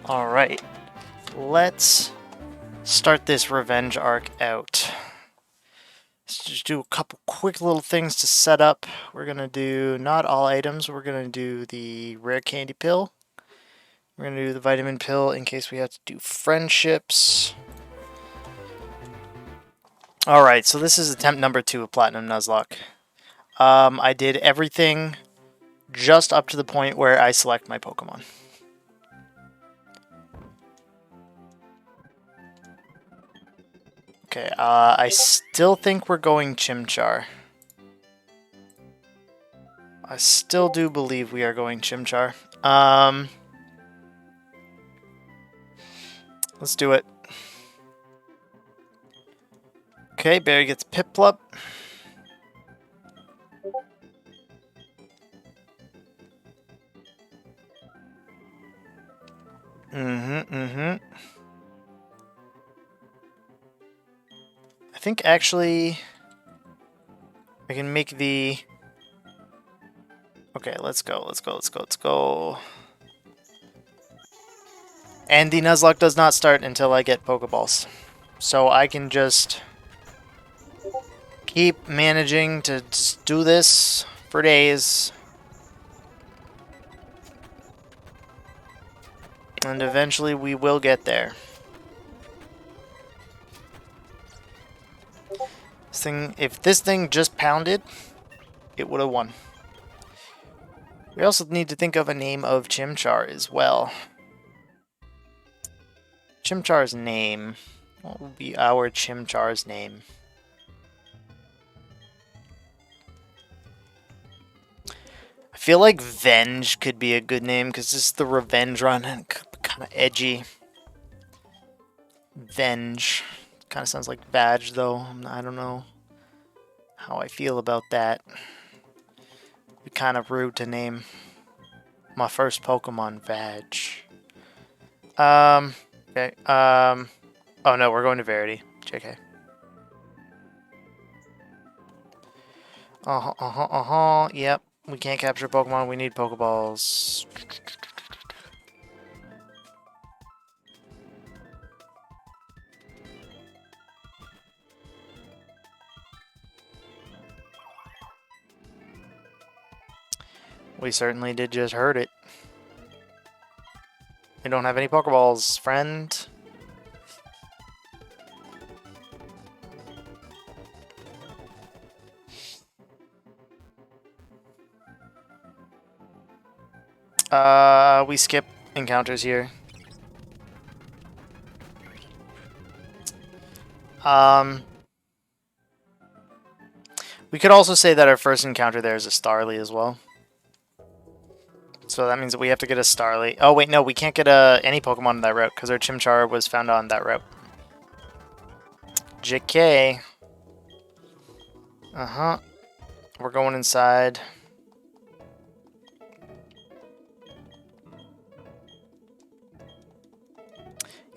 Alright, let's start this revenge arc out. Let's just do a couple quick little things to set up. We're going to do not all items, we're going to do the rare candy pill. We're going to do the vitamin pill in case we have to do friendships. Alright, so this is attempt number 2 of Platinum Nuzlocke. I did everything just up to the point where I select my Pokemon. Okay, I still think we're going Chimchar. I still do believe we are going Chimchar. Let's do it. Okay, Barry gets Piplup. I think actually I can make the... Okay, let's go. And the Nuzlocke does not start until I get Pokeballs. So I can just keep managing to just do this for days. And eventually we will get there. If this thing just pounded, it would have won. We also need to think of a name of Chimchar as well. Chimchar's name. What will be our Chimchar's name? I feel like Venge could be a good name because this is the revenge run and kind of edgy. Venge. Kind of sounds like Badge though. I don't know how I feel about that. It'd be kind of rude to name my first Pokemon Badge. Okay. Oh no, we're going to Verity. JK. Yep. We can't capture Pokemon. We need Pokeballs. We certainly did just hurt it. We don't have any Pokeballs, friend. We skip encounters here. We could also say that our first encounter there is a Starly as well. So that means that we have to get a Starly. Oh wait, no, we can't get any Pokemon on that route because our Chimchar was found on that route. JK. We're going inside.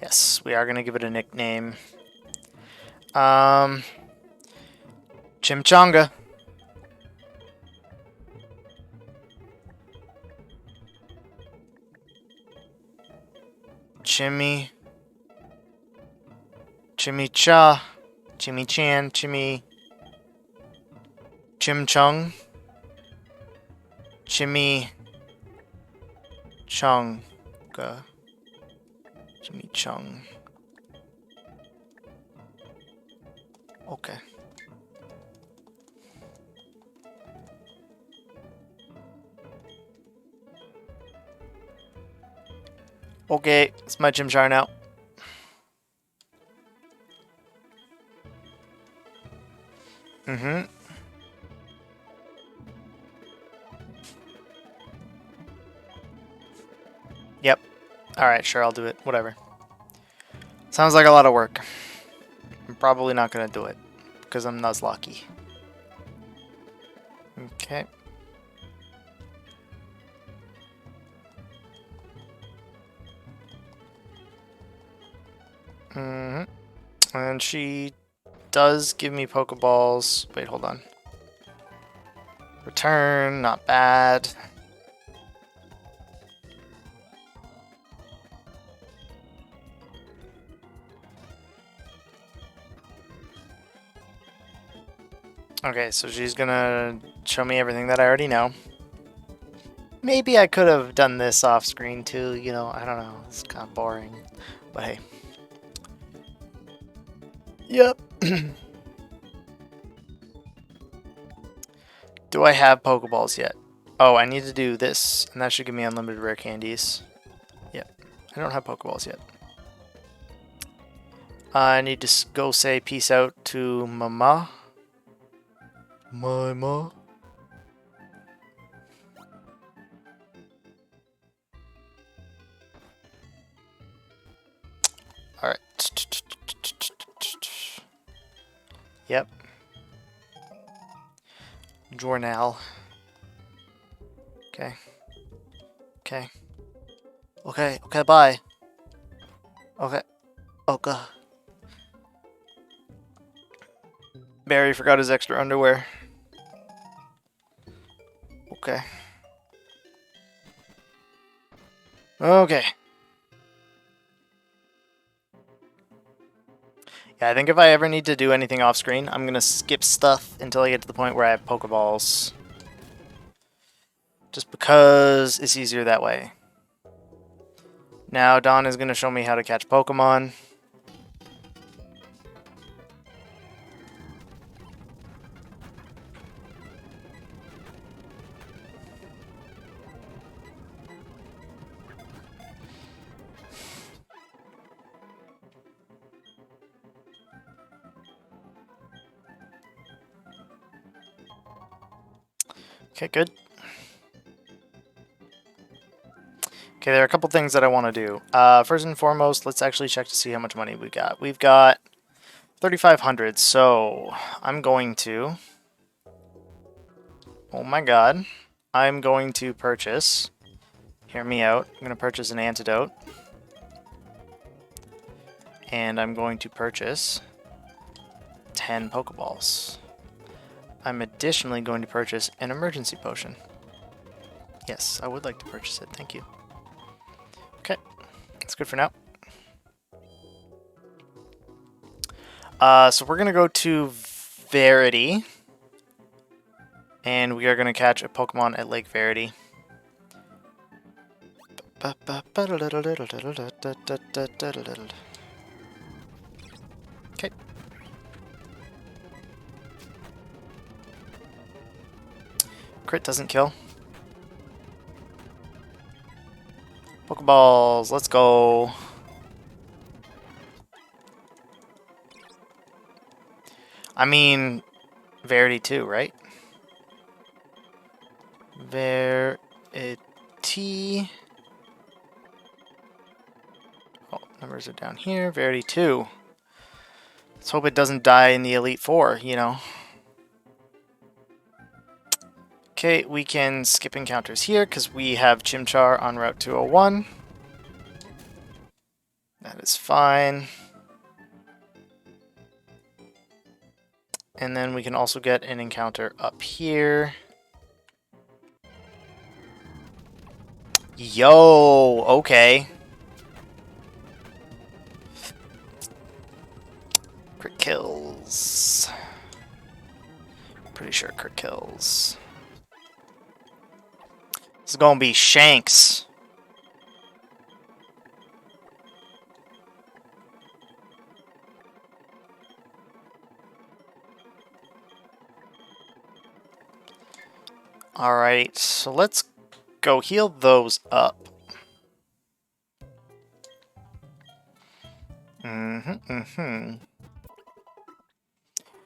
Yes, we are going to give it a nickname. Chimchanga. Chimicha. Chimichan. Chimchung. Chimichunga. Chimichung. Okay. Okay, it's my Chimchar now. Yep. Alright, sure, I'll do it. Whatever. Sounds like a lot of work. I'm probably not going to do it because I'm Nuzlocke. Okay. And she does give me Pokeballs. Wait, hold on. Return, not bad. Okay, so she's gonna show me everything that I already know. Maybe I could have done this off screen too, you know, I don't know. It's kind of boring. But hey. Yep. Do I have Pokeballs yet? Oh, I need to do this, and that should give me unlimited rare candies. Yep. I don't have Pokeballs yet. I need to go say peace out to Mama. Mama. Alright. Yep. Journal. Okay. Okay. Okay, okay, bye. Okay. Okay. Barry forgot his extra underwear. Okay. Okay. Yeah, I think if I ever need to do anything off screen, I'm gonna skip stuff until I get to the point where I have Pokeballs. Just because it's easier that way. Now Don is gonna show me how to catch Pokemon. Okay, good. Okay, there are a couple things that I want to do. First and foremost, let's actually check to see how much money we got. We've got 3,500, so I'm going to... Oh my god. I'm going to purchase... Hear me out. I'm going to purchase an antidote. And I'm going to purchase 10 Pokeballs. I'm additionally going to purchase an emergency potion. Yes, I would like to purchase it. Thank you. Okay, that's good for now. So we're going to go to Verity. And we are going to catch a Pokemon at Lake Verity. Okay. Crit doesn't kill. Pokeballs, let's go. I mean, Verity too, right? Verity. Oh, numbers are down here. Verity 2. Let's hope it doesn't die in the Elite Four, you know. Okay, we can skip encounters here because we have Chimchar on Route 201. That is fine. And then we can also get an encounter up here. Yo, okay. Crit kills. Pretty sure crit kills. This is gonna be Shanks. Alright, so let's go heal those up.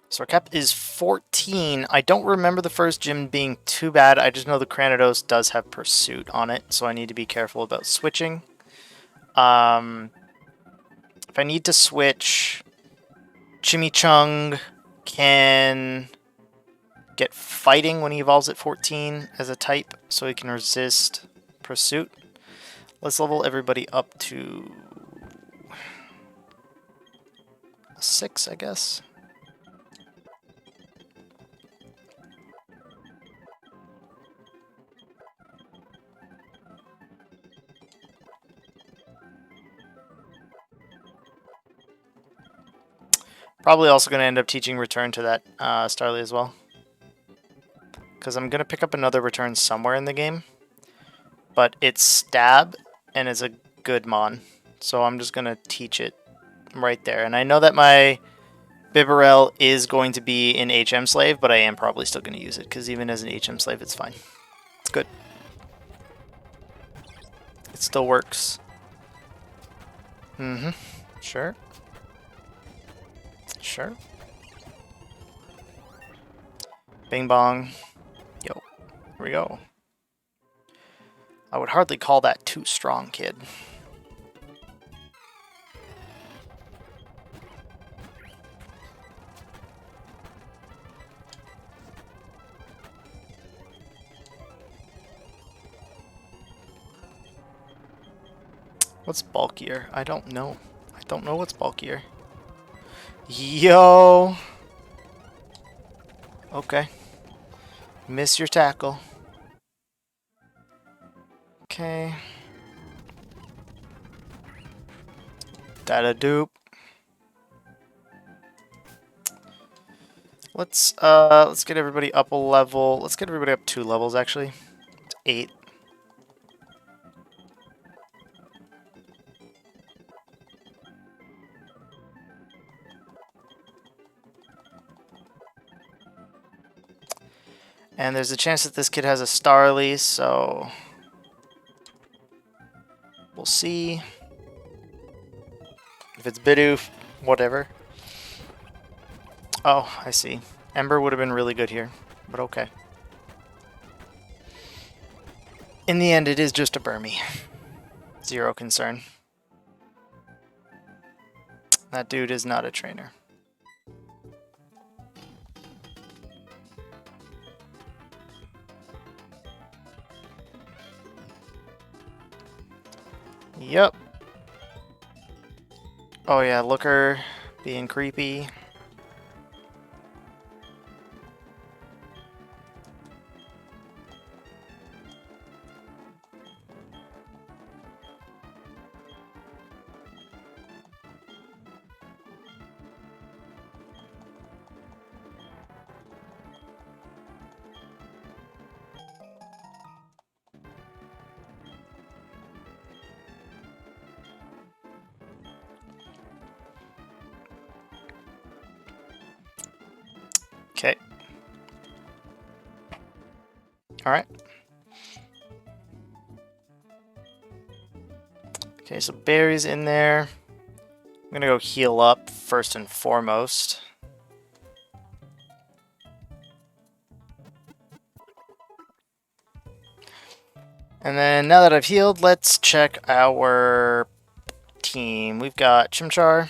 So our cap is 14. I don't remember the first gym being too bad. I just know the Cranidos does have Pursuit on it, so I need to be careful about switching. If I need to switch, Chimichung can get Fighting when he evolves at 14 as a type, so he can resist Pursuit. Let's level everybody up to 6, I guess. Probably also going to end up teaching Return to that Starly as well. because I'm going to pick up another return somewhere in the game. But it's Stab, and is a good mon. So I'm just going to teach it right there. And I know that my Bibarel is going to be an HM slave, but I am probably still going to use it, because even as an HM slave, it's fine. It's good. It still works. Mm-hmm. Sure. Sure. Bing bong. Yo. Here we go. I would hardly call that too strong, kid. What's bulkier? I don't know. I don't know what's bulkier. Yo! Okay. Miss your tackle. Okay. Data dupe. Let's get everybody up a level. Let's get everybody up 2 levels actually. To 8. And there's a chance that this kid has a Starly, so we'll see. If it's Bidoof, whatever. Oh, I see. Ember would have been really good here, but okay. In the end, it is just a Burmy. Zero concern. That dude is not a trainer. Yep. Oh yeah, Looker being creepy. Okay. Alright. Okay, so Barry's in there. I'm gonna go heal up first and foremost. And then now that I've healed, let's check our team. We've got Chimchar.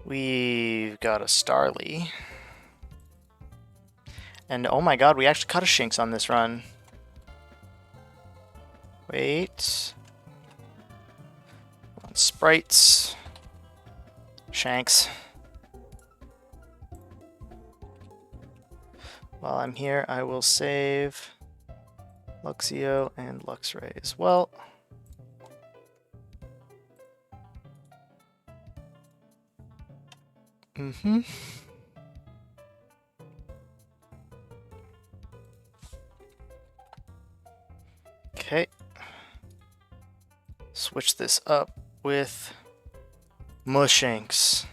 We've got a Starly. And oh my god, we actually caught a Shinx on this run. Wait. Sprites. Shanks. While I'm here, I will save Luxio and Luxray as well. Mm-hmm. Okay. Switch this up with Mushanks.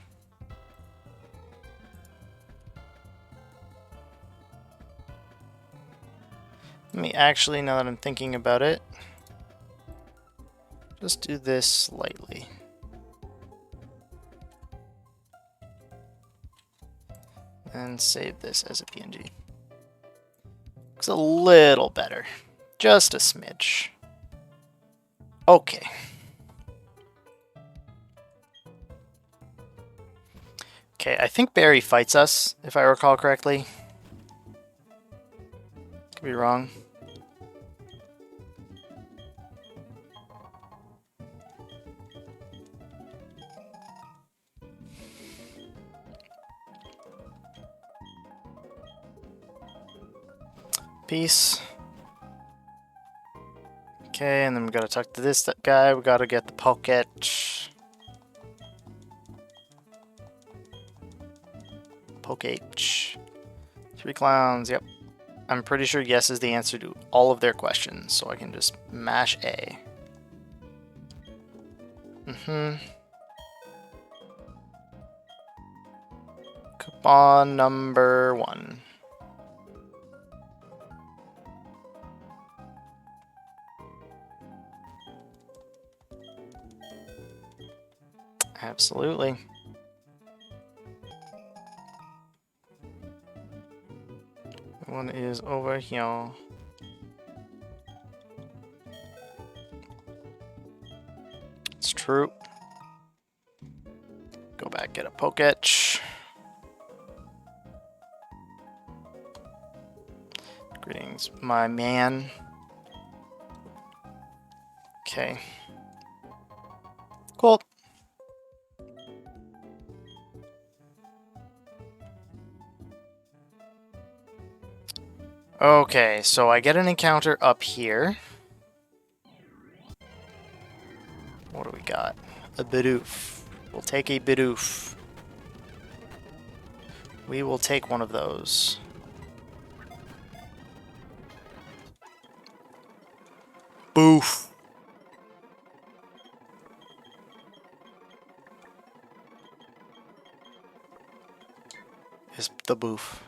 Let me actually, now that I'm thinking about it, just do this slightly. And save this as a PNG. Looks a little better. Just a smidge. Okay. Okay, I think Barry fights us, if I recall correctly. Could be wrong. Peace. Okay, and then we gotta talk to this guy. We gotta get the Poketch. Poketch. 3 clowns, yep. I'm pretty sure yes is the answer to all of their questions, so I can just mash A. Coupon number 1. Absolutely. One is over here. It's true. Go back, get a Poketch. Greetings, my man. Okay. Cool. Okay, so I get an encounter up here. What do we got? A Bidoof. We'll take a Bidoof. We will take one of those. Boof. Is the Boof.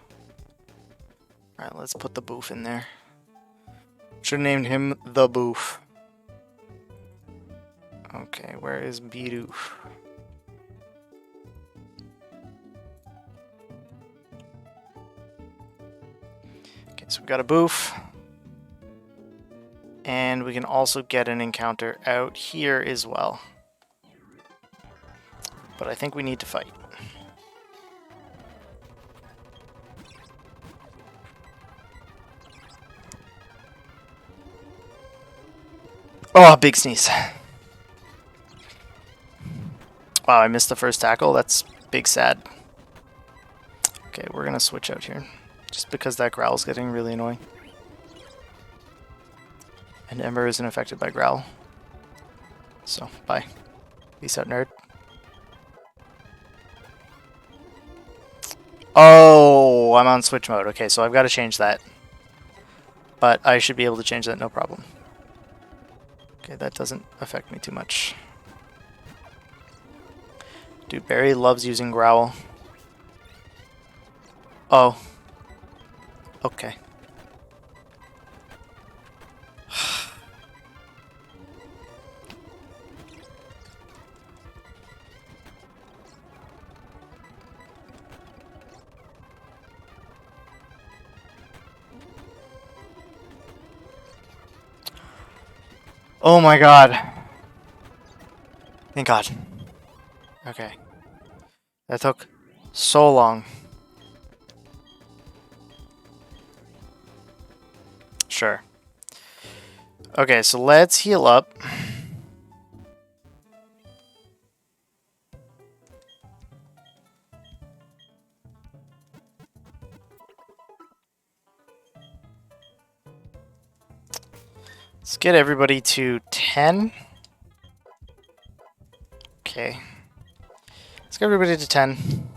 Alright, let's put the Boof in there. Should have named him the Boof. Okay, where is Bidoof? Okay, so we got a Boof. And we can also get an encounter out here as well. But I think we need to fight. Oh, big sneeze. Wow, I missed the first tackle. That's big sad. Okay, we're gonna switch out here. Just because that Growl's getting really annoying. And Ember isn't affected by Growl. So, bye. Peace out, nerd. Oh, I'm on switch mode. Okay, so I've got to change that. But I should be able to change that, no problem. Okay, that doesn't affect me too much. Dude, Barry loves using Growl. Oh. Okay. Oh my god. Thank god. Okay. That took so long. Sure. Okay, so let's heal up. Let's get everybody to 10. Okay. Let's get everybody to 10.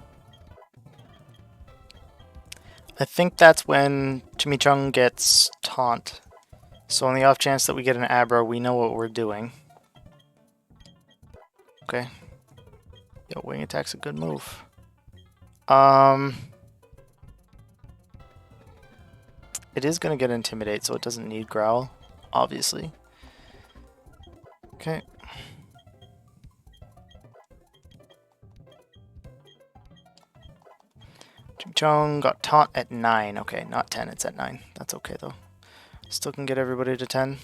I think that's when Chimichung gets taunt. So on the off chance that we get an Abra, we know what we're doing. Okay. Yo, wing attack's a good move. It is gonna get Intimidate, so it doesn't need Growl, obviously. Okay. Chimichung got taunt at 9. Okay, not 10, it's at 9. That's okay though. Still can get everybody to 10.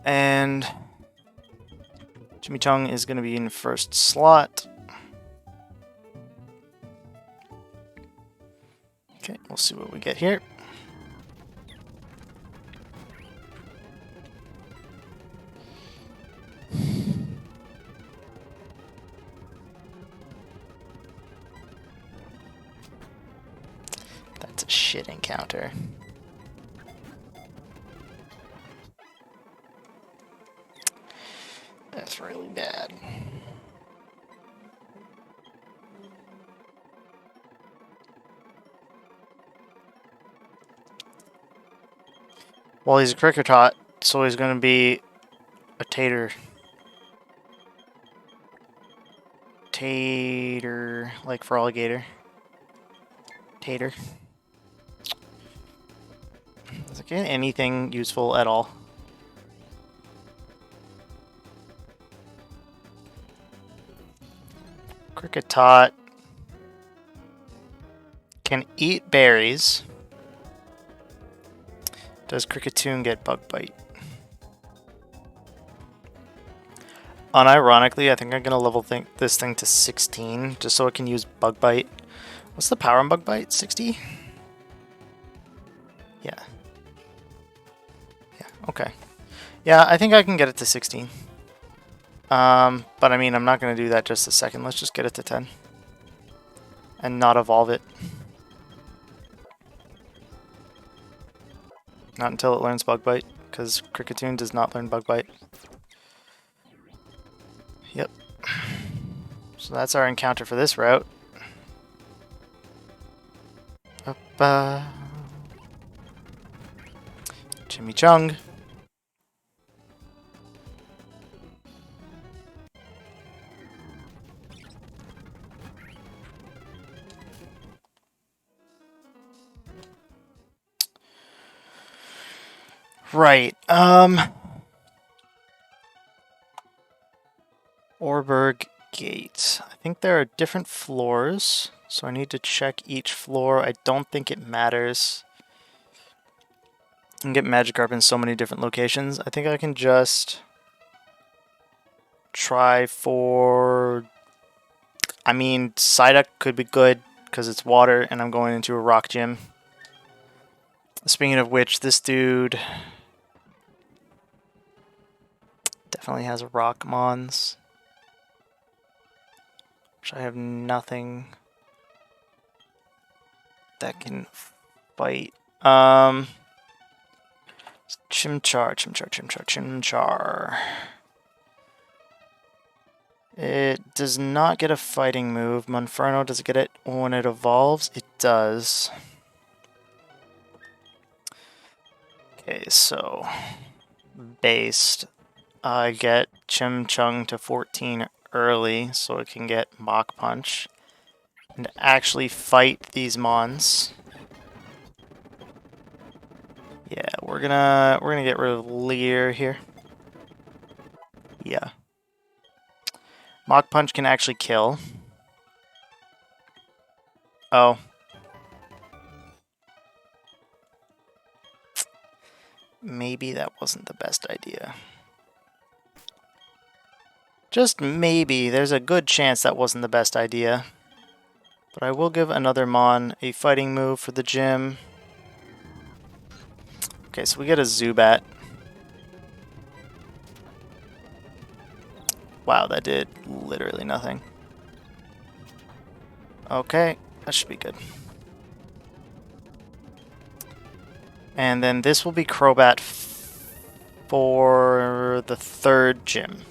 And Chimichung is going to be in first slot. Okay, we'll see what we get here. That's a shit encounter. That's really bad. Well, he's a cricket tot, so he's gonna be a tater. Tater, like for alligator. Tater. Is it anything useful at all? Cricket tot can eat berries. Does Cricketoon get bug bite? Unironically, I think I'm gonna level this thing to 16 just so it can use bug bite. What's the power on bug bite? 60? Yeah. Yeah, okay. Yeah, I think I can get it to 16. But I mean, I'm not gonna do that just a second. Let's just get it to 10. And not evolve it. Not until it learns bug bite, because Cricketoon does not learn bug bite. Yep. So that's our encounter for this route. Up, Jimmy Chung. Right, Orberg Gate. I think there are different floors, so I need to check each floor. I don't think it matters. I can get Magikarp in so many different locations. I think I can just try for... I mean, Psyduck could be good because it's water and I'm going into a rock gym. Speaking of which, this dude definitely has rock mons, which I have nothing that can fight. Chimchar. It does not get a fighting move. Monferno, does it get it when it evolves? It does. Okay, so based, I get Chimchung to 14 early, so it can get Mach Punch and actually fight these mons. Yeah, we're gonna get rid of Leer here. Yeah. Mach Punch can actually kill. Oh. Maybe that wasn't the best idea. Just maybe. There's a good chance that wasn't the best idea. But I will give another Mon a fighting move for the gym. Okay, so we get a Zubat. Wow, that did literally nothing. Okay, that should be good. And then this will be Crobat for the third gym.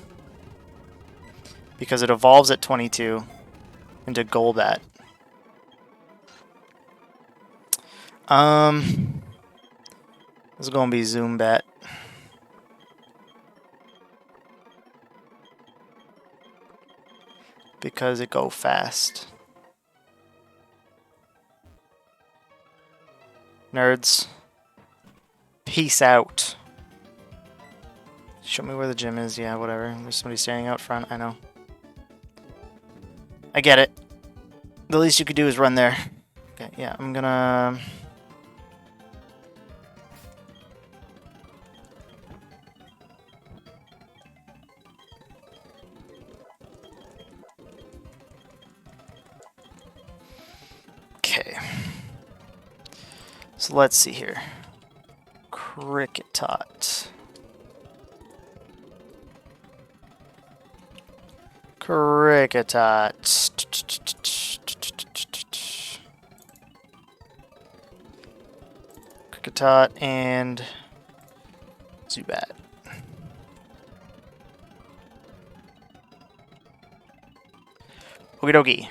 Because it evolves at 22 into Golbat. This is gonna be Zoombat. Because it go fast. Nerds. Peace out. Show me where the gym is. Yeah, whatever. There's somebody standing out front. I know. I get it. The least you could do is run there. Okay, yeah, I'm gonna... Okay. So let's see here. Kricketot. Kricketot. Kricketot and Zubat. Okie dokie.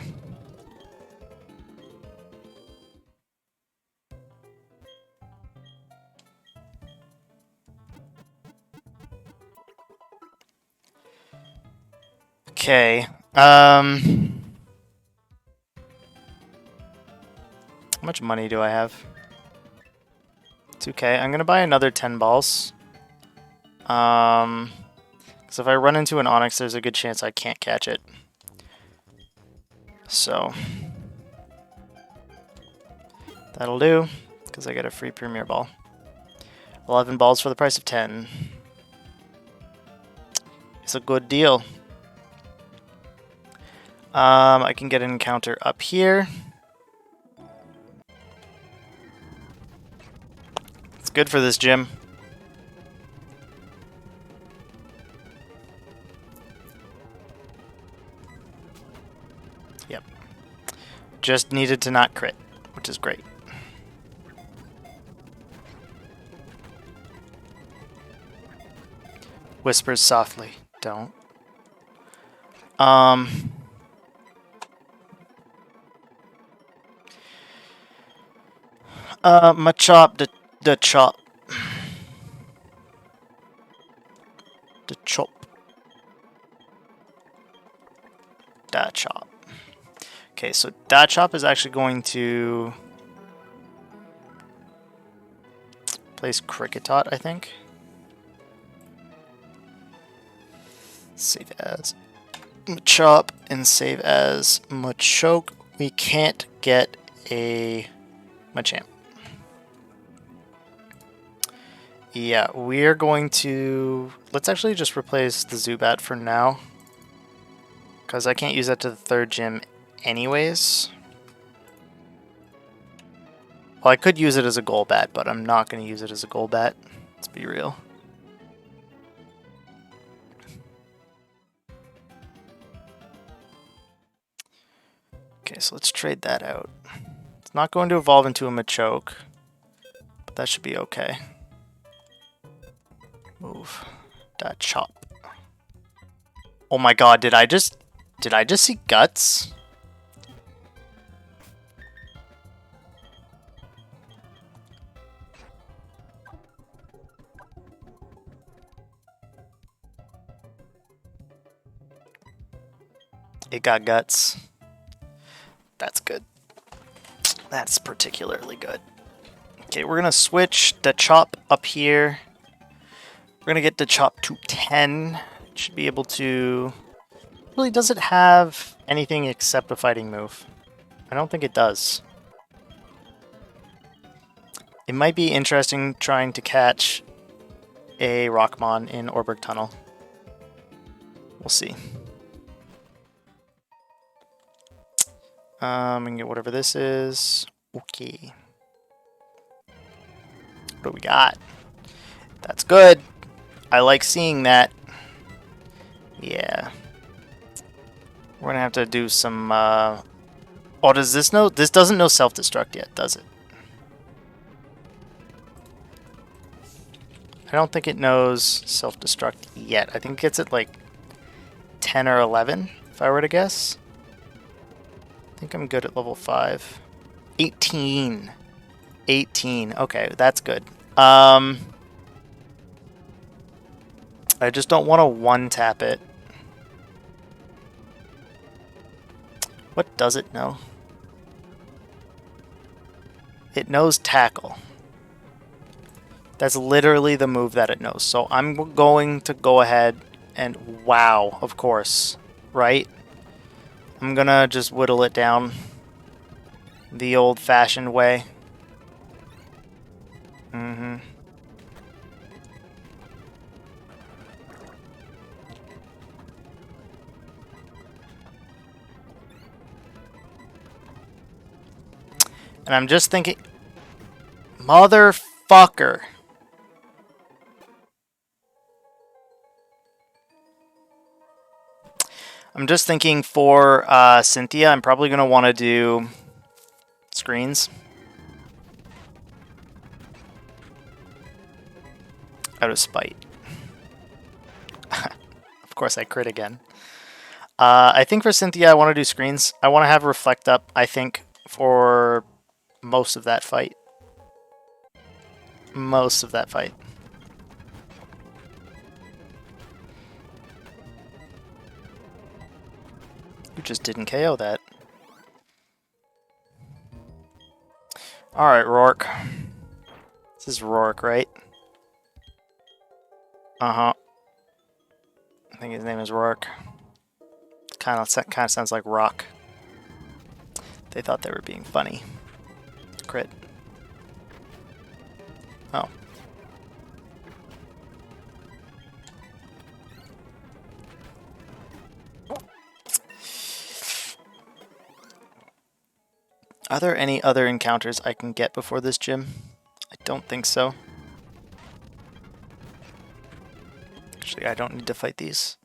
Okay. How much money do I have? 2K. I'm gonna buy another 10 balls. Because if I run into an Onyx, there's a good chance I can't catch it. So that'll do, because I get a free Premier Ball. 11 balls for the price of 10. It's a good deal. I can get an encounter up here. It's good for this gym. Yep. Just needed to not crit, which is great. Whispers softly. Don't. Machop the chop. The chop. Da chop. Okay, so da chop is actually going to place Cricketot, I think. Save as Machop and save as Machoke. We can't get a Machamp. Yeah, we're going to... Let's actually just replace the Zubat for now, because I can't use that to the third gym anyways. Well, I could use it as a Golbat, but I'm not going to use it as a Golbat. Let's be real. Okay, so let's trade that out. It's not going to evolve into a Machoke, but that should be okay. Move. That chop. Oh my god, did I just see guts? It got guts. That's good. That's particularly good. Okay, we're gonna switch the chop up here. We're gonna get the chop to 10. It should be able to... Really, does it have anything except a fighting move? I don't think it does. It might be interesting trying to catch a Rockmon in Orberg Tunnel. We'll see. We can get whatever this is. Okay. What do we got? That's good. I like seeing that. Yeah. We're gonna have to do some, Oh, does this know? This doesn't know self-destruct yet, does it? I don't think it knows self-destruct yet. I think it gets it like 10 or 11, if I were to guess. I think I'm good at level 5. 18. 18. Okay, that's good. I just don't want to one-tap it. What does it know? It knows tackle. That's literally the move that it knows. So I'm going to go ahead and wow, of course, right? I'm gonna just whittle it down the old-fashioned way. And I'm just thinking, motherfucker. I'm just thinking for Cynthia, I'm probably going to want to do screens. Out of spite. Of course I crit again. I think for Cynthia I want to do screens. I want to have Reflect up, I think, for most of that fight. Most of that fight. You just didn't KO that. Alright, Rourke. This is Rourke, right? Uh-huh. I think his name is Rourke. Kind of sounds like Rock. They thought they were being funny. Crit. Oh. Are there any other encounters I can get before this gym? I don't think so. Actually, I don't need to fight these.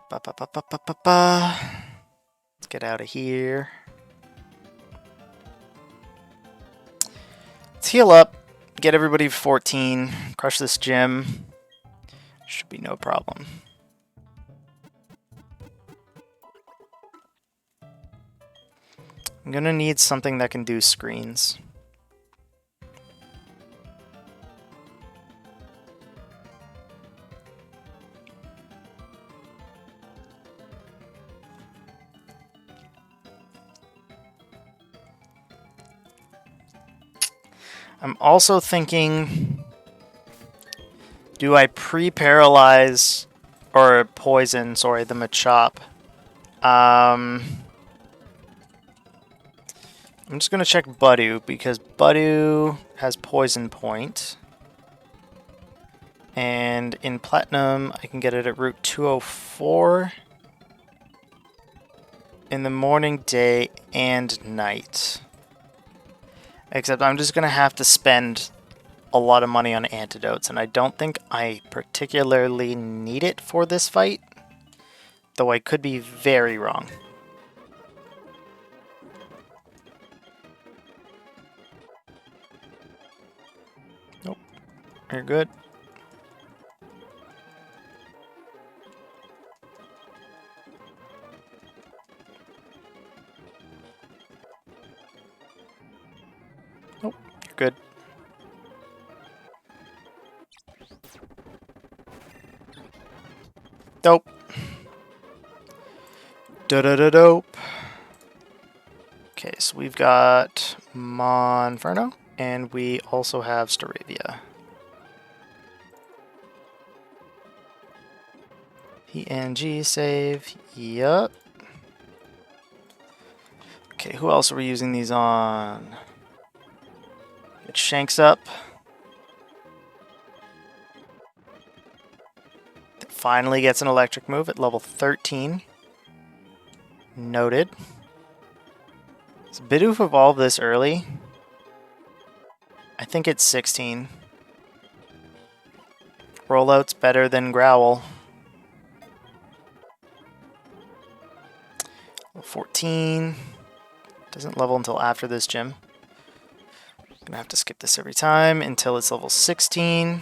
Let's get out of here. Let's heal up. Get everybody 14. Crush this gym. Should be no problem. I'm gonna need something that can do screens. I'm also thinking, do I pre-paralyze or poison, sorry, the Machop? I'm just going to check Boogaloo because Boogaloo has poison point. And in Platinum, I can get it at Route 204 in the morning, day, and night. Except I'm just going to have to spend a lot of money on antidotes, and I don't think I particularly need it for this fight, though I could be very wrong. Nope. You're good. Nope. You're good. Dope. Da-da-da-dope. Okay, so we've got Monferno, and we also have Staravia. PNG save. Yup. Okay, who else are we using these on? Get Shanks up. Finally gets an electric move at level 13. Noted. Does Bidoof evolve this early? I think it's 16. Rollout's better than Growl. Level 14. Doesn't level until after this gym. Gonna have to skip this every time until it's level 16.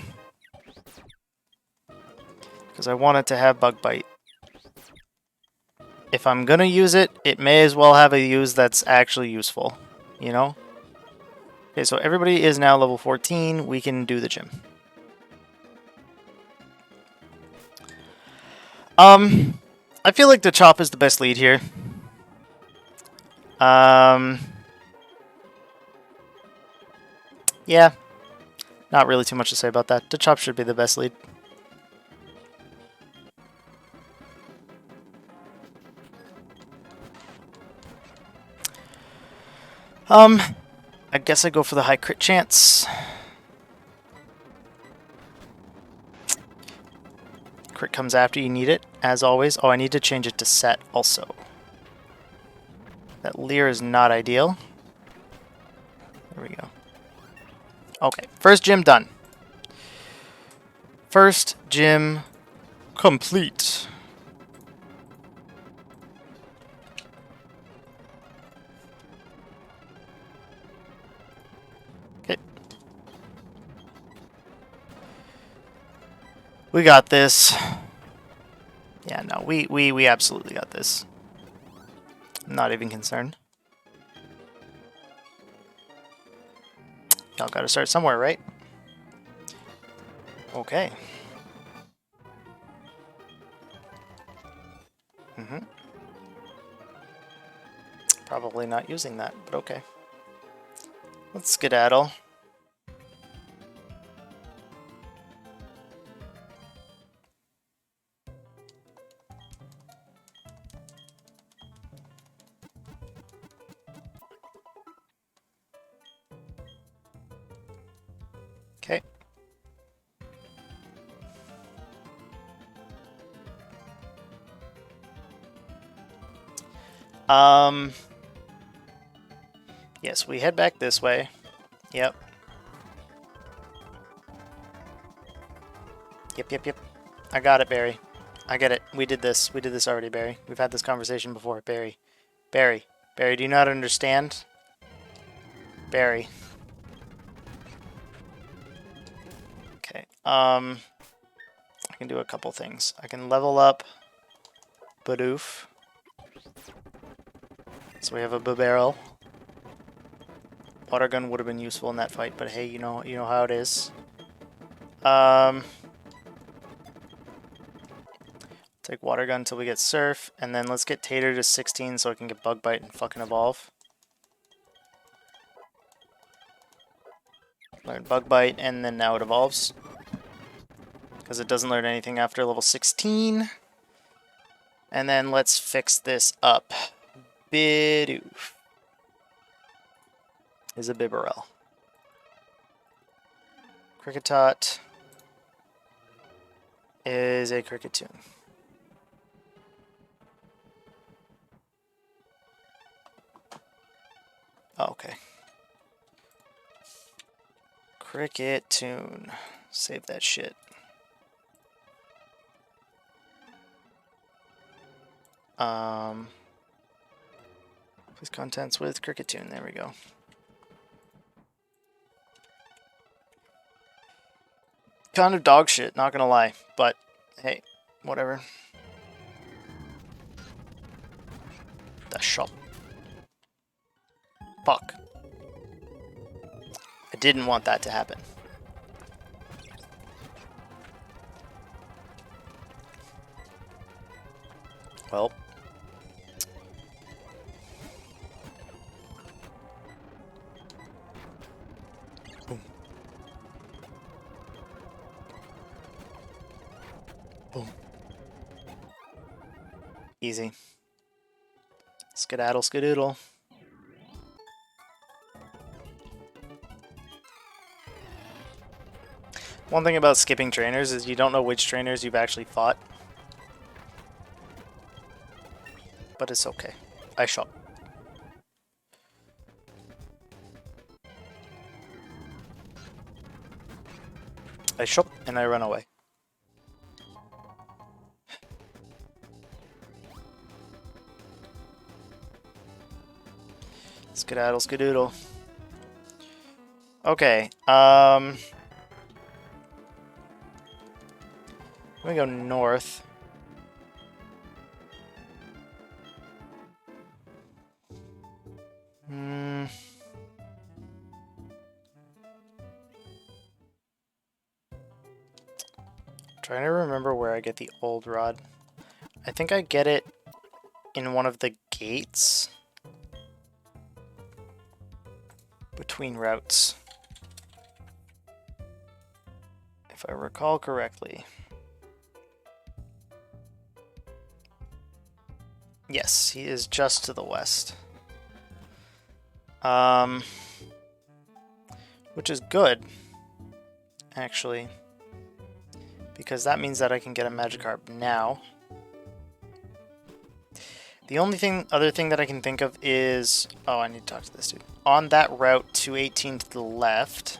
Because I want it to have Bug Bite. If I'm gonna use it, it may as well have a use that's actually useful. You know? Okay, so everybody is now level 14. We can do the gym. I feel like the Chop is the best lead here. Yeah. Not really too much to say about that. The Chop should be the best lead. I guess I go for the high crit chance. Crit comes after you need it, as always. Oh, I need to change it to set also. That Leer is not ideal. There we go. Okay, first gym done. First gym complete. Okay. We got this. Yeah, no, we absolutely got this. I'm not even concerned. Y'all gotta start somewhere, right? Okay. Probably not using that, but okay. Let's skedaddle. Okay. Yes, we head back this way. Yep. Yep. I got it, Barry. I get it. We did this. We did this already, Barry. We've had this conversation before, Barry. Barry, do you not understand? Barry. Okay. I can do a couple things. I can level up Badoof. So we have a barrel. Water gun would have been useful in that fight, but hey, you know how it is. Take water gun until we get surf, and then let's get Tater to 16 so I can get bug bite and fucking evolve. Learn bug bite, and then now it evolves. Because it doesn't learn anything after level 16. And then let's fix this up. Bidoof is a Bibarel. Cricketot is a Cricketune. Oh, okay. Cricketune. Save that shit. Please contents with Cricketune. There we go. Kind of dog shit, not gonna lie. But, hey, whatever. The shop. Fuck. I didn't want that to happen. Well. Boom. Boom. Easy. Skedaddle, skedoodle. One thing about skipping trainers is you don't know which trainers you've actually fought. But it's okay. I shot. I shot and I run away. Skedaddle, skedoodle. Okay, I'm gonna go north. Trying to remember where I get the old rod. I think I get it in one of the gates between routes, if I recall correctly. Yes, he is just to the west. Which is good, actually, because that means that I can get a Magikarp now. The only other thing that I can think of is... Oh, I need to talk to this dude. On that route 218 to the left,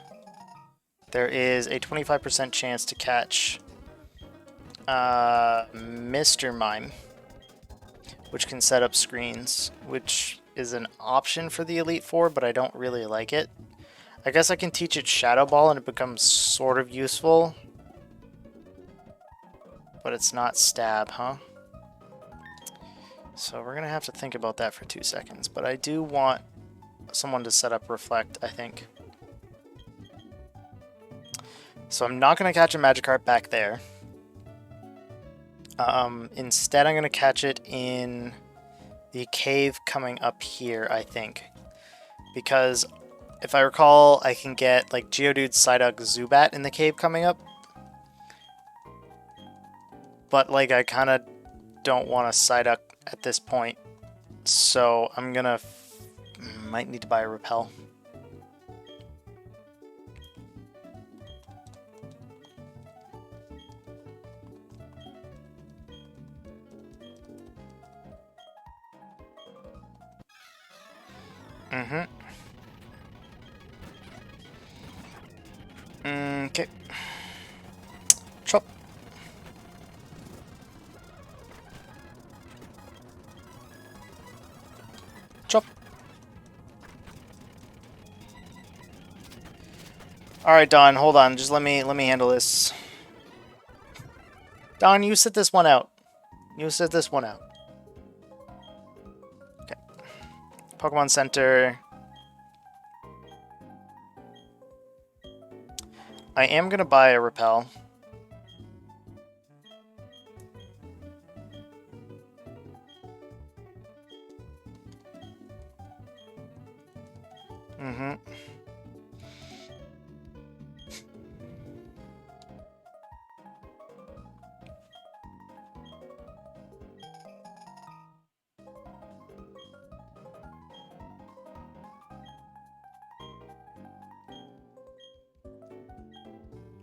there is a 25% chance to catch Mr. Mime, which can set up screens, which is an option for the Elite Four, but I don't really like it. I guess I can teach it Shadow Ball and it becomes sort of useful, but it's not Stab, huh? So we're going to have to think about that for 2 seconds, but I do want someone to set up Reflect, I think. So I'm not going to catch a Magikarp back there. Instead, I'm going to catch it in the cave coming up here, I think. Because if I recall, I can get like Geodude, Psyduck, Zubat in the cave coming up. But like I kind of don't want a Psyduck at this point. So I'm gonna... might need to buy a Repel. Mm-hmm. Okay. Chop. Chop. Alright, Don, hold on. Just let me handle this. Don, you sit this one out. You sit this one out. Okay. Pokemon Center. I am gonna buy a Repel. Mm-hmm.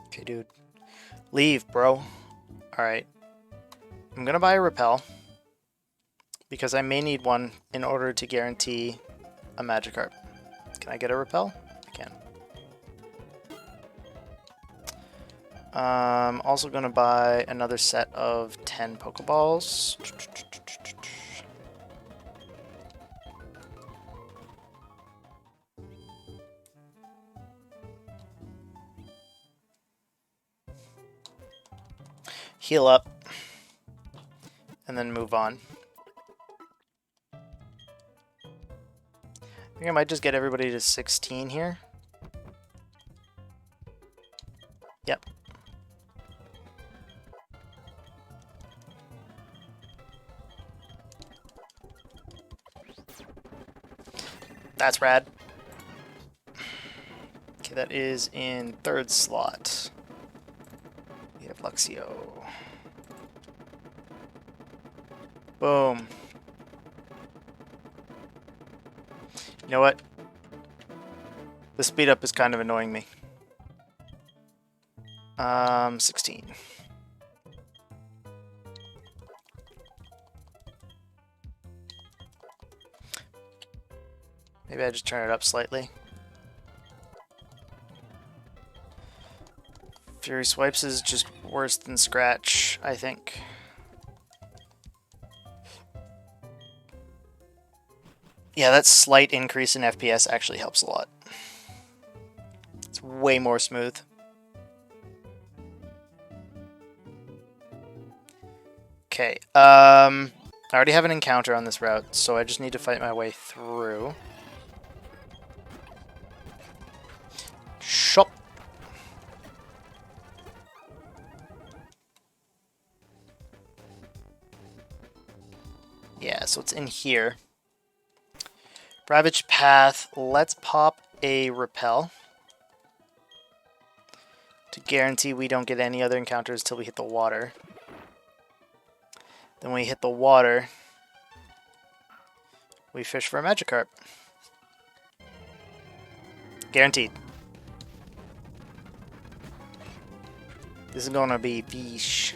Okay, dude. Leave, bro. Alright. I'm gonna buy a Repel. Because I may need one in order to guarantee a Magikarp. Can I get a Repel? I can. Also gonna buy another set of 10 Pokeballs. Heal up. And then move on. I think I might just get everybody to 16 here. Yep. That's rad. Okay, that is in 3rd slot. We have Luxio. Boom. You know what? The speed up is kind of annoying me. 16. Maybe I just turn it up slightly. Fury Swipes is just worse than Scratch, I think. Yeah, that slight increase in FPS actually helps a lot. It's way more smooth. Okay, I already have an encounter on this route, so I just need to fight my way through. Shop. Yeah, so it's in here. Ravage Path. Let's pop a Repel to guarantee we don't get any other encounters till we hit the water. Then when we hit the water, we fish for a Magikarp. Guaranteed. This is gonna be fish.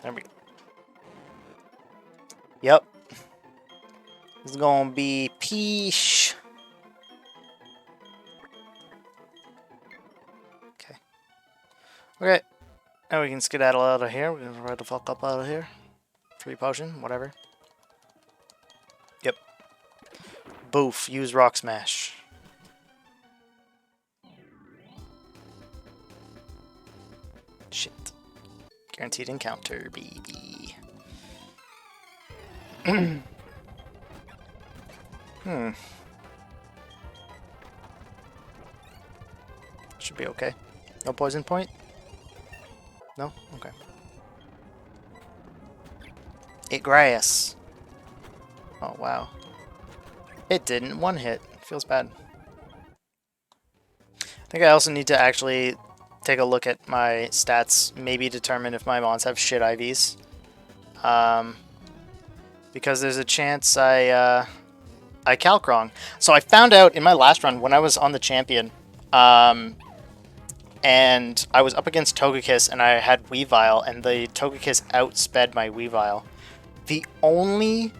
There we go. Yep. This is gonna be peach. Okay. Okay. Now we can skedaddle out of here. We're gonna ride the fuck up out of here. 3 potion, whatever. Yep. Boof. Use Rock Smash. Shit. Guaranteed encounter, baby. Should be okay. No poison point? No? Okay. Eat grass. Oh, wow. It didn't. One hit. Feels bad. I think I also need to actually take a look at my stats, maybe determine if my mons have shit IVs. Because there's a chance I calc wrong. So I found out in my last run when I was on the champion, and I was up against Togekiss and I had Weavile, and the Togekiss outsped my Weavile. The only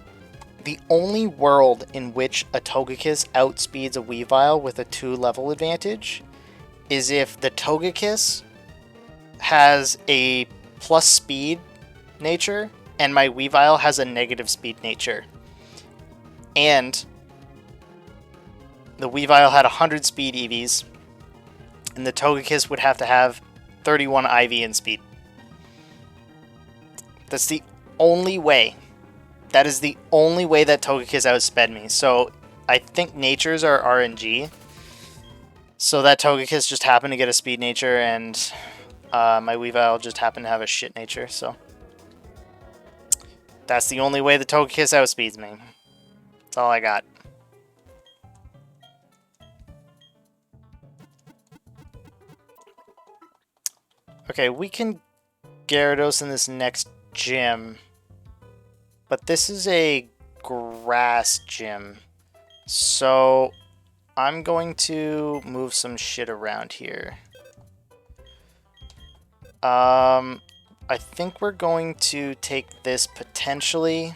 world in which a Togekiss outspeeds a Weavile with a 2-level advantage is if the Togekiss has a plus speed nature and my Weavile has a negative speed nature. And the Weavile had 100 speed EVs, and the Togekiss would have to have 31 IV in speed. That's the only way. That is the only way that Togekiss outsped me. So I think natures are RNG. So that Togekiss just happened to get a speed nature, and my Weavile just happened to have a shit nature. So that's the only way the Togekiss outspeeds me. That's all I got. Okay, we can Gyarados in this next gym, but this is a grass gym, so I'm going to move some shit around here. I think we're going to take this potentially.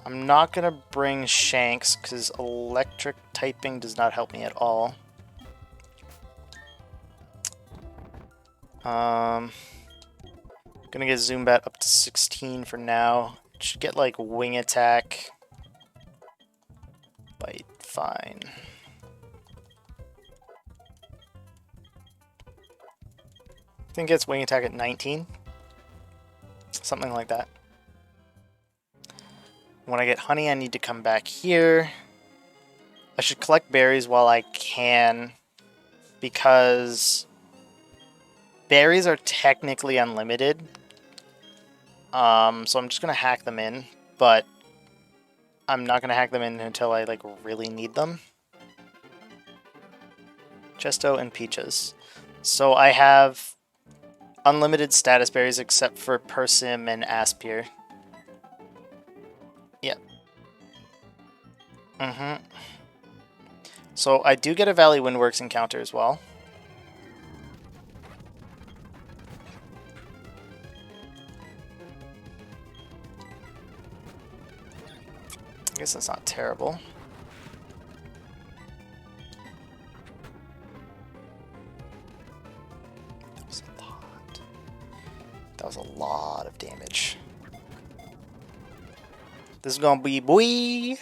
I'm not going to bring Shanks because electric typing does not help me at all. Gonna get Zoombat up to 16 for now. Should get like wing attack. Bite, fine. I think it's wing attack at 19. Something like that. When I get honey, I need to come back here. I should collect berries while I can, because berries are technically unlimited. So I'm just gonna hack them in, but I'm not gonna hack them in until I like really need them. Chesto and Peaches. So I have unlimited status berries except for Persim and Aspir. Yep. So I do get a Valley Windworks encounter as well. I guess that's not terrible. That was a lot. That was a lot of damage. This is gonna be boy.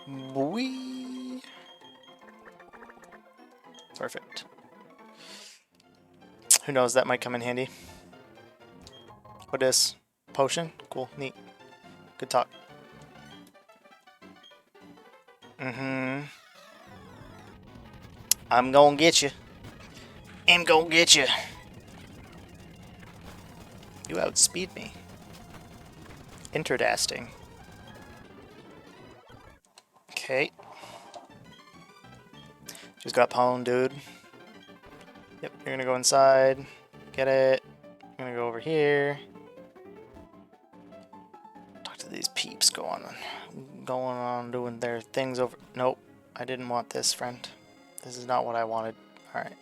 Boy. Perfect. Who knows, that might come in handy. What is? Potion? Cool, neat. Good talk. I'm gonna get you. I'm gonna get you. You outspeed me. Interdasting. Okay. Just got pwned, dude. Yep, you're gonna go inside. Get it. I'm gonna go over here. Talk to these peeps going on doing their things over. Nope, I didn't want this, friend. This is not what I wanted. Alright.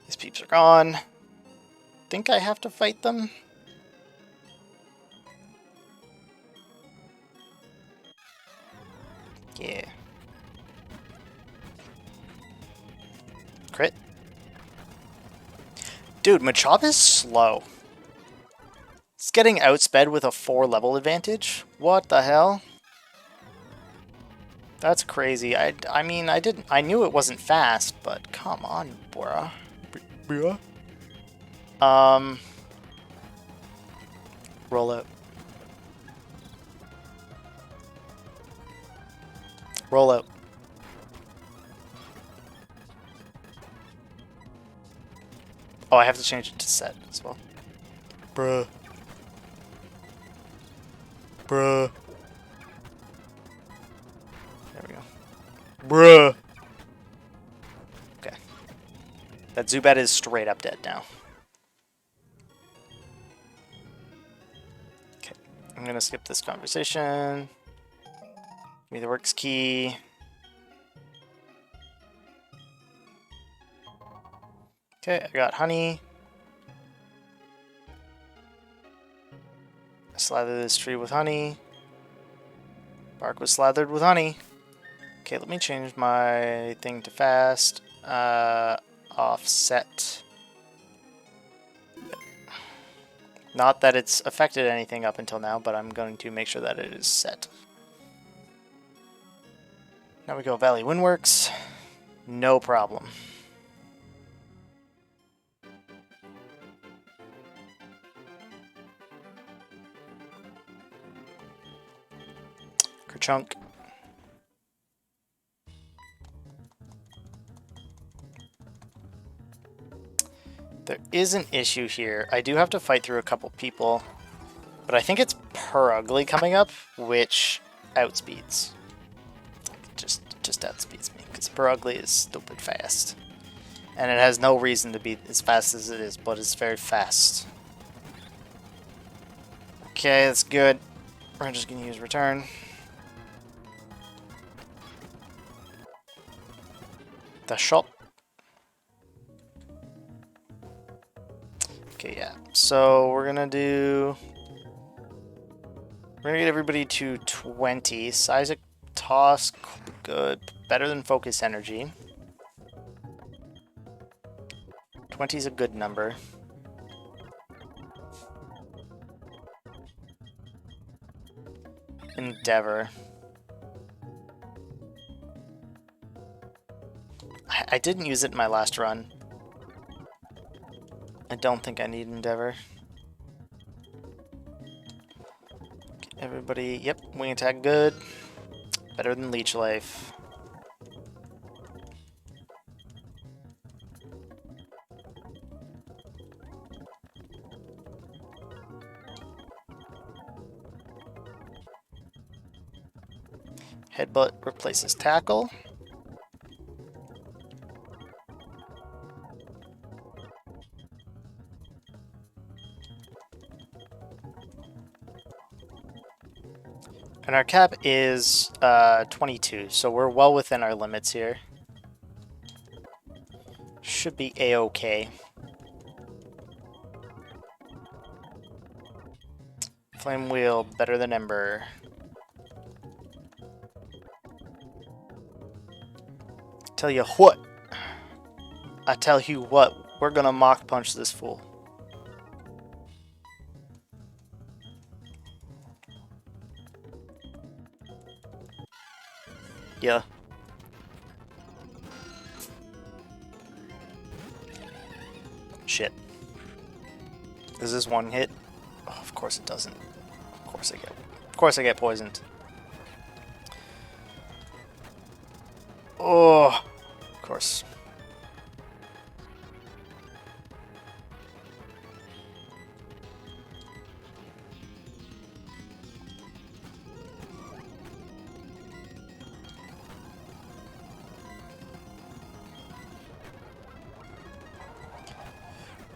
These peeps are gone. Think I have to fight them? Yeah. Crit. Dude, Machop is slow. It's getting outsped with a 4-level advantage? What the hell? That's crazy. I mean, I knew it wasn't fast, but come on, bruh. Roll out. Roll out. Oh, I have to change it to set as well. Bruh. Bruh. There we go. Bruh. Okay. That Zubat is straight up dead now. Okay. I'm gonna skip this conversation. Give me the works key. Okay, I got honey. I slather this tree with honey. Bark was slathered with honey. Okay, let me change my thing to fast. Offset. Not that it's affected anything up until now, but I'm going to make sure that it is set. Now we go Valley Windworks. No problem. Kerchunk. There is an issue here. I do have to fight through a couple people, but I think it's Purugly coming up, which outspeeds. Just outspeeds me, because Purugly is stupid fast. And it has no reason to be as fast as it is, but it's very fast. Okay, that's good. We're just going to use return. The shop. Okay, yeah. So we're gonna get everybody to 20. Size of toss, good. Better than focus energy. 20 is a good number. Endeavor. I didn't use it in my last run. I don't think I need Endeavor. Everybody, yep, wing attack good. Better than Leech Life. Headbutt replaces Tackle. And our cap is 22, so we're well within our limits here. Should be a-okay. Flame Wheel, better than Ember. Tell you what. I tell you what, we're gonna Mach Punch this fool. Yeah. Shit. Does this one hit? Oh, of course it doesn't. Of course I get poisoned. Oh, of course.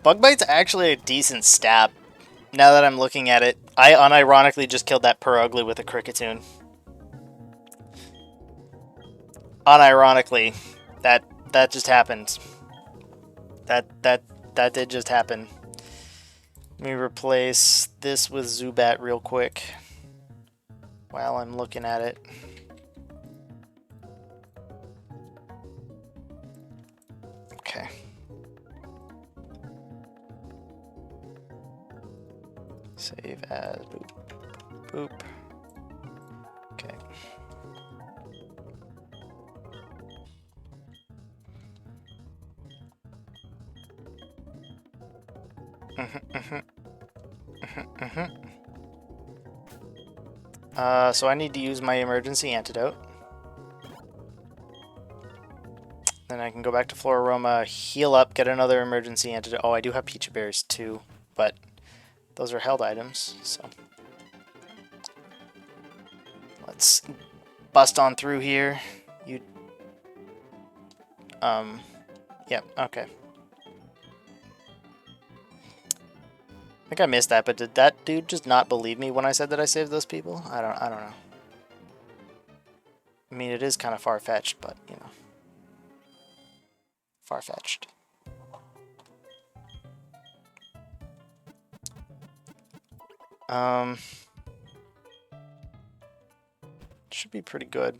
Bug Bite's actually a decent stab. Now that I'm looking at it, I unironically just killed that Purugly with a Cricketune. Unironically, that just happened. That did just happen. Let me replace this with Zubat real quick while I'm looking at it. Okay. Save as boop. Boop. Okay. So I need to use my emergency antidote. I can go back to Floraroma, heal up, get another emergency antidote. Oh, I do have Peachy Berries too, but those are held items, so. Let's bust on through here. You... Yep, okay. I think I missed that, but did that dude just not believe me when I said that I saved those people? I don't know. I mean, it is kind of far-fetched, but, you know. Far-fetched. Should be pretty good.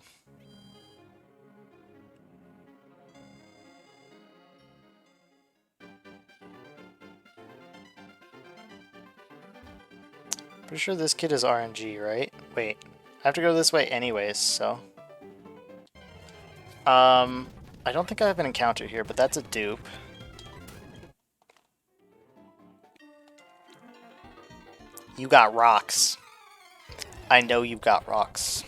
Pretty sure this kid is RNG, right? Wait, I have to go this way anyways, so... I don't think I have an encounter here, but that's a dupe. You got rocks. I know you've got rocks.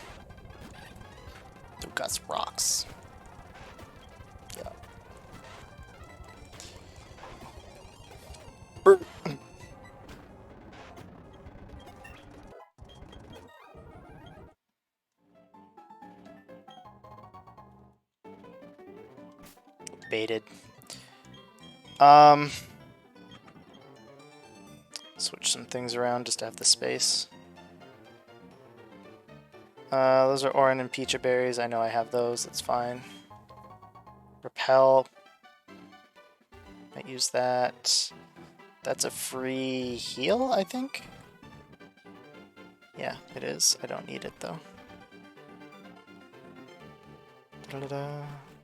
You got rocks. Yeah. Baited. Switch some things around just to have the space. Those are Orin and Peachy Berries. I know I have those. That's fine. Repel. Might use that. That's a free heal, I think? Yeah, it is. I don't need it, though.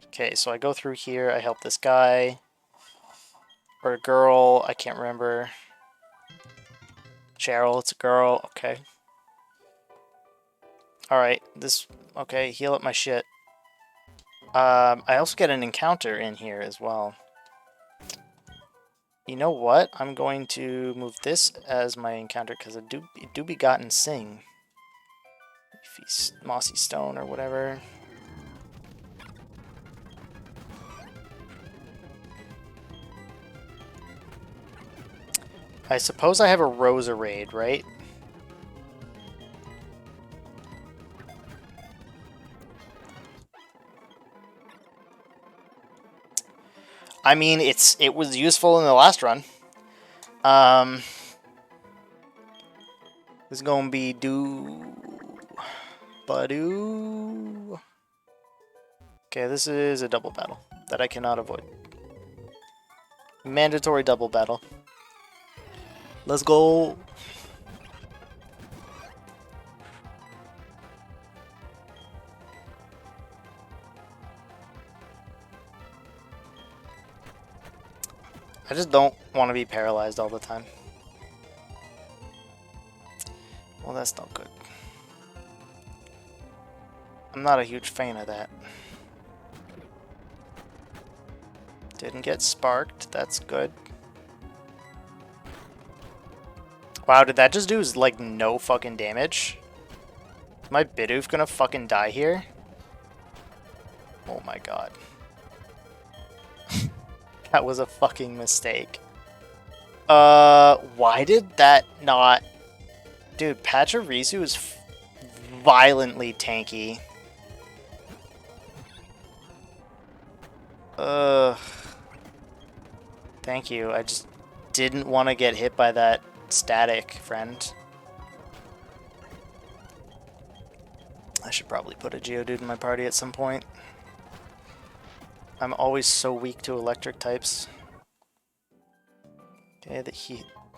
Okay, so I go through here. I help this guy. Or a girl. I can't remember. Cheryl, it's a girl. Okay. Alright, this... Okay, heal up my shit. I also get an encounter in here as well. You know what? I'm going to move this as my encounter because it do be gotten sing. Mossy Stone or whatever. I suppose I have a Roserade, right? I mean, it was useful in the last run. This is gonna be Badoo. Okay, this is a double battle that I cannot avoid. Mandatory double battle. Let's go. I just don't want to be paralyzed all the time. Well, that's not good. I'm not a huge fan of that. Didn't get sparked. That's good. Wow, did that just do like no fucking damage? Is my Bidoof gonna fucking die here? Oh my god. That was a fucking mistake. Why did that not... Dude, Pachirisu is violently tanky. Thank you. I just didn't want to get hit by that static, friend. I should probably put a Geodude in my party at some point. I'm always so weak to electric types. Okay,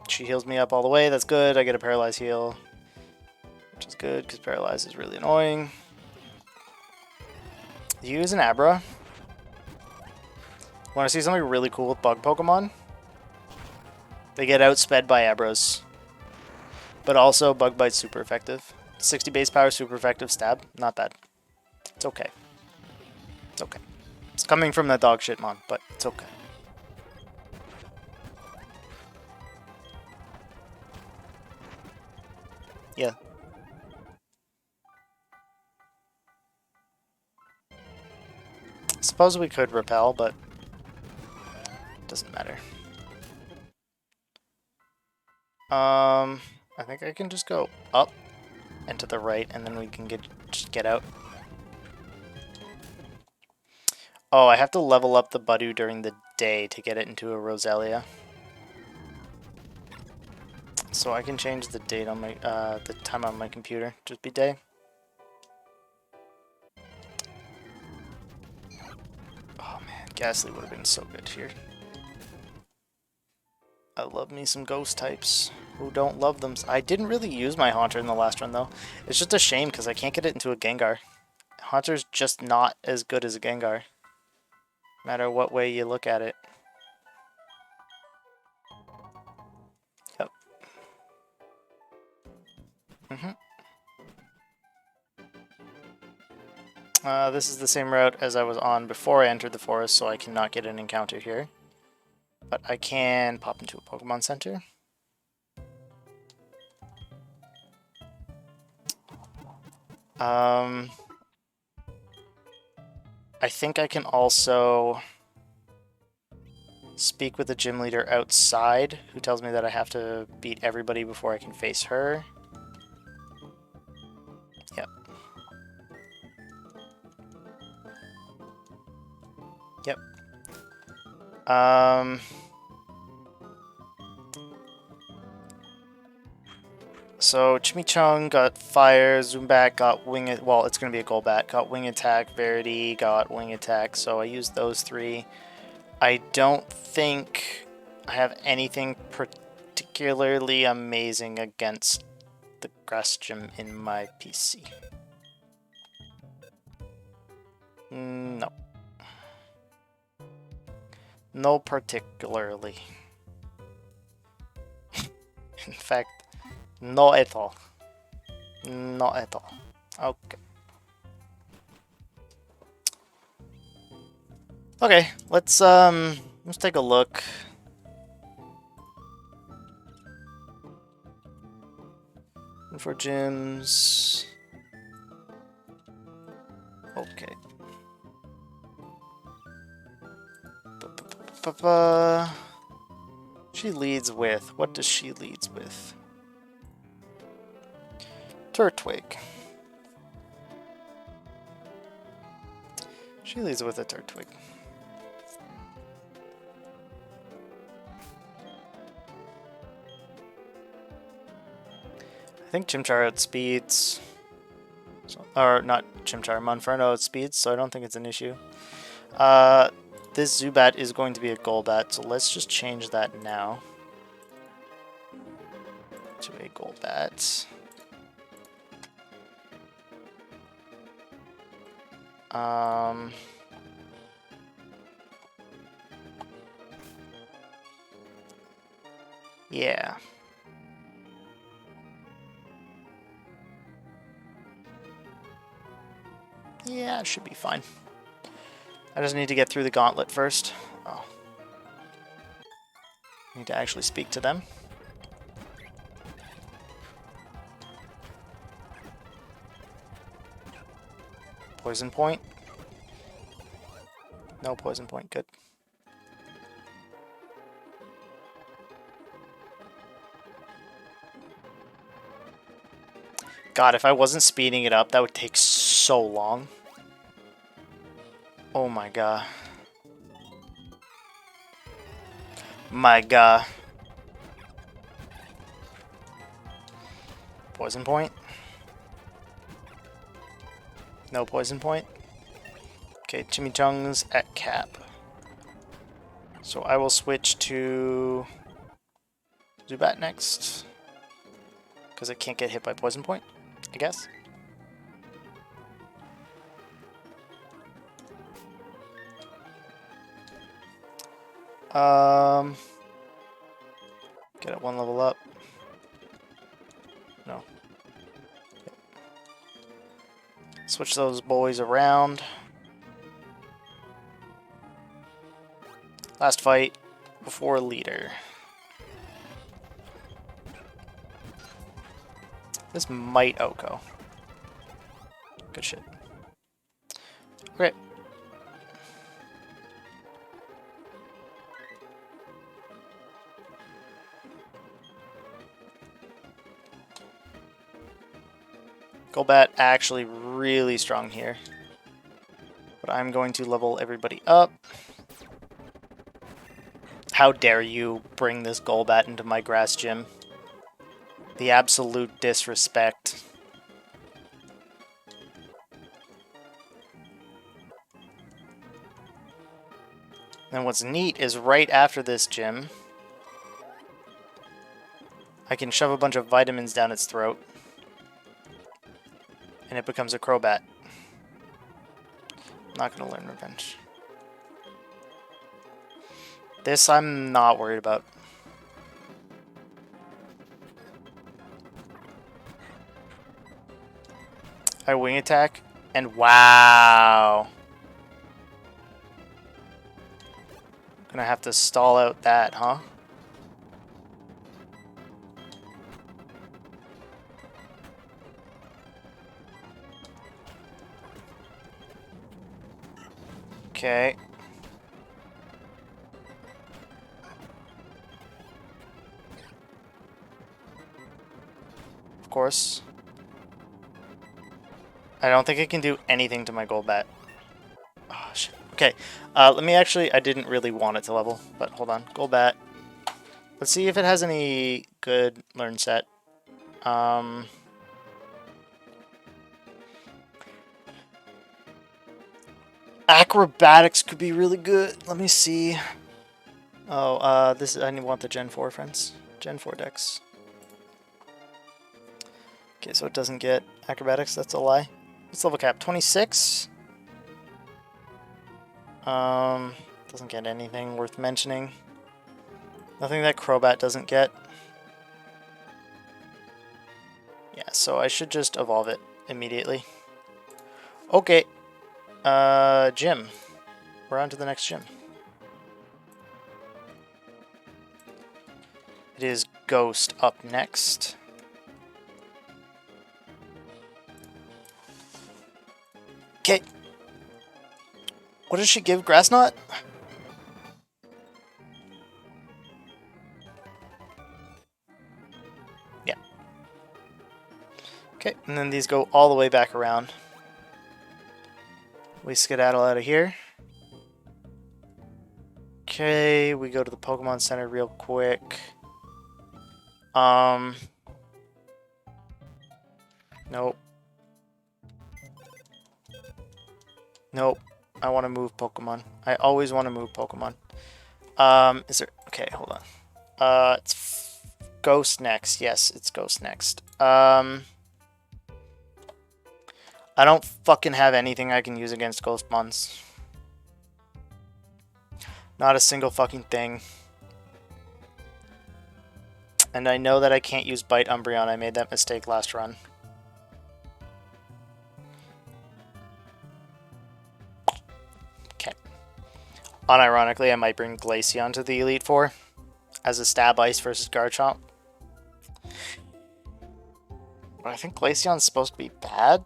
she heals me up all the way. That's good. I get a Paralyze heal, which is good because Paralyze is really annoying. Use an Abra. Want to see something really cool with bug Pokemon? They get outsped by Abras. But also, Bug Bite's super effective. 60 base power, super effective stab. Not bad. It's okay. It's okay. It's coming from that dog shit mon, but it's okay. Yeah. Suppose we could repel, but it doesn't matter. I think I can just go up and to the right, and then we can just get out. Oh, I have to level up the Boogaloo during the day to get it into a Roselia. So I can change the date on my the time on my computer. Just be day. Oh man, Ghastly would have been so good here. I love me some ghost types. Who don't love them? I didn't really use my Haunter in the last run though. It's just a shame because I can't get it into a Gengar. Haunter's just not as good as a Gengar. No matter what way you look at it. Yep. This is the same route as I was on before I entered the forest, so I cannot get an encounter here. But I can pop into a Pokemon Center. I think I can also speak with the gym leader outside, who tells me that I have to beat everybody before I can face her. Yep. Yep. So Chimichung got Fire, Zubat got Wing, well, it's going to be a Golbat, got Wing Attack, Verity got Wing Attack, so I used those three. I don't think I have anything particularly amazing against the Grass Gym in my PC. No. No particularly. In fact, no at all. Not at all. Okay. Okay, let's take a look. For gyms. Okay. She leads with. What does she leads with? Turtwig. She leads with a Turtwig. I think Chimchar outspeeds. Or not Chimchar, Monferno outspeeds, so I don't think it's an issue. This Zubat is going to be a Golbat, so let's just change that now to a Golbat. Yeah. Yeah, it should be fine. I just need to get through the gauntlet first. Oh. Need to actually speak to them. Poison point. No poison point, good. God, if I wasn't speeding it up, that would take so long. Oh my god. My god. Poison point? No poison point? Okay, Chimichung's at cap. So I will switch to Zubat next. Because it can't get hit by poison point, I guess. Get it one level up. No. Switch those boys around. Last fight before leader. This might Oko. Good shit. Okay. Golbat actually really strong here. But I'm going to level everybody up. How dare you bring this Golbat into my grass gym? The absolute disrespect. And what's neat is right after this gym, I can shove a bunch of vitamins down its throat, and it becomes a Crobat. I'm not going to learn Revenge. This I'm not worried about. I Wing Attack, and wow! Gonna have to stall out that, huh? Okay. Of course. I don't think it can do anything to my Golbat. Oh, shit. Okay. Let me actually... I didn't really want it to level, but hold on. Golbat. Let's see if it has any good learn set. Acrobatics could be really good. Let me see. Oh, this is... I want the Gen 4, friends. Gen 4 decks. Okay, so it doesn't get acrobatics. That's a lie. What's level cap? 26? Doesn't get anything worth mentioning. Nothing that Crobat doesn't get. Yeah, so I should just evolve it immediately. Okay. Gym. We're on to the next gym. It is Ghost up next. Okay. What does she give? Grass Knot? Yeah. Okay, and then these go all the way back around. We skedaddle out of here. Okay, we go to the Pokemon Center real quick. Nope. Nope. I want to move Pokemon. I always want to move Pokemon. Is there... Okay, hold on. It's Ghost next. Yes, it's Ghost next. I don't fucking have anything I can use against Ghost Mons. Not a single fucking thing. And I know that I can't use Bite Umbreon. I made that mistake last run. Okay. Unironically, I might bring Glaceon to the Elite Four as a stab ice versus Garchomp. But I think Glaceon's supposed to be bad.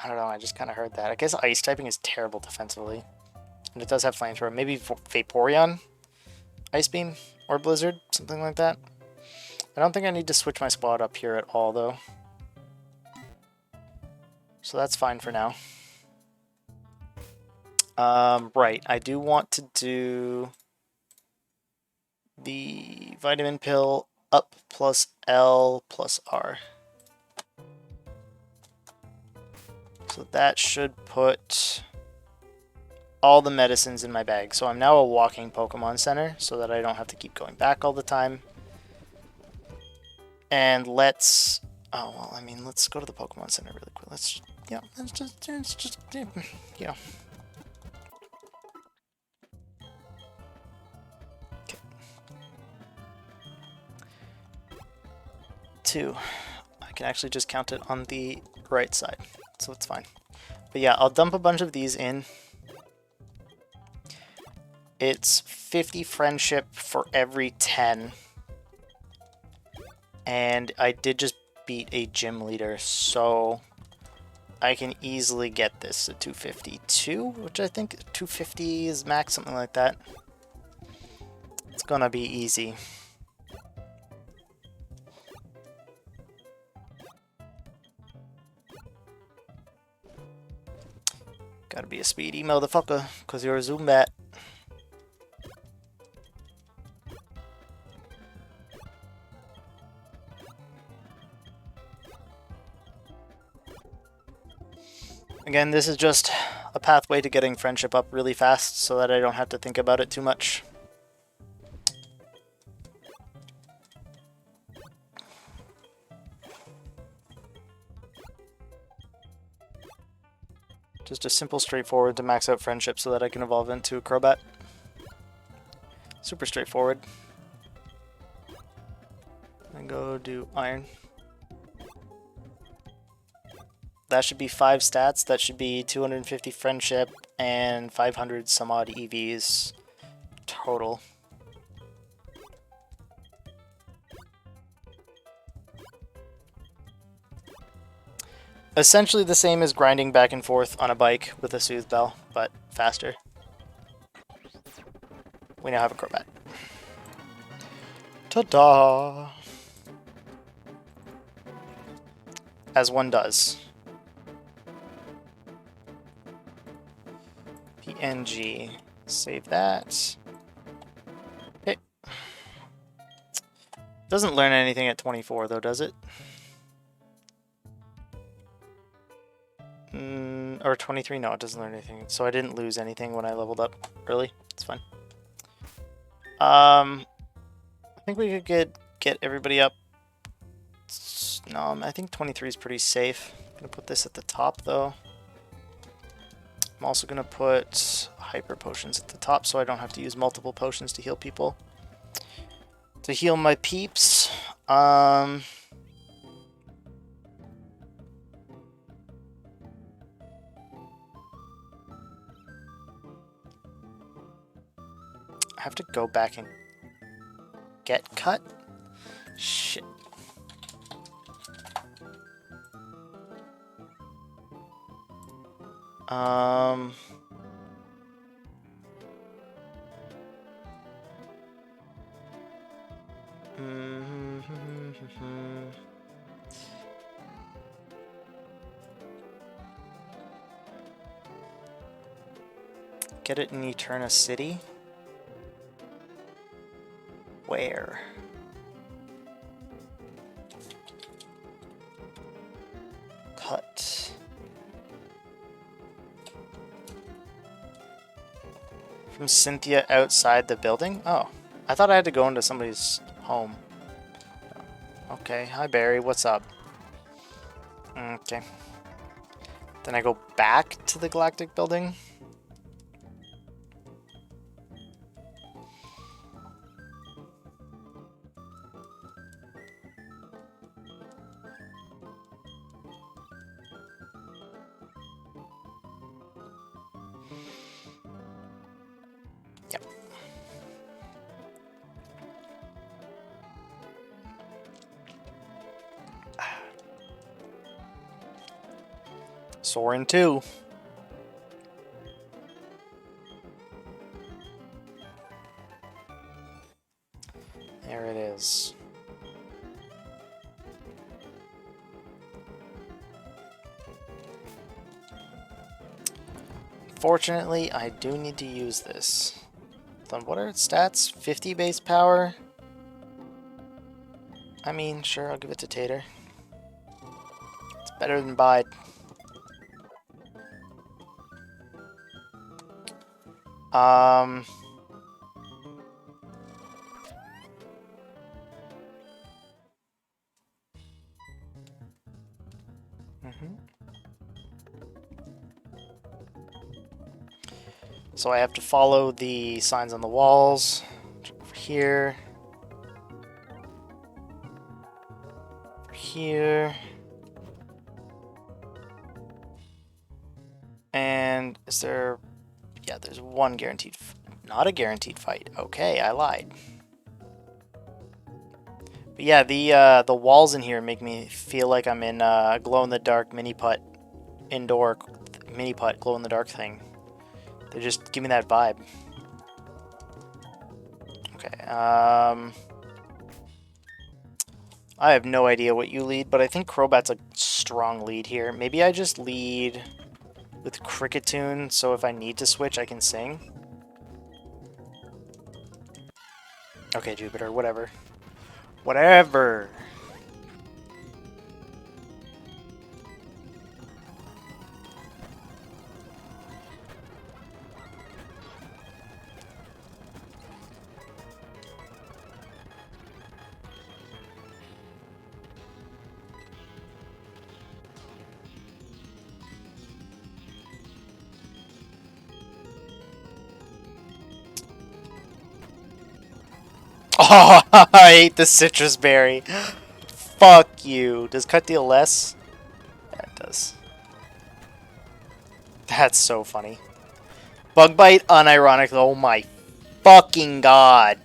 I don't know, I just kind of heard that. I guess Ice typing is terrible defensively. And it does have Flamethrower. Maybe Vaporeon? Ice Beam? Or Blizzard? Something like that. I don't think I need to switch my squad up here at all, though. So that's fine for now. Right, I do want to do the Vitamin Pill up plus L plus R. So that should put all the medicines in my bag. So I'm now a walking Pokemon Center so that I don't have to keep going back all the time. And let's... Oh, well, I mean, let's go to the Pokemon Center really quick. Let's just, you know. Okay. 2. I can actually just count it on the right side, so it's fine. But yeah, I'll dump a bunch of these in. It's 50 friendship for every 10. And I did just beat a gym leader, so I can easily get this to 252, which I think 250 is max, something like that. It's gonna be easy. Gotta be a speedy motherfucker, cause you're a Zoombat. Again, this is just a pathway to getting friendship up really fast so that I don't have to think about it too much. Just a simple, straightforward to max out friendship so that I can evolve into a Crobat. Super straightforward. And go do Iron. That should be 5 stats. That should be 250 friendship and 500 some odd EVs total. Essentially the same as grinding back and forth on a bike with a Soothe Bell, but faster. We now have a Crobat. Ta-da! As one does. PNG. Save that. Okay. Doesn't learn anything at 24 though, does it? Or 23? No, it doesn't learn anything. So I didn't lose anything when I leveled up early. It's fine. I think we could get everybody up. No, I think 23 is pretty safe. I'm gonna put this at the top though. I'm also gonna put hyper potions at the top so I don't have to use multiple potions to heal people. To heal my peeps, I have to go back and get cut? Shit. Get it in Eterna City? Where? Cut. From Cynthia outside the building? Oh, I thought I had to go into somebody's home. Okay, hi Barry, what's up? Okay. Then I go back to the Galactic Building? Yep. Soarin' 2. There it is. Fortunately, I do need to use this. Then what are its stats? 50 base power? I mean, sure, I'll give it to Tater. It's better than Bide. So I have to follow the signs on the walls. Over here. Over here. And is there... Yeah, there's one guaranteed... Not a guaranteed fight. Okay, I lied. But yeah, the walls in here make me feel like I'm in glow-in-the-dark mini-putt. Indoor mini-putt glow-in-the-dark thing. They just give me that vibe. Okay, I have no idea what you lead, but I think Crobat's a strong lead here. Maybe I just lead with Cricket Tune, so if I need to switch, I can sing. Okay, Jupiter, whatever. Whatever! Oh, I ate the citrus berry. Fuck you. Does cut deal less? Yeah, it does. That's so funny. Bug bite, unironically. Oh my fucking god.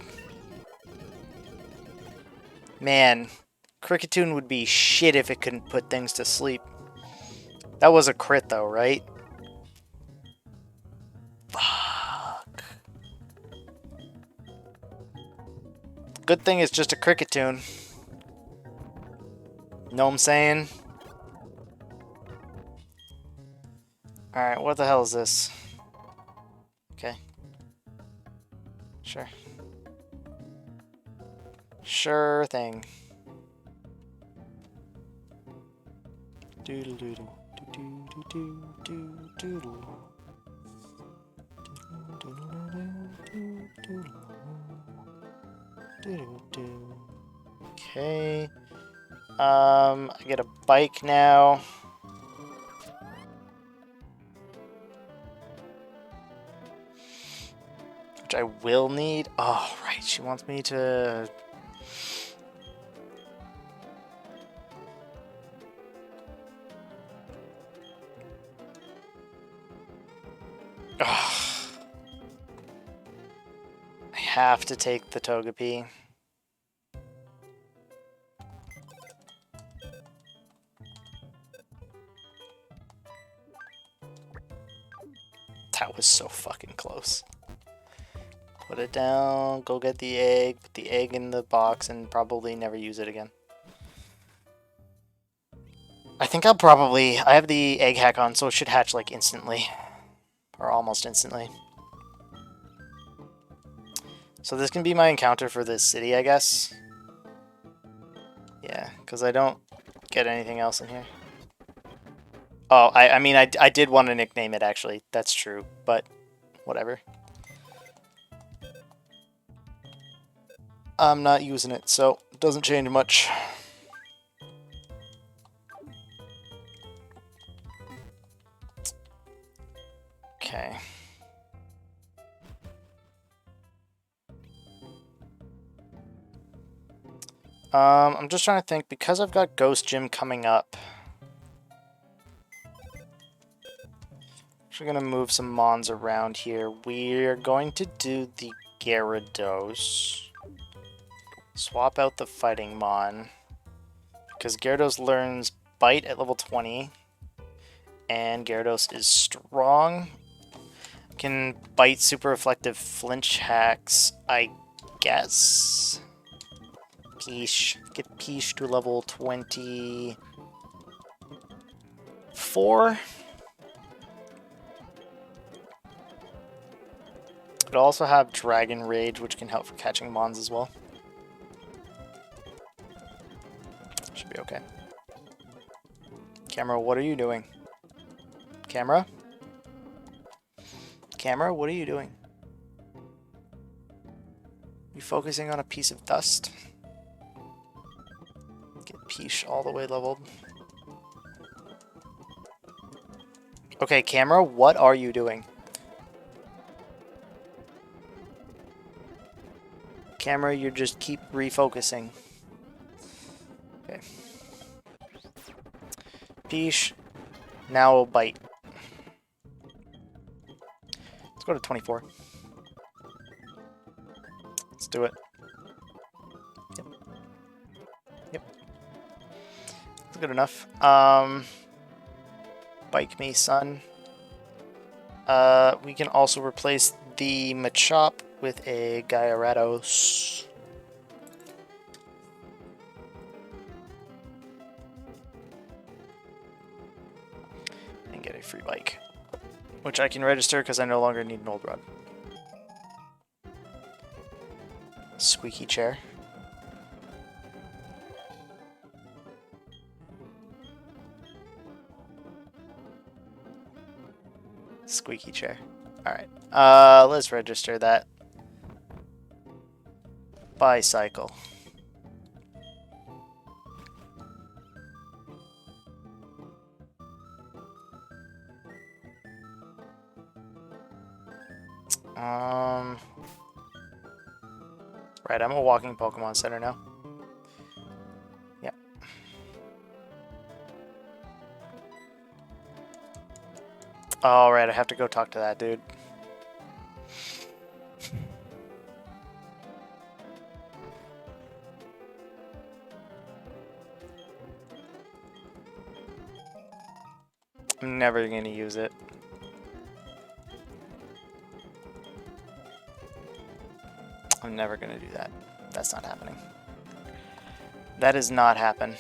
Man, Cricketune would be shit if it couldn't put things to sleep. That was a crit though, right? Fuck. Good thing it's just a Cricketune. Know what I'm saying? Alright, what the hell is this? Okay. Sure. Sure thing. Doodle doodle. Doodle doodle doodle. Okay. I get a bike now. Which I will need. Oh, right. She wants me to... Ugh. I have to take the Togepi. That was so fucking close. Put it down, go get the egg, put the egg in the box, and probably never use it again. I think I'll probably... I have the egg hack on, so it should hatch, like, instantly. Or almost instantly. So this can be my encounter for this city, I guess. Yeah, because I don't get anything else in here. Oh, I mean, I did want to nickname it, actually. That's true, but whatever. I'm not using it, so it doesn't change much. Okay. I'm just trying to think, because I've got Ghost Gym coming up. We're going to move some Mons around here. We're going to do the Gyarados. Swap out the Fighting Mon. Because Gyarados learns Bite at level 20. And Gyarados is strong. Can Bite super reflective flinch hacks, I guess. Peach. Get Peach to level 24. It'll also have Dragon Rage, which can help for catching Mons as well. Should be okay. Camera, what are you doing? Camera? Camera, what are you doing? You focusing on a piece of dust? Get Peach all the way leveled. Okay, camera, what are you doing? Camera, you just keep refocusing. Okay. Peach, now we'll bite. Let's go to 24. Let's do it. Yep. Yep. That's good enough. Bike me, son. We can also replace the Machop with a Gyarados. And get a free bike. which I can register because I no longer need an old rod. Squeaky chair. Squeaky chair. Alright. Let's register that. Bicycle. Right, I'm a walking Pokemon Center now. Yep. Alright, I have to go talk to that dude. I'm never gonna use it. I'm never gonna do that. That's not happening. That is not happen.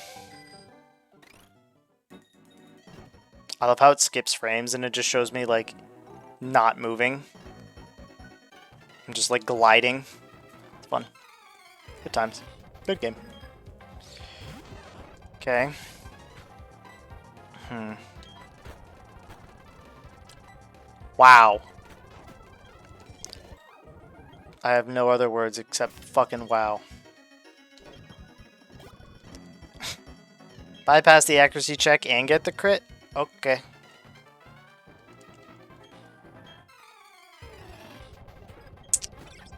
I love how it skips frames and it just shows me, like, not moving. I'm just, like, gliding. It's fun. Good times. Good game. Okay. Wow. I have no other words except fucking wow. Bypass the accuracy check and get the crit? Okay.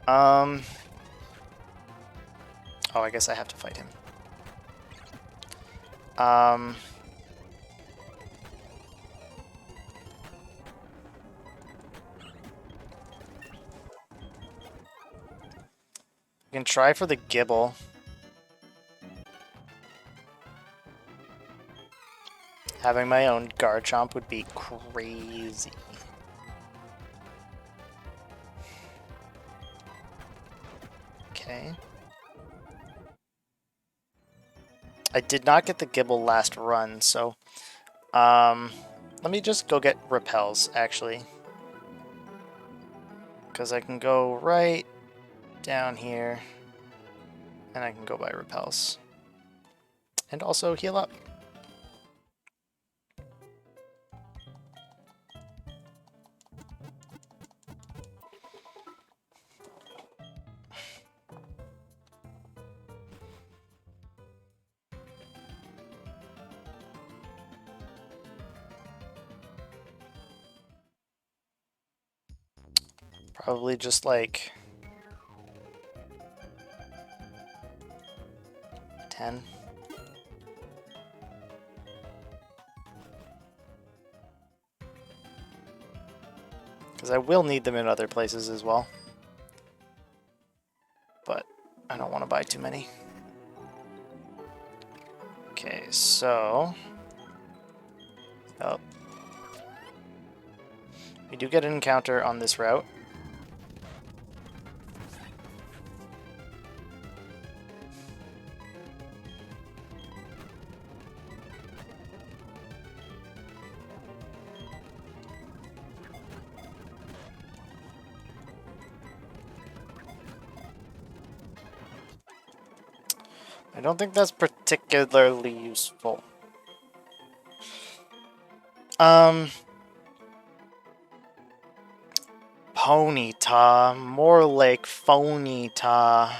Oh, I guess I have to fight him. I can try for the Gibble. Having my own Garchomp would be crazy. Okay. I did not get the Gibble last run, so let me just go get Repels, actually. Because I can go right down here, and I can go by Repels. And also heal up. Probably just like 10. Because I will need them in other places as well. But I don't want to buy too many. Okay, so... Oh. We do get an encounter on this route. I don't think that's particularly useful. Ponyta, more like Phonyta.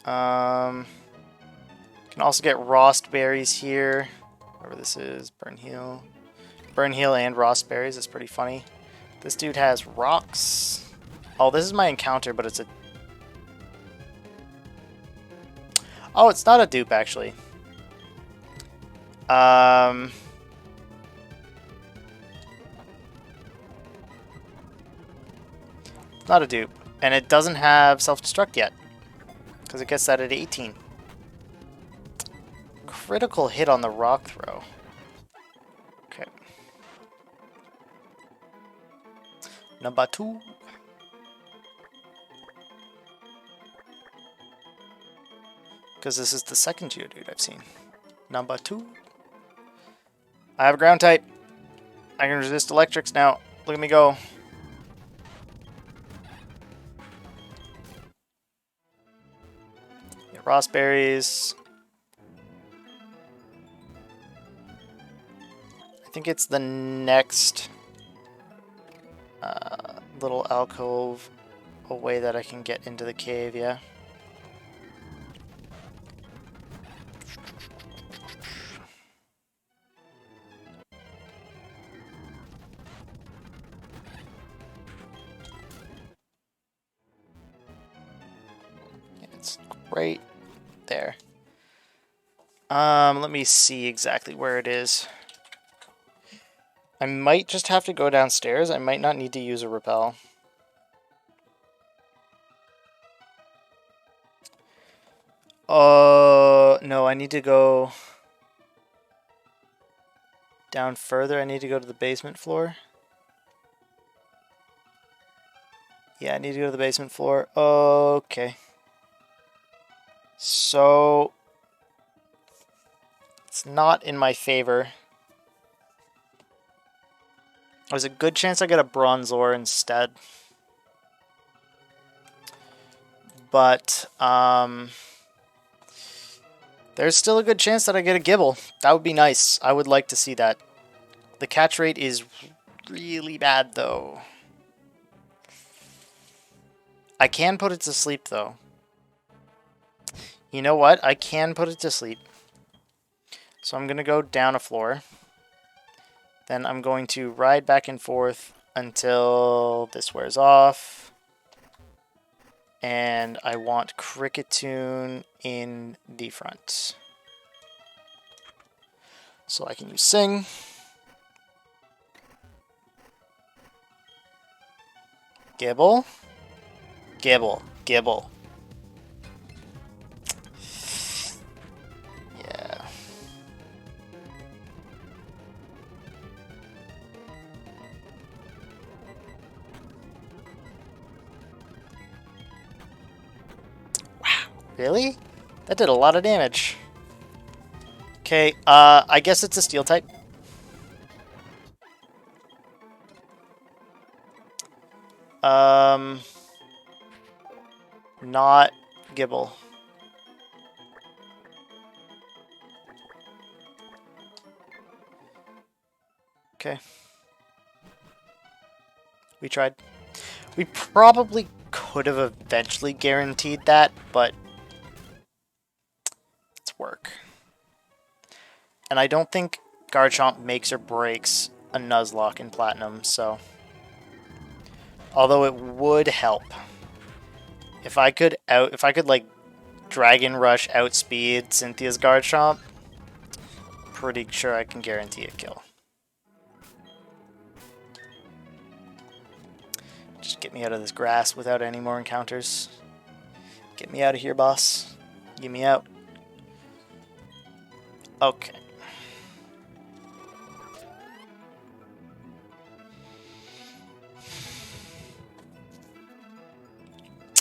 Can also get Rost berries here. Whatever this is, Burn Heal. Burn Heal and Rost berries, that's pretty funny. This dude has rocks. Oh, this is my encounter, but it's a... Oh, it's not a dupe, actually. Not a dupe. And it doesn't have self-destruct yet. Because it gets that at 18. Critical hit on the rock throw. Okay. Number 2. Because this is the second Geodude I've seen. Number 2. I have a ground type. I can resist electrics now. Look at me go. Get raspberries. I think it's the next little alcove away that I can get into the cave, yeah. It's right there. Let me see exactly where it is. I might just have to go downstairs. I might not need to use a rappel. No, I need to go down further. I need to go to the basement floor. Yeah, I need to go to the basement floor. Okay. So, it's not in my favor. There's a good chance I get a bronze ore instead. But, there's still a good chance that I get a gibble. That would be nice. I would like to see that. The catch rate is really bad, though. I can put it to sleep, though. You know what? I can put it to sleep. So I'm going to go down a floor. Then I'm going to ride back and forth until this wears off. And I want Cricketune in the front. So I can use Sing. Gibble. Gibble. Gibble. Yeah. Wow. Really? That did a lot of damage. Okay, I guess it's a steel type. Not Gibble. Okay. We tried. We probably could have eventually guaranteed that, but it's work. And I don't think Garchomp makes or breaks a Nuzlocke in Platinum, so... Although it would help. If I could like Dragon Rush outspeed Cynthia's Garchomp, pretty sure I can guarantee a kill. Just get me out of this grass without any more encounters. Get me out of here, boss. Get me out. Okay.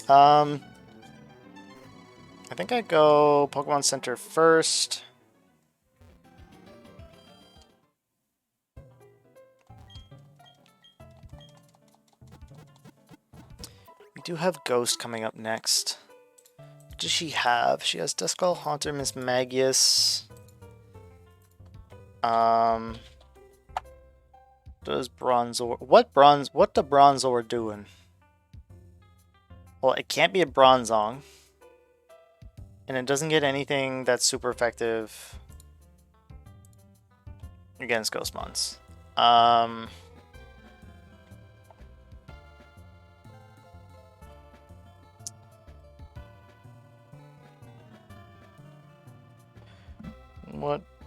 I think I go Pokemon Center first. We do have Ghost coming up next. What does she have? She has Duskull, Haunter, Miss Magius. Does Bronzor... What the Bronzor doing? Well, it can't be a Bronzong. And it doesn't get anything that's super effective against Ghostmons.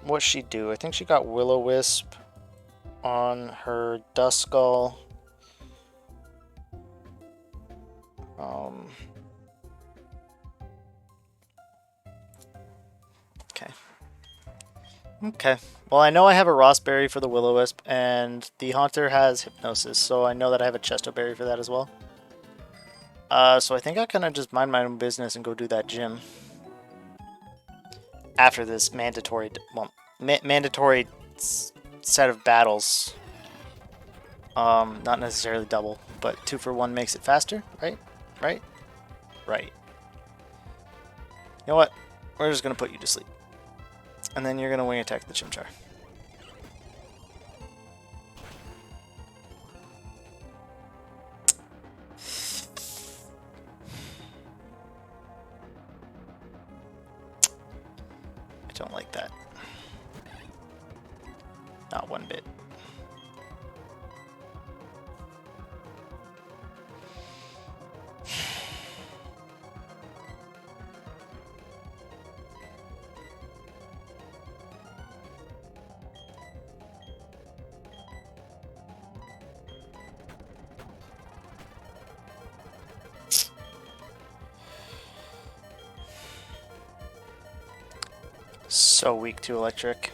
What's she do? I think she got Will-O-Wisp on her Duskull. Okay. Okay. Well, I know I have a Rossberry for the Will-O-Wisp, and the Haunter has Hypnosis, so I know that I have a Chesto Berry for that as well. So I think I kind of just mind my own business and go do that gym. after this mandatory, well, mandatory set of battles. Not necessarily double, but 2 for 1 makes it faster, right? Right? Right. You know what? We're just gonna put you to sleep. And then you're gonna wing attack the Chimchar. I don't like that. Not one bit. So weak to electric.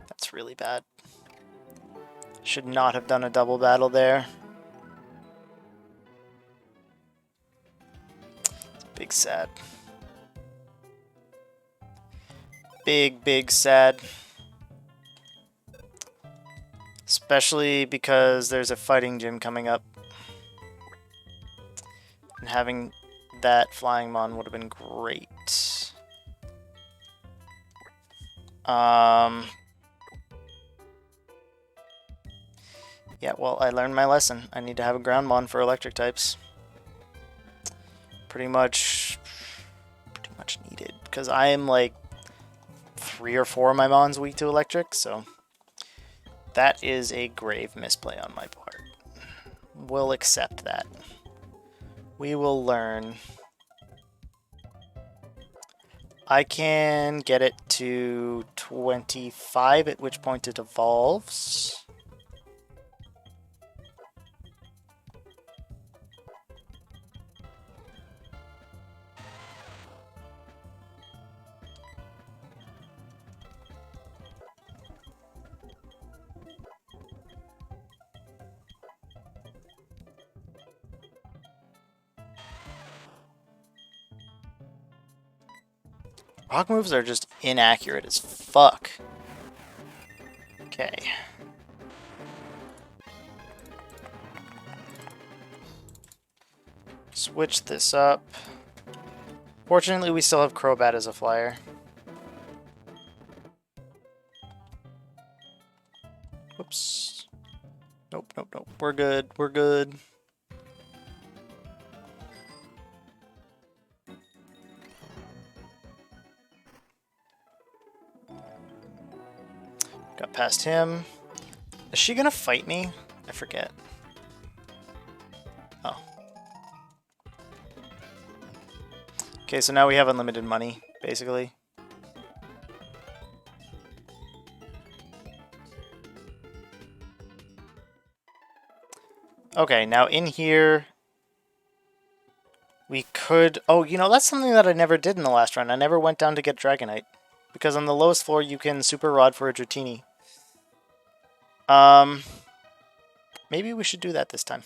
That's really bad. Should not have done a double battle there. It's big sad. Big sad. Especially because there's a fighting gym coming up. And having that flying mon would have been great. Yeah, well, I learned my lesson. I need to have a ground mon for electric types. Pretty much needed. Because I am like 3 or 4 of my mons weak to electric, so that is a grave misplay on my part. We'll accept that. We will learn. I can get it to 25, at which point it evolves. Rock moves are just inaccurate as fuck. Okay. Switch this up. Fortunately, we still have Crobat as a flyer. Whoops. Nope. We're good. Got past him. Is she gonna fight me? I forget. Oh. Okay, so now we have unlimited money, basically. Okay, now in here, we could... Oh, you know, that's something that I never did in the last run. I never went down to get Dragonite. Because on the lowest floor, you can Super Rod for a Dratini. Maybe we should do that this time.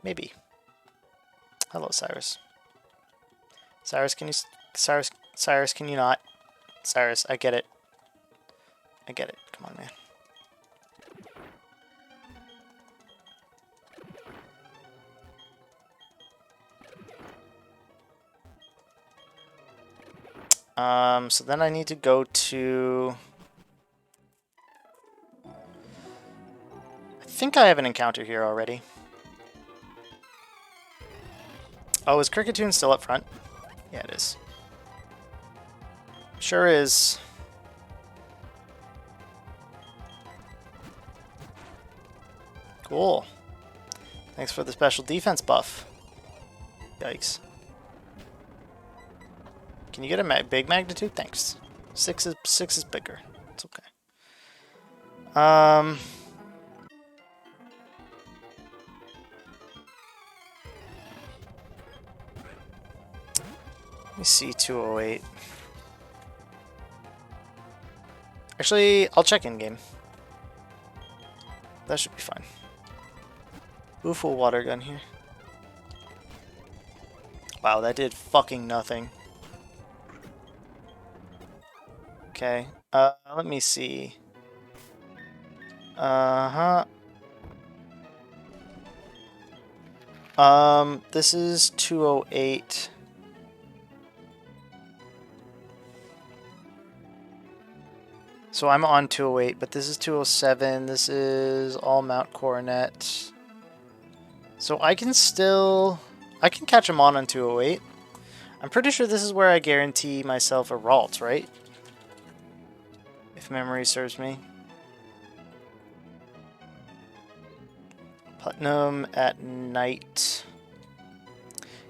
Maybe. Hello, Cyrus. Cyrus, can you... Cyrus, can you not? Cyrus, I get it. I get it. Come on, man. So then I need to go to... I think I have an encounter here already. Oh, is Cricketune still up front? Yeah, it is. Sure is. Cool. Thanks for the special defense buff. Yikes. Can you get a big magnitude? Thanks. 6 is bigger. It's okay. Let me see 208. Actually, I'll check in game. That should be fine. Ooh, full water gun here. Wow, that did fucking nothing. Okay. Let me see. This is 208. So I'm on 208, but this is 207. This is all Mount Coronet. So I can catch him on 208. I'm pretty sure this is where I guarantee myself a Ralt, right? If memory serves me. Putnam at night.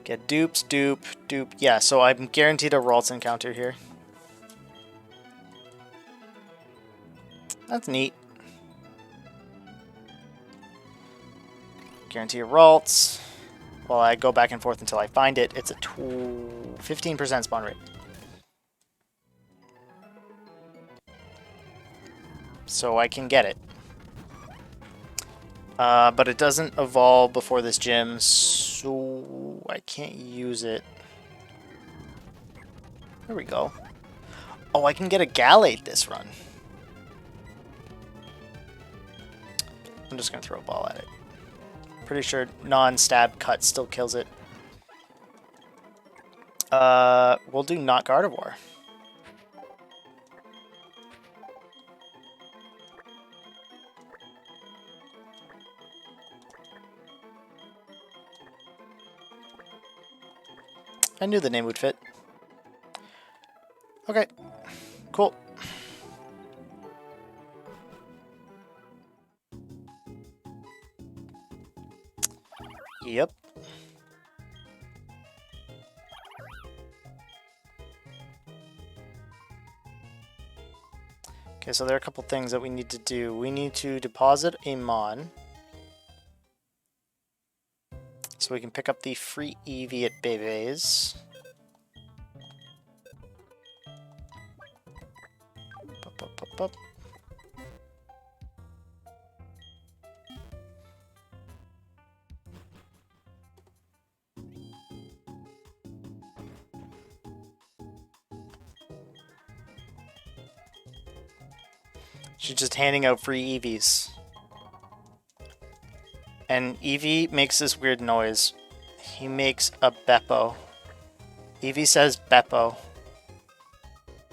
Get dupes, dupe. Yeah, so I'm guaranteed a Ralt encounter here. That's neat. Guarantee Ralts. While I go back and forth until I find it, it's a 15% spawn rate. So I can get it. But it doesn't evolve before this gym, so I can't use it. There we go. Oh, I can get a Gallade this run. I'm just going to throw a ball at it. Pretty sure non-stab cut still kills it. We'll do not Gardevoir. I knew the name would fit. Okay, cool. Yep. Okay, so there are a couple things that we need to do. We need to deposit a Mon. So we can pick up the free Eevee at Bebe's. Up. She's just handing out free Eevees. And Eevee makes this weird noise. He makes a Beppo. Eevee says Beppo.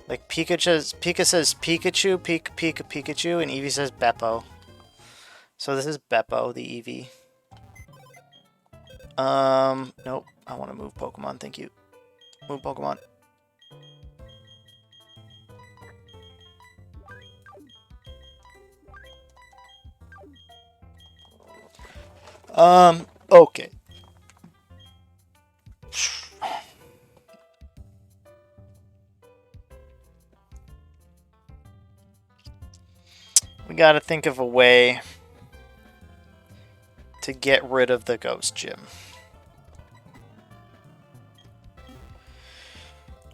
Like Pika says Pikachu, Pikachu, and Eevee says Beppo. So this is Beppo, the Eevee. Nope. I want to move Pokemon, thank you. Move Pokemon. Okay. We gotta think of a way to get rid of the ghost gym.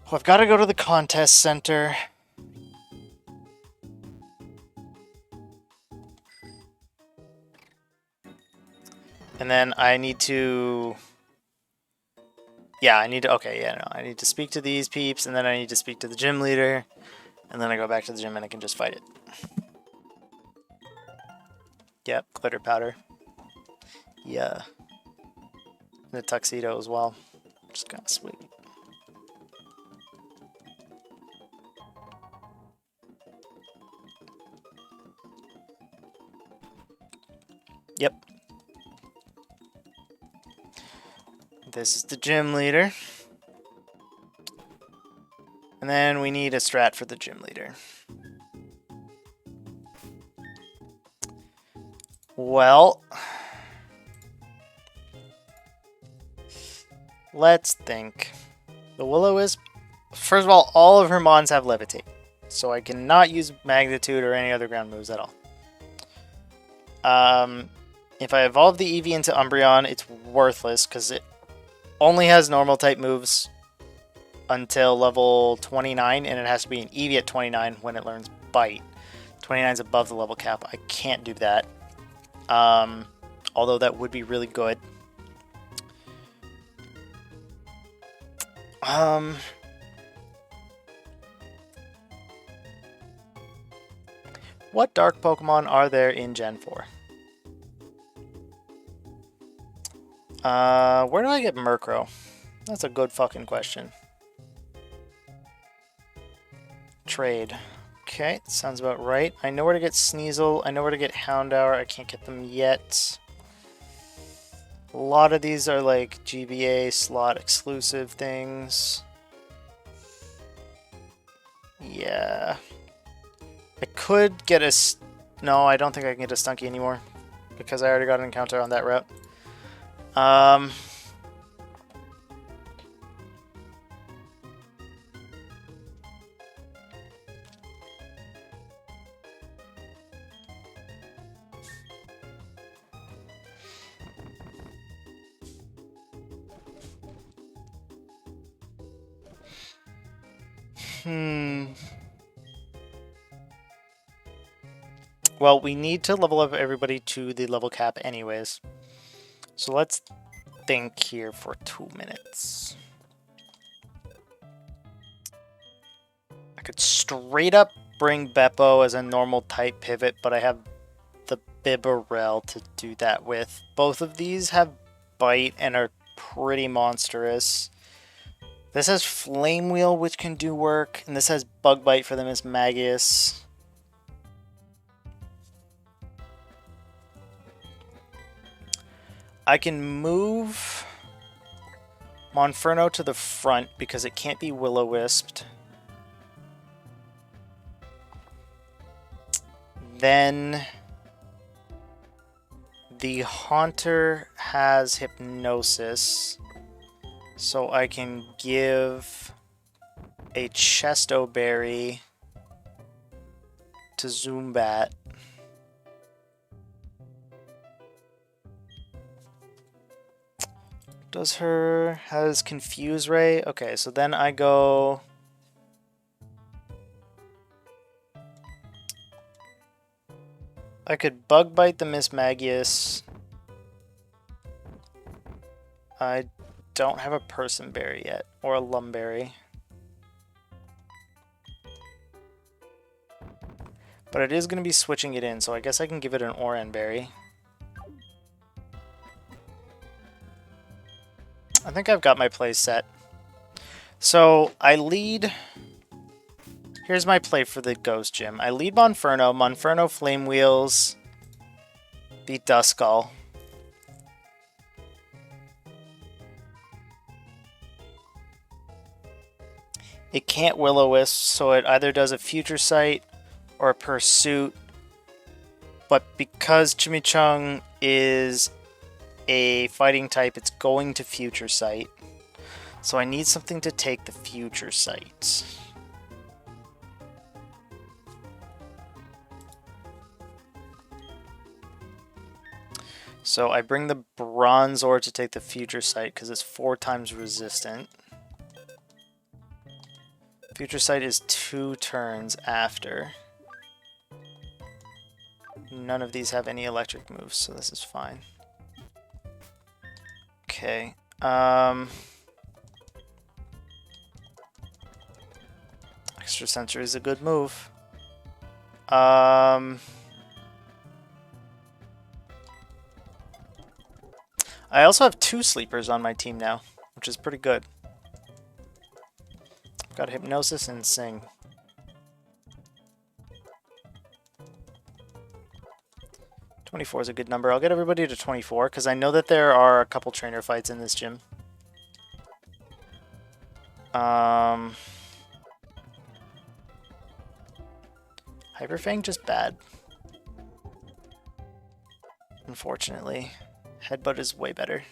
Well, I've got to go to the contest center. And then I need to... Yeah, I need to... Okay, yeah, no. I need to speak to these peeps, and then I need to speak to the gym leader. And then I go back to the gym and I can just fight it. Yep, glitter powder. Yeah. And a tuxedo as well. Just kind of sweet. Yep. This is the gym leader. And then we need a strat for the gym leader. Well, let's think. The Will-O-Wisp First of all of her mons have levitate. So I cannot use magnitude or any other ground moves at all. If I evolve the Eevee into Umbreon, it's worthless because it only has normal type moves until level 29, and it has to be an Eevee at 29 when it learns Bite. 29 is above the level cap. I can't do that. Although that would be really good. What dark Pokemon are there in Gen 4? Where do I get Murkrow? That's a good fucking question. Trade. Okay, sounds about right. I know where to get Sneasel. I know where to get Houndour. I can't get them yet. A lot of these are like GBA slot exclusive things. Yeah. I could get a... No, I don't think I can get a Stunky anymore. Because I already got an encounter on that route. Well, we need to level up everybody to the level cap anyways. So let's think here for 2 minutes. I could straight up bring Beppo as a normal type pivot, but I have the Bibarel to do that with. Both of these have Bite and are pretty monstrous. This has Flame Wheel, which can do work, and this has Bug Bite for them as Magius. I can move Monferno to the front because it can't be Will-O-Wisped. Then the Haunter has Hypnosis, so I can give a Chesto Berry to Zoombat. Does her has Confuse Ray? Okay, so then I go... I could Bug Bite the Miss Magius. I don't have a Person Berry yet, or a Lumberry. But it is going to be switching it in, so I guess I can give it an Oran Berry. I think I've got my play set. So I lead... Here's my play for the Ghost Gym. I lead Monferno. Monferno Flame Wheels the Duskull. It can't Will-O-Wisp, so it either does a Future Sight or a Pursuit. But because Chimichung is a fighting type, it's going to Future Sight. So I need something to take the Future Sight. So I bring the Bronzor to take the Future Sight because it's 4 times resistant. Future Sight is 2 turns after. None of these have any electric moves, so this is fine. Okay. Extra Sensor is a good move. I also have 2 sleepers on my team now, which is pretty good. I've got Hypnosis and Sing. 24 is a good number. I'll get everybody to 24, because I know that there are a couple trainer fights in this gym. Hyperfang just bad. Unfortunately. Headbutt is way better.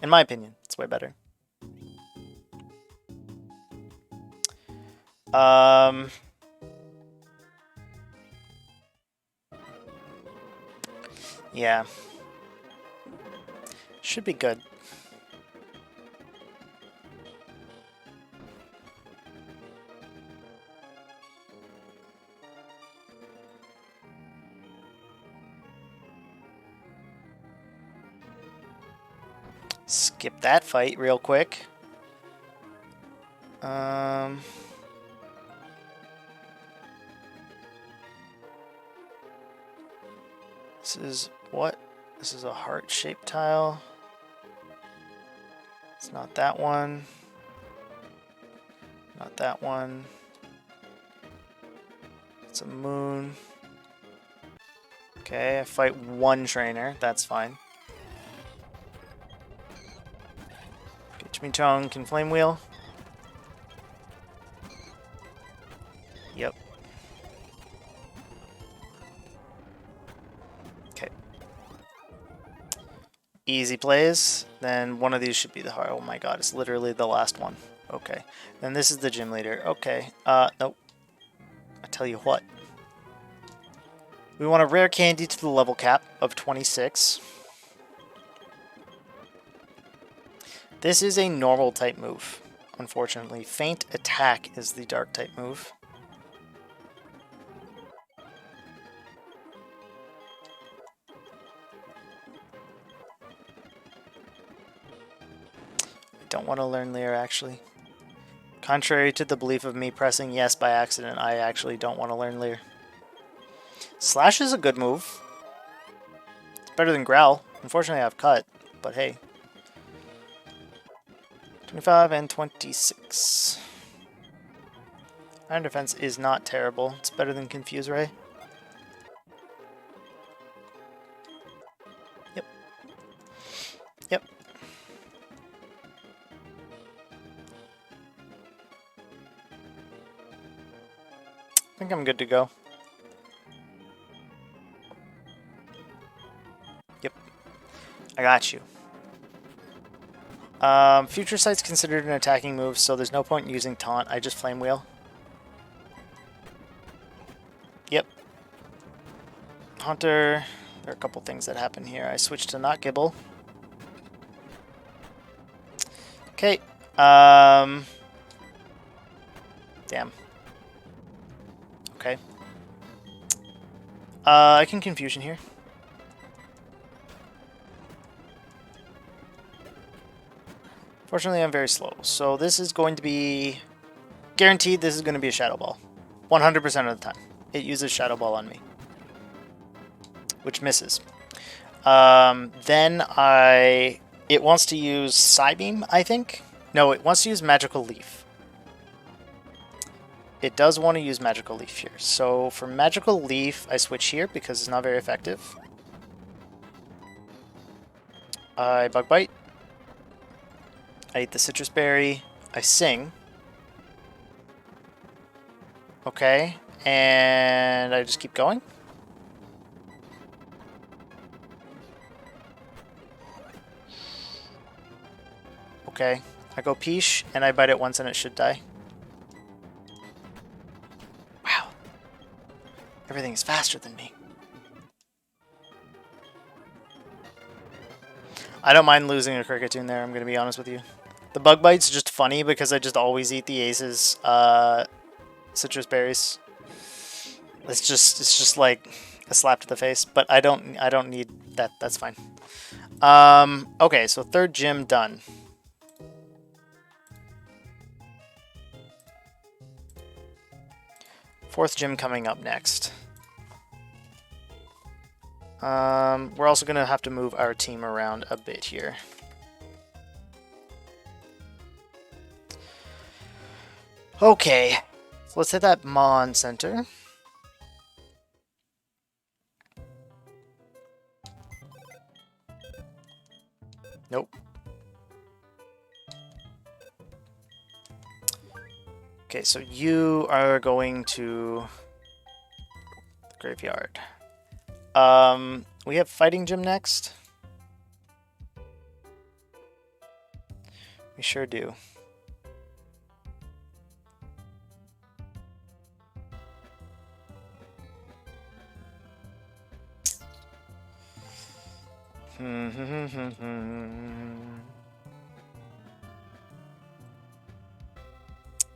In my opinion, it's way better. Yeah. Should be good. Skip that fight real quick. This is what? This is a heart-shaped tile. It's not that one. Not that one. It's a moon. Okay, I fight one trainer. That's fine. Pt1 can flame wheel. Yep. Okay. Easy plays. Then one of these should be the hard. Oh my god, it's literally the last one. Okay. Then this is the gym leader. Okay. Nope. I tell you what. We want a rare candy to the level cap of 26. This is a normal type move, unfortunately. Feint attack is the dark type move. I don't want to learn Leer, actually. Contrary to the belief of me pressing yes by accident, I actually don't want to learn Leer. Slash is a good move. It's better than Growl. Unfortunately, I have Cut, but hey. 25 and 26. Iron Defense is not terrible. It's better than Confuse Ray. Yep. Yep. I think I'm good to go. Yep. I got you. Future Sight's considered an attacking move, so there's no point in using Taunt. I just Flame Wheel. Yep. Hunter. There are a couple things that happen here. I switched to not Gibble. Okay. Damn. Okay. I can Confusion here. Fortunately, I'm very slow, so this is going to be... Guaranteed this is going to be a Shadow Ball. 100% of the time. It uses Shadow Ball on me. Which misses. Then it wants to use Psybeam, I think? No, it wants to use Magical Leaf. It does want to use Magical Leaf here. So for Magical Leaf, I switch here because it's not very effective. I Bug Bite. I eat the Citrus Berry. I Sing. Okay, and I just keep going. Okay, I go Peach, and I bite it once and it should die. Wow. Everything is faster than me. I don't mind losing a Cricketune there, I'm going to be honest with you. The Bug Bite's just funny because I just always eat the Ace's Citrus Berries. It's just like a slap to the face, but I don't need that. That's fine. Okay, so third gym done. Fourth gym coming up next. We're also going to have to move our team around a bit here. Okay, so let's hit that Mon Center. Nope. Okay, so you are going to the graveyard. We have Fighting Gym next. We sure do.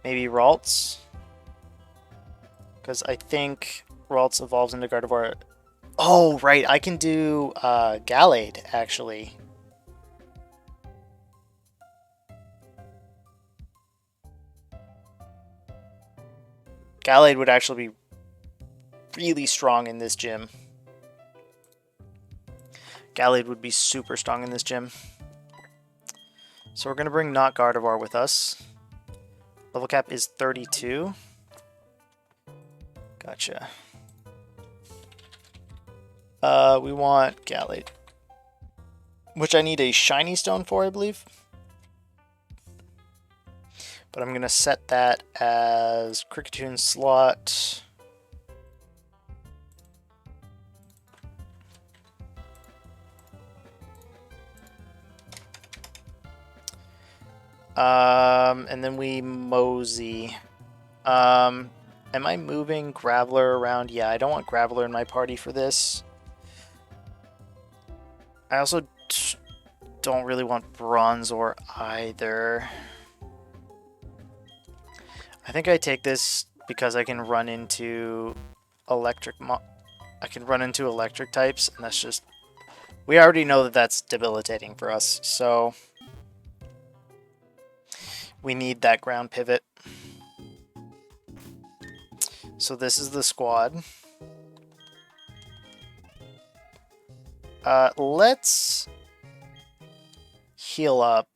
Maybe Ralts? Because I think Ralts evolves into Gardevoir. Oh, right, I can do Gallade, actually. Gallade would actually be really strong in this gym. Gallade would be super strong in this gym. So we're going to bring not Gardevoir with us. Level cap is 32. Gotcha. We want Gallade, which I need a shiny stone for, I believe. But I'm going to set that as Cricketune slot. And then we mosey. Am I moving Graveler around? Yeah, I don't want Graveler in my party for this. I also don't really want Bronzor either. I think I take this because I can run into electric types, and that's just... We already know that that's debilitating for us, so we need that ground pivot. So this is the squad. Let's heal up.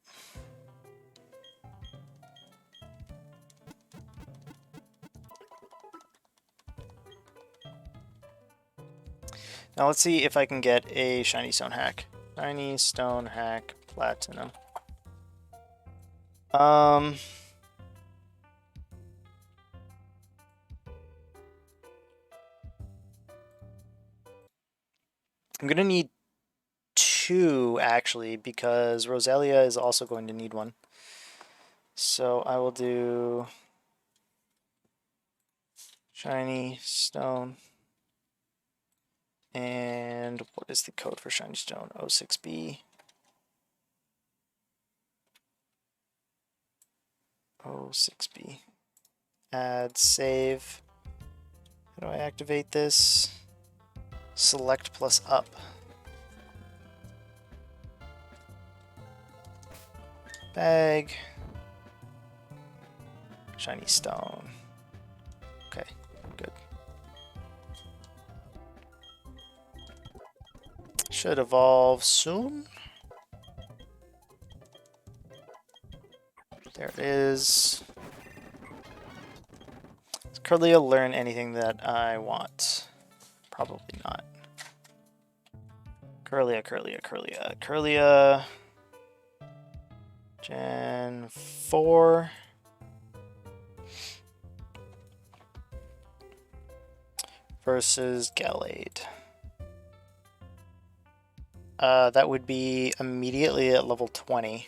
Now let's see if I can get a shiny stone hack. Shiny stone hack platinum. I'm gonna need 2 actually, because Roselia is also going to need one. So I will do shiny stone. And what is the code for shiny stone? 06B. 06B. Add save. How do I activate this? Select plus up. Bag. Shiny stone. Okay, good. Should evolve soon. There it is. Does Curlia learn anything that I want? Probably not. Curlia. Gen 4. Versus Gallade. That would be immediately at level 20.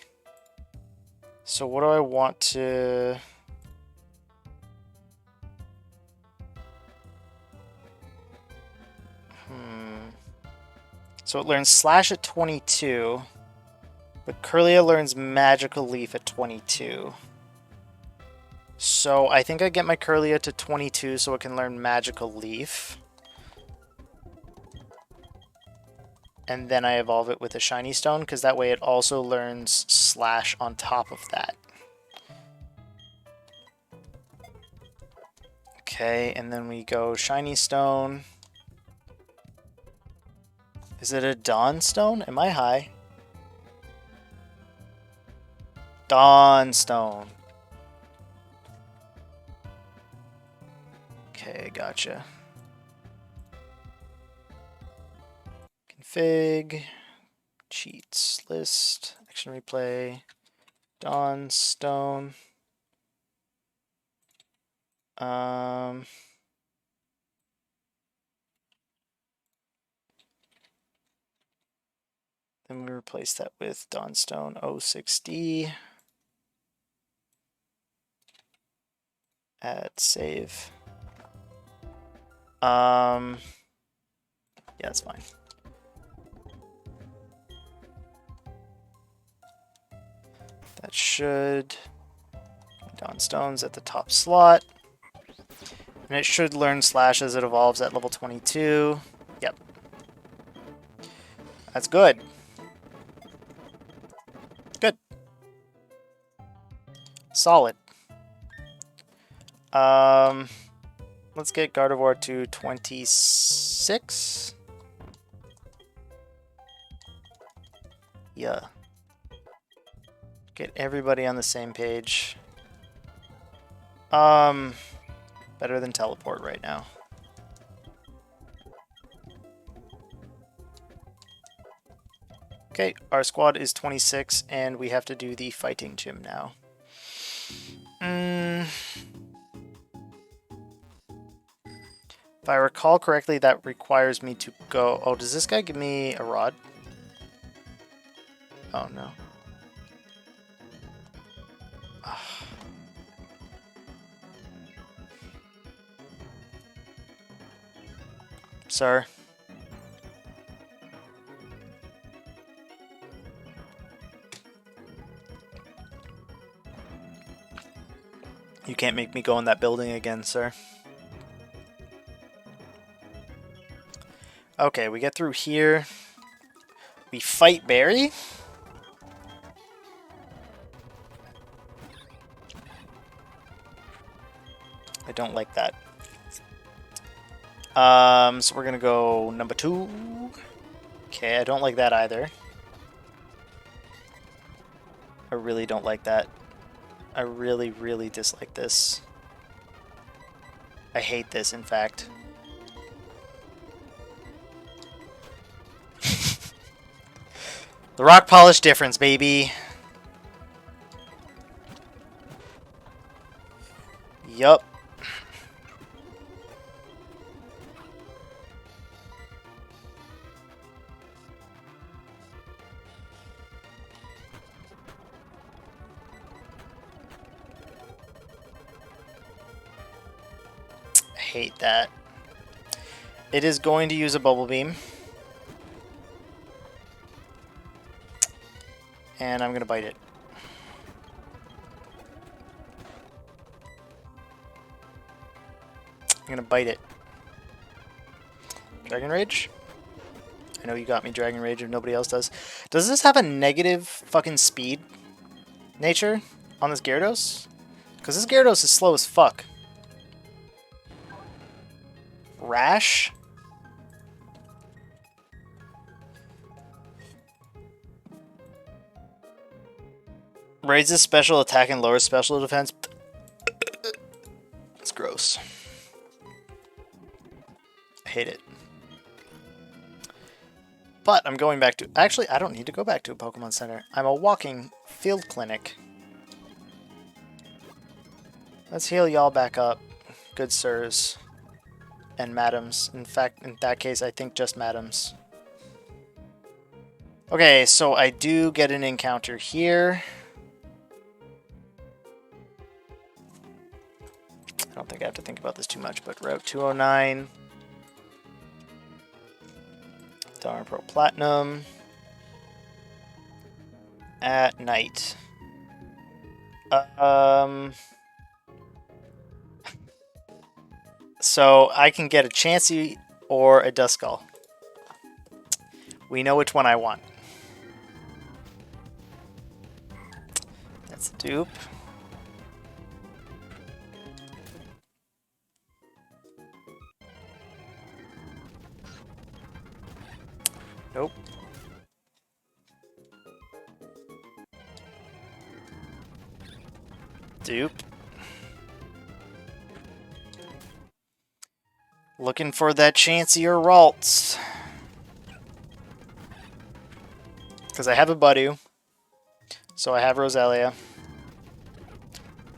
So what do I want to... So it learns Slash at 22, but Curlia learns Magical Leaf at 22. So I think I get my Curlia to 22 so it can learn Magical Leaf. And then I evolve it with a Shiny Stone, because that way it also learns Slash on top of that. Okay, and then we go Shiny Stone. Is it a Dawn Stone? Am I high? Dawn Stone. Okay, gotcha. Config, cheats, list, action replay, Dawn Stone. Then we replace that with Dawnstone 06D. Add save. Yeah, that's fine. should... Dawn Stones at the top slot. And it should learn Slash as it evolves at level 22. Yep. That's good. Good. Solid. Let's get Gardevoir to 26. Yeah. Get everybody on the same page. Better than teleport right now. Okay, our squad is 26, and we have to do the fighting gym now. If I recall correctly, that requires me to go... Oh, does this guy give me a rod? Oh, no. Sir. You can't make me go in that building again, sir. Okay, we get through here. We fight Barry. I don't like that. So we're gonna go number 2. Okay, I don't like that either. I really don't like that. I really, really dislike this. I hate this, in fact. The rock polish difference, baby. Yup. I hate that. It is going to use a bubble beam. And I'm going to bite it. I'm going to bite it. Dragon Rage? I know you got me Dragon Rage if nobody else does. Does this have a negative fucking speed nature on this Gyarados? Because this Gyarados is slow as fuck. Rash? Raises special attack and lowers special defense. It's gross. I hate it. But I'm going back to... Actually, I don't need to go back to a Pokemon Center. I'm a walking field clinic. Let's heal y'all back up. Good sirs. And madams. In fact, in that case, I think just madams. Okay, so I do get an encounter here. I don't think I have to think about this too much, but Route 209. Darn Pro Platinum. At night. So I can get a Chansey or a Duskull. We know which one I want. That's a dupe. Nope. Dupe. Looking for that Chansey or Ralts. Because I have a Budu. So I have Roselia.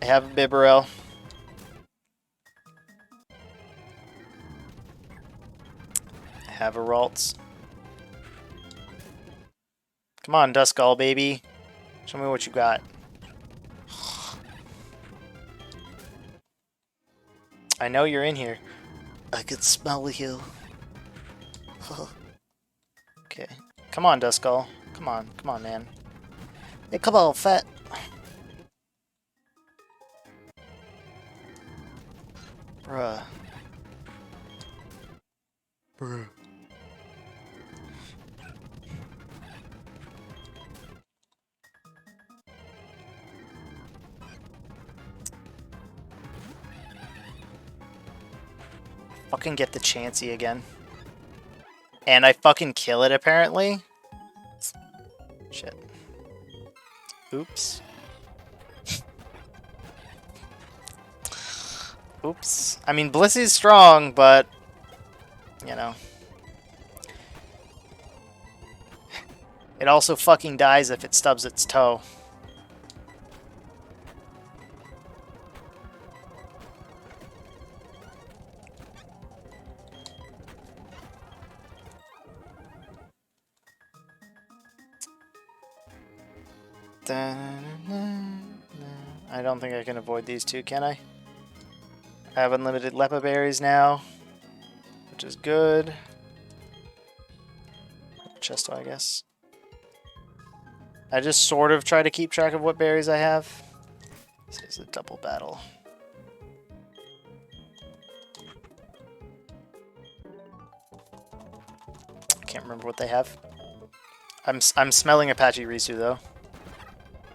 I have a Bibarel. I have a Ralts. Come on, Duskull, baby. Show me what you got. I know you're in here. I can smell you. Okay. Come on, Duskull. Come on, man. Hey, come on, fat. Bruh. Bruh. Fucking get the Chansey again. And I fucking kill it, apparently. Shit. Oops. Oops. I mean, Blissy's strong, but... You know. It also fucking dies if it stubs its toe. I don't think I can avoid these two, can I? I have unlimited Lepa berries now, which is good. Chesto, I guess. I just sort of try to keep track of what berries I have. This is a double battle. Can't remember what they have. I'm smelling Apache Risu though.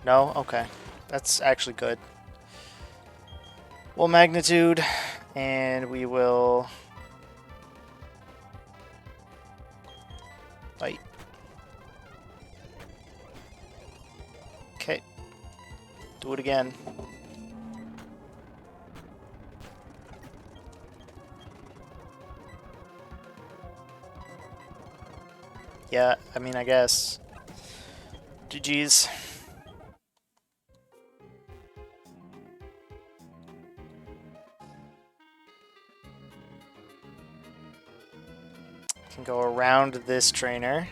No? Okay. That's actually good. Well, magnitude, and we will bite. Okay. Do it again. Yeah, I mean, I guess. GG's. Can go around this trainer.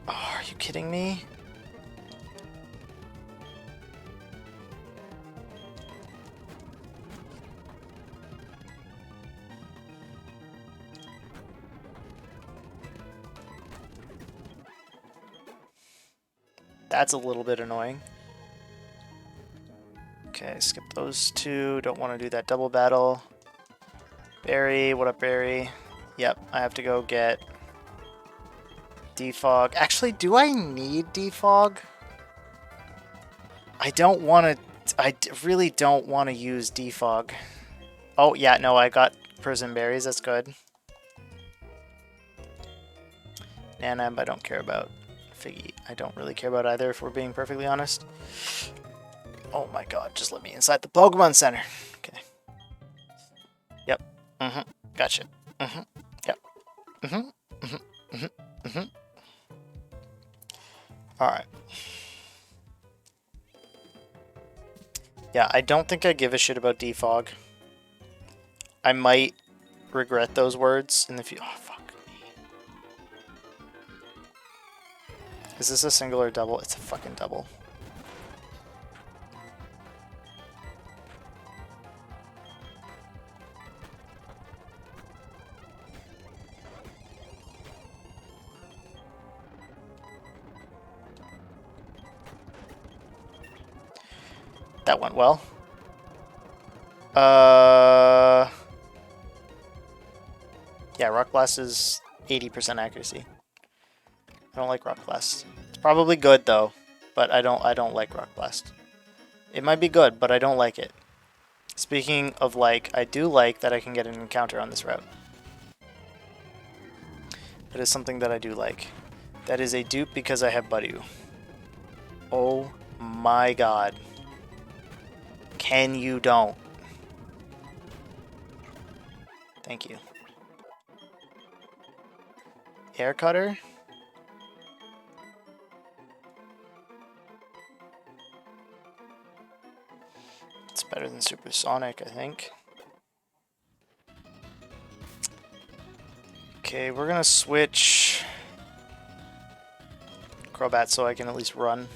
Oh, are you kidding me? That's a little bit annoying. Okay, skip those two. Don't want to do that double battle. Barry, what up, Barry? Yep, I have to go get defog. Actually, do I need defog? I don't want to... I really don't want to use defog. Oh, yeah, no, I got prison berries. That's good. Nanam, I don't care about. Figgy, I don't really care about either, if we're being perfectly honest. Oh my god, just let me inside the Pokemon Center. Okay. Yep. Mm-hmm. Gotcha. Mm-hmm. Yep. Mm-hmm. Mm-hmm. Mm-hmm. Mm-hmm. Alright. Yeah, I don't think I give a shit about defog. I might regret those words in the future. Oh, fuck me. Is this a single or double? It's a fucking double. That went well. Yeah, Rock Blast is 80% accuracy. I don't like Rock Blast. It's probably good though, but I don't like Rock Blast. It might be good, but I don't like it. Speaking of like, I do like that I can get an encounter on this route. That is something that I do like. That is a dupe because I have Buddy. Oh my god. Can you don't? Thank you. Air Cutter? It's better than Supersonic, I think. Okay, we're gonna switch Crobat so I can at least run.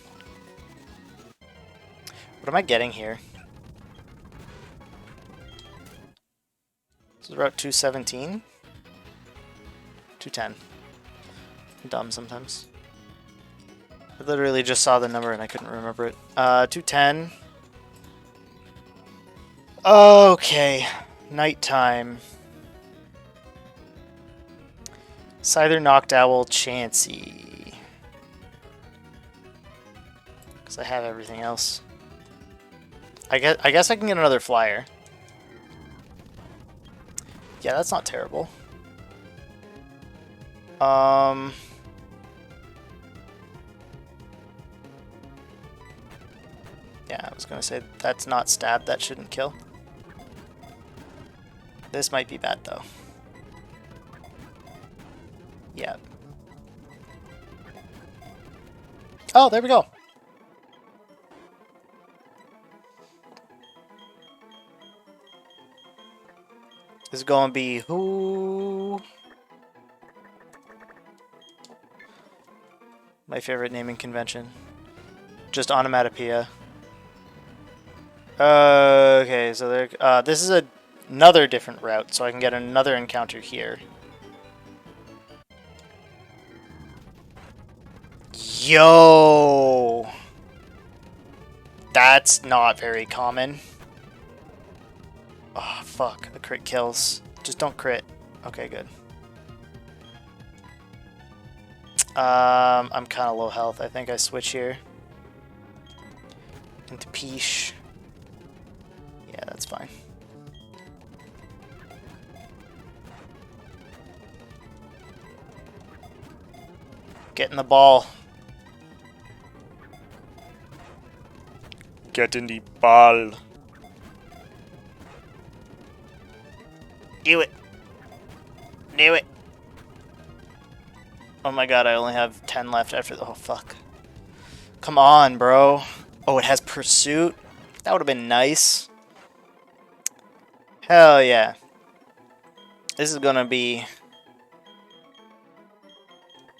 What am I getting here? This is Route 217? 210. I'm dumb sometimes. I literally just saw the number and I couldn't remember it. 210. Okay, nighttime. Scyther, Noctowl, Chansey. Because I have everything else. I guess I can get another flyer. Yeah, that's not terrible. Yeah, I was gonna say that's not stab, that shouldn't kill. This might be bad though. Yeah. Oh, there we go. This is gonna be who? My favorite naming convention. Just onomatopoeia. Okay, so there. This is another different route, so I can get another encounter here. Yo! That's not very common. Oh, fuck. The crit kills. Just don't crit. Okay, good. I'm kind of low health. I think I switch here. Into Peesh. Yeah, that's fine. Get in the ball. Get in the ball. Do it. Do it. Oh my god, I only have 10 left after the... Oh, fuck. Come on, bro. Oh, it has Pursuit? That would have been nice. Hell yeah. This is gonna be...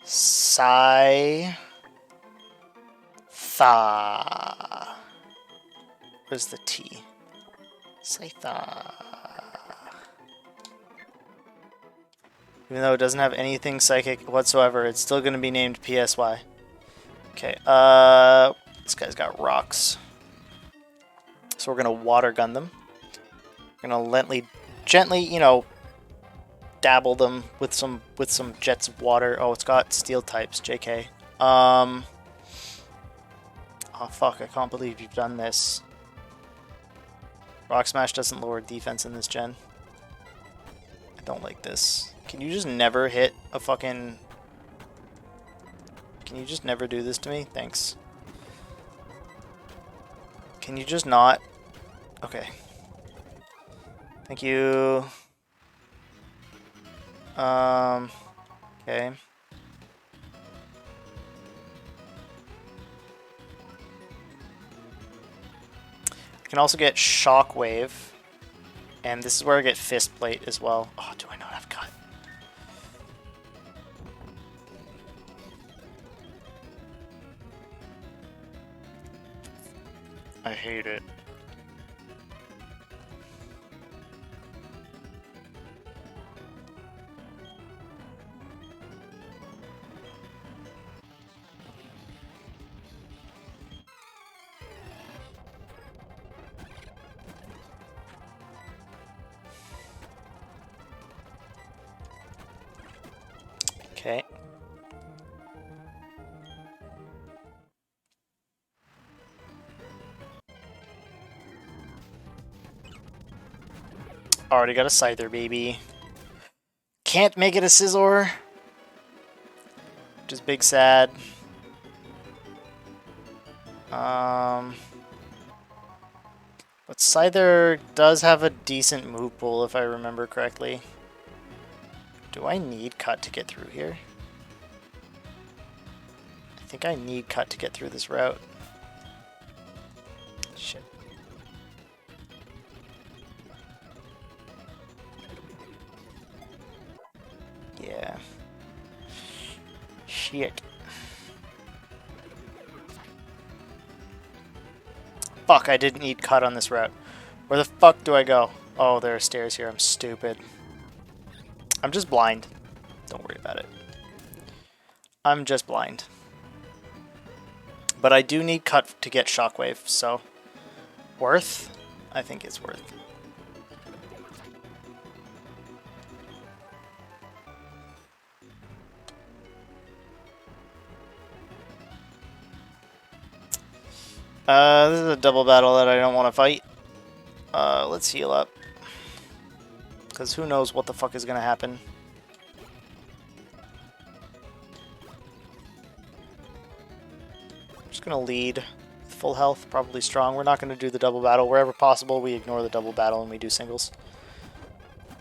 Scyther. Where's the T? Scyther. Even though it doesn't have anything psychic whatsoever, it's still going to be named PSY. Okay, this guy's got rocks. So we're going to water gun them. We're going to gently, you know, dabble them with some jets of water. Oh, it's got steel types, JK. Oh fuck, I can't believe you've done this. Rock Smash doesn't lower defense in this gen. I don't like this. Can you just never hit a fucking... Can you just never do this to me? Thanks. Can you just not? Okay. Thank you. Okay. I can also get Shockwave. And this is where I get Fist Plate as well. Oh, do I not have Cut? I hate it. Okay. Already got a Scyther, baby. Can't make it a Scizor. Which is big sad. But Scyther does have a decent move pool, if I remember correctly. Do I need Cut to get through here? I think I need Cut to get through this route. Shit. Yeah. Shit. Fuck, I didn't need Cut on this route. Where the fuck do I go? Oh, there are stairs here. I'm stupid. I'm just blind. Don't worry about it. I'm just blind. But I do need Cut to get Shockwave, so... Worth? I think it's worth. This is a double battle that I don't want to fight. Let's heal up. Because who knows what the fuck is going to happen. I'm just going to lead. Full health, probably strong. We're not going to do the double battle. Wherever possible, we ignore the double battle and we do singles.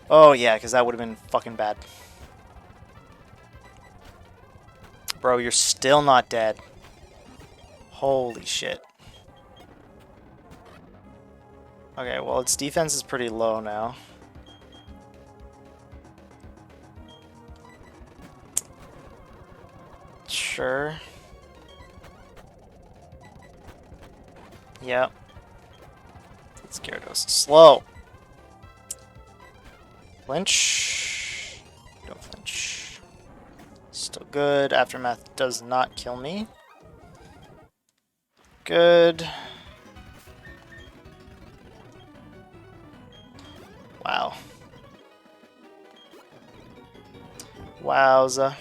Oh yeah, because that would have been fucking bad. Bro, you're still not dead. Holy shit. Okay, well, its defense is pretty low now. Sure. Yep. It's Gyarados. Slow. Flinch. Don't flinch. Still good. Aftermath does not kill me. Good. Wow. Wowza.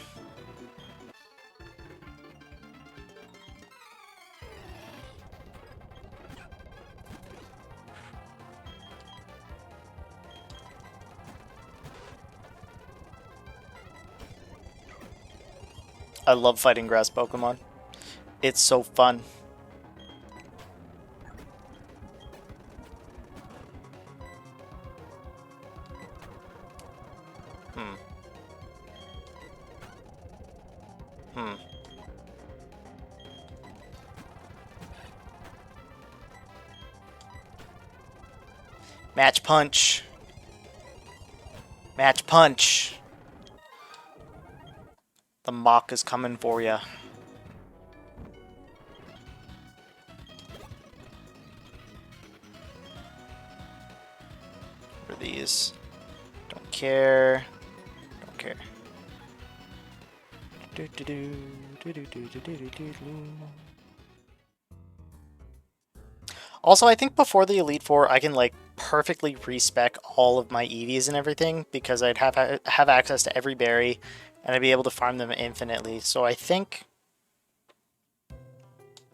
I love fighting grass Pokemon. It's so fun. Match punch. Match punch. The mock is coming for ya. For these. Don't care. Don't care. Also, I think before the Elite Four, I can like perfectly respec all of my EVs and everything because I'd have access to every berry and I'd be able to farm them infinitely. So I think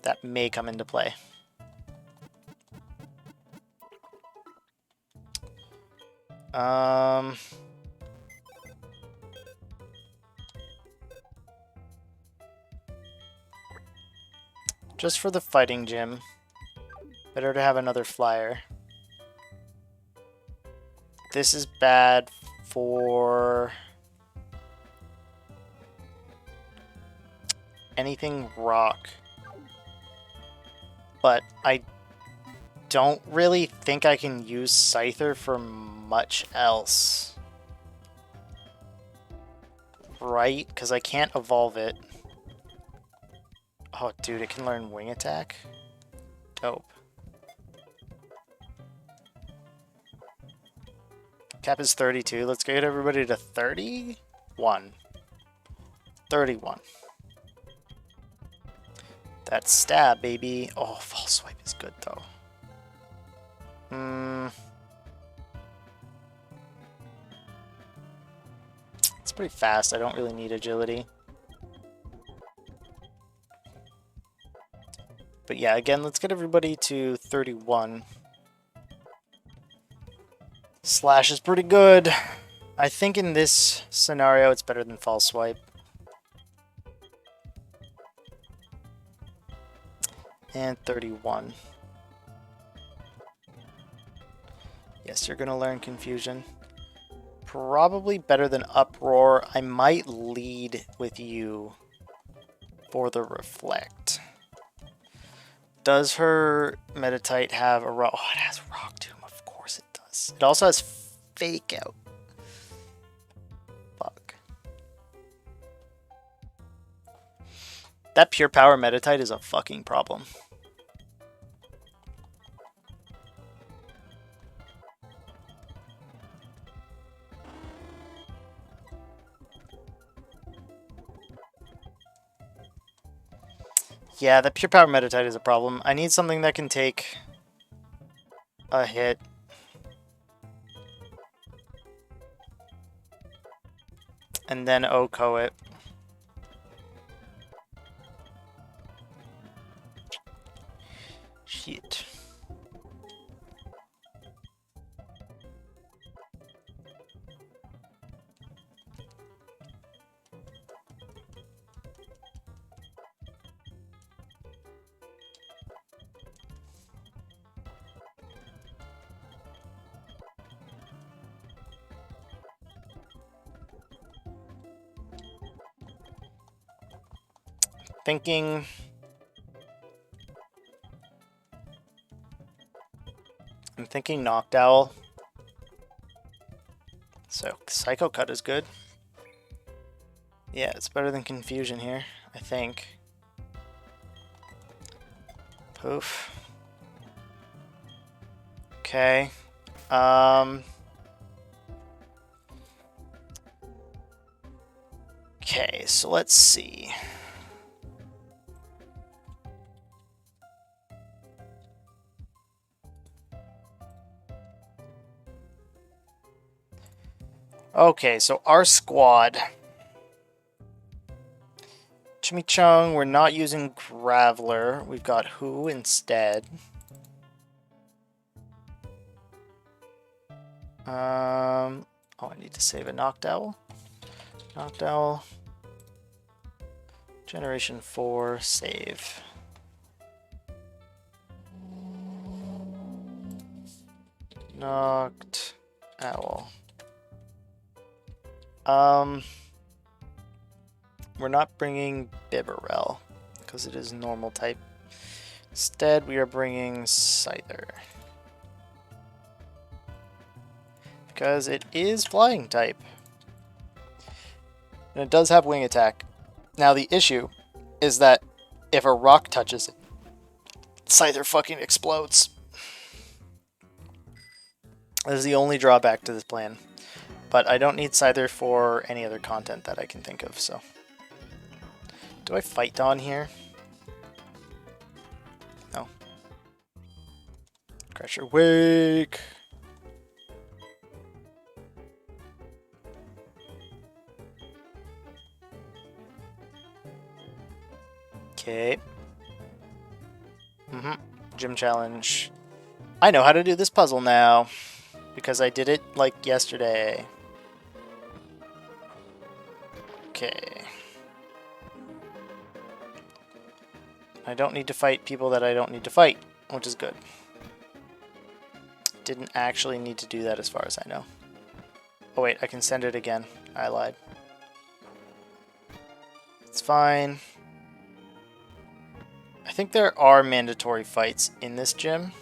that may come into play. Just for the fighting gym. Better to have another flyer. This is bad for anything rock. But I don't really think I can use Scyther for much else. Right? Because I can't evolve it. Oh, dude, it can learn Wing Attack? Dope. Cap is 32. Let's get everybody to 31. 31. That stab, baby. Oh, false swipe is good, though. It's pretty fast. I don't really need agility. But yeah, again, let's get everybody to 31. Slash is pretty good. I think in this scenario, it's better than false swipe. And 31. Yes, you're going to learn Confusion. Probably better than Uproar. I might lead with you for the Reflect. Does her Meditite have a rock? Oh, it has Rock Tomb. Of course it does. It also has Fake Out. Fuck. That Pure Power Meditite is a fucking problem. Yeah, the Pure Power Meditite is a problem. I need something that can take a hit. And then OHKO it. Shit. I'm thinking Knocked Owl. So Psycho Cut is good. Yeah, it's better than Confusion here, I think. Poof. Okay. Okay, so let's see. Okay, so our squad. Chimichung, we're not using Graveler. We've got Who instead. Oh, I need to save a Knocked Owl. Knocked Owl. Generation 4, save. Knocked Owl. We're not bringing Bibarel because it is normal type. Instead, we are bringing Scyther because it is flying type. And it does have wing attack. Now the issue is that if a rock touches it, Scyther fucking explodes. That is the only drawback to this plan. But I don't need Scyther for any other content that I can think of, so. Do I fight Dawn here? No. Crusher Wake! Okay. Gym challenge. I know how to do this puzzle now. Because I did it, like, yesterday. Okay. I don't need to fight people that I don't need to fight, which is good. Didn't actually need to do that as far as I know. Oh wait, I can send it again. I lied. It's fine. I think there are mandatory fights in this gym.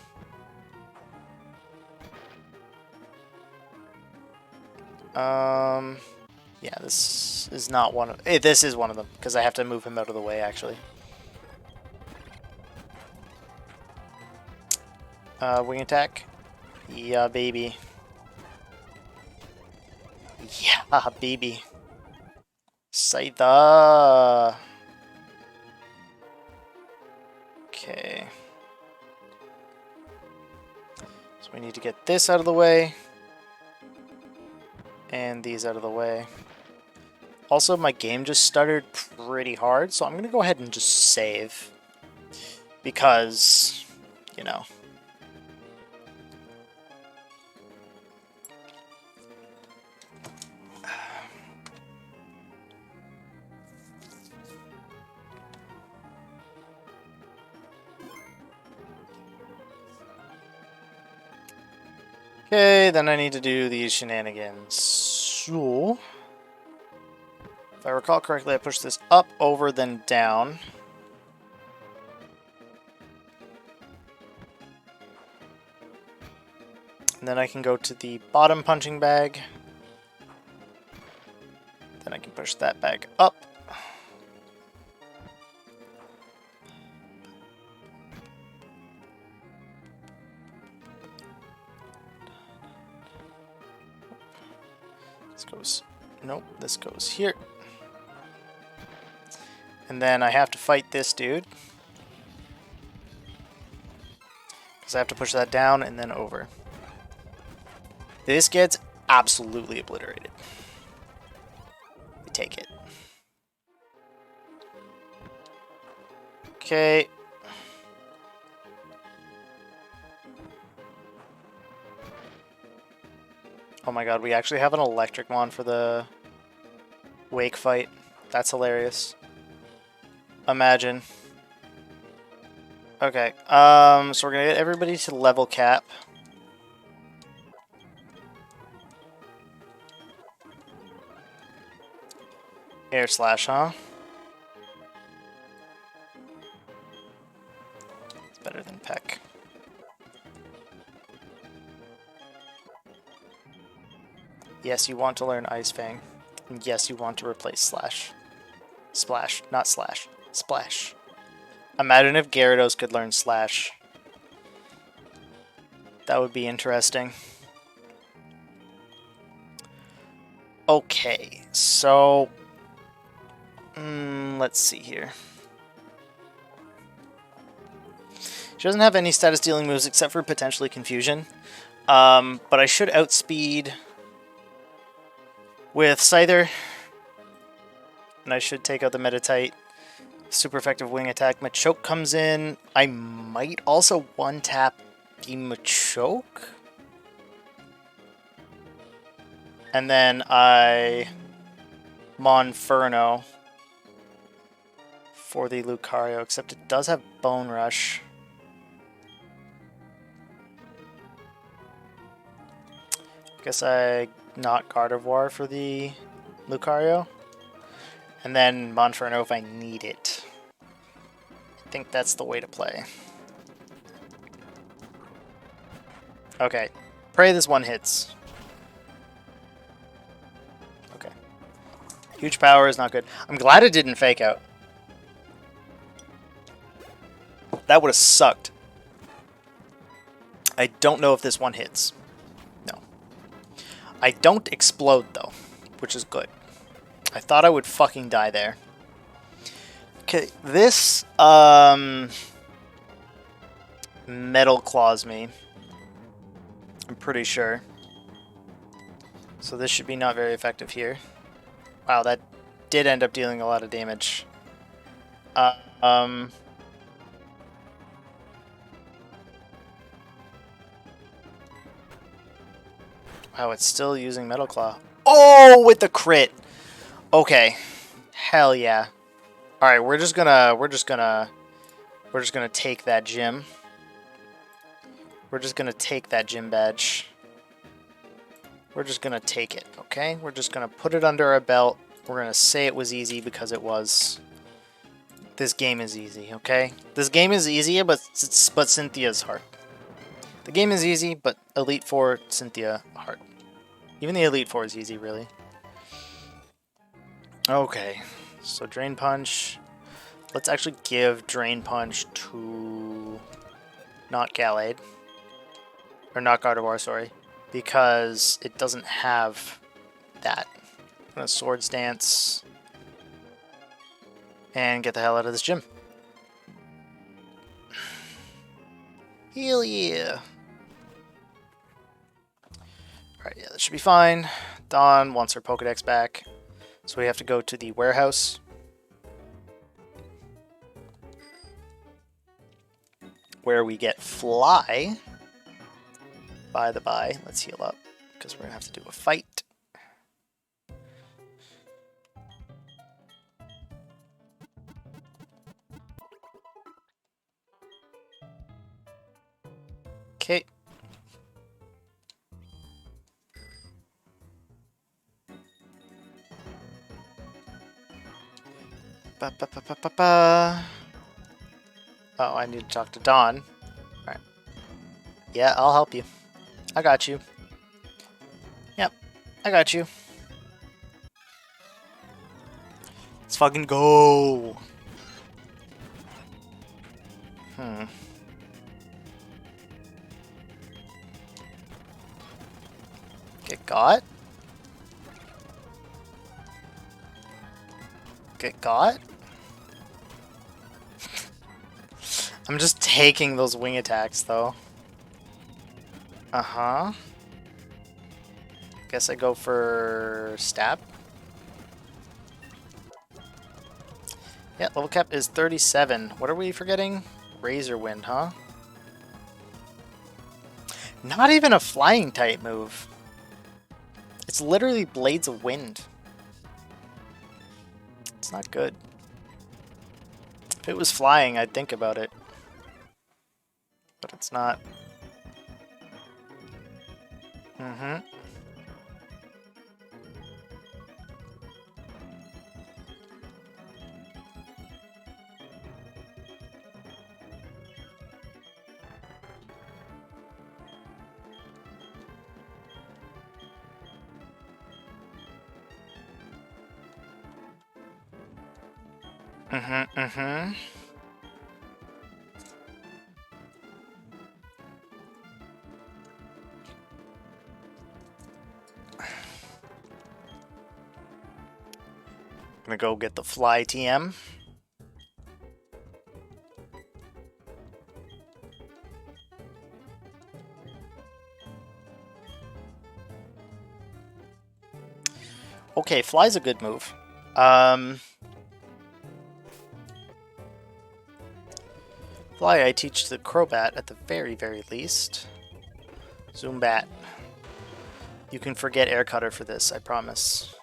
Yeah, this is not one of... Hey, this is one of them, because I have to move him out of the way, actually. Wing attack. Yeah, baby. Yeah, baby. Scyther. Okay. So we need to get this out of the way. And these out of the way. Also, my game just stuttered pretty hard, so I'm going to go ahead and just save. Because, you know. Okay, then I need to do these shenanigans. So, if I recall correctly, I pushed this up, over, then down. And then I can go to the bottom punching bag. Then I can push that bag up. This goes... Nope, this goes here. And then I have to fight this dude. Because I have to push that down and then over. This gets absolutely obliterated. We take it. Okay. Oh my god, we actually have an electric one for the wake fight. That's hilarious. Imagine. Okay, so we're gonna get everybody to level cap. Air slash, huh? It's better than Peck. Yes, you want to learn Ice Fang. And yes, you want to replace Slash. Splash, not Slash. Splash. Imagine if Gyarados could learn Slash. That would be interesting. Okay, so... let's see here. She doesn't have any status dealing moves except for potentially Confusion. But I should outspeed with Scyther. And I should take out the Meditite. Super effective wing attack. Machoke comes in. I might also one-tap the Machoke. And then I Monferno for the Lucario, except it does have Bone Rush. Guess I not Gardevoir for the Lucario. And then Monferno if I need it. I think that's the way to play. Okay. Pray this one hits. Okay. Huge power is not good. I'm glad it didn't fake out. That would have sucked. I don't know if this one hits. No. I don't explode though, which is good. I thought I would fucking die there. Okay, this Metal Claws me. I'm pretty sure. So this should be not very effective here. Wow, that did end up dealing a lot of damage. Wow, it's still using Metal Claw. Oh, with the crit. Okay. Hell yeah. All right, we're just gonna take that gym. We're just gonna take that gym badge. We're just gonna take it, okay? We're just gonna put it under our belt. We're gonna say it was easy because it was. This game is easy, okay? This game is easy, but Cynthia's hard. The game is easy, but Elite Four, Cynthia, hard. Even the Elite Four is easy, really. Okay, so Drain Punch. Let's actually give Drain Punch to not Gallade. Or not Gardevoir, sorry. Because it doesn't have that. I'm gonna Swords Dance. And get the hell out of this gym. Hell yeah. Alright, yeah, that should be fine. Dawn wants her Pokedex back. So we have to go to the warehouse. Where we get Fly. By the by, let's heal up. Because we're going to have to do a fight. Okay. Oh, I need to talk to Dawn. Alright. Yeah, I'll help you. I got you. Yep, I got you. Let's fucking go! Get got? Get got? I'm just taking those wing attacks, though. Uh-huh. Guess I go for stab. Yeah, level cap is 37. What are we forgetting? Razor Wind, huh? Not even a flying type move. It's literally blades of wind. It's not good. If it was flying, I'd think about it. But it's not. Mm-hmm. Mm-hmm, mm-hmm. I'm gonna go get the fly TM. Okay, fly's a good move. Fly I teach the Crobat at the very, very least. Zoombat. You can forget Air Cutter for this, I promise.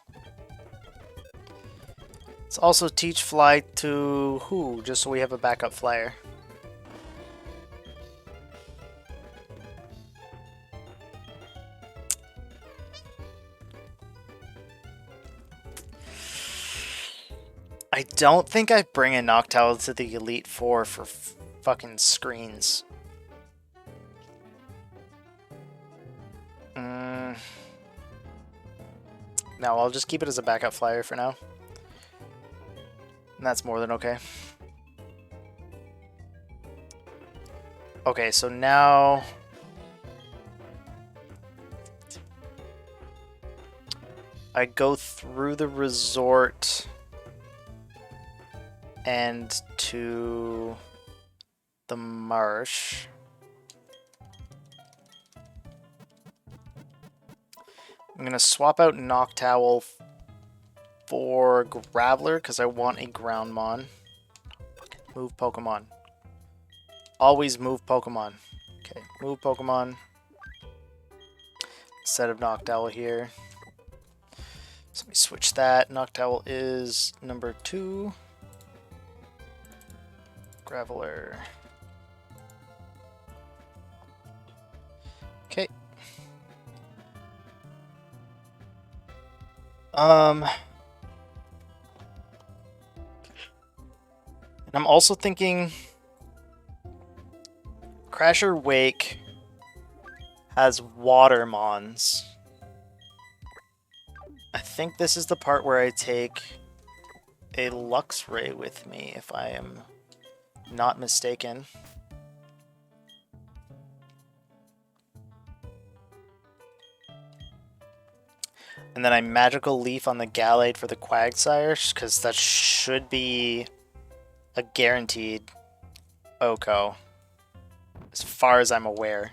Let's also teach Fly to who, just so we have a backup flyer. I don't think I bring a Noctowl to the Elite Four for fucking screens. No, I'll just keep it as a backup flyer for now. And that's more than okay. Okay, so now... I go through the resort and to the marsh. I'm going to swap out Noctowl for Graveler because I want a Groundmon. Move Pokemon. Always move Pokemon. Okay, move Pokemon. Set of Noctowl here. So let me switch that. Noctowl is number 2. Graveler. Okay. And I'm also thinking Crasher Wake has Watermons. I think this is the part where I take a Luxray with me, if I am not mistaken. And then I Magical Leaf on the Gallade for the Quagsire, because that should be a guaranteed OHKO, as far as I'm aware.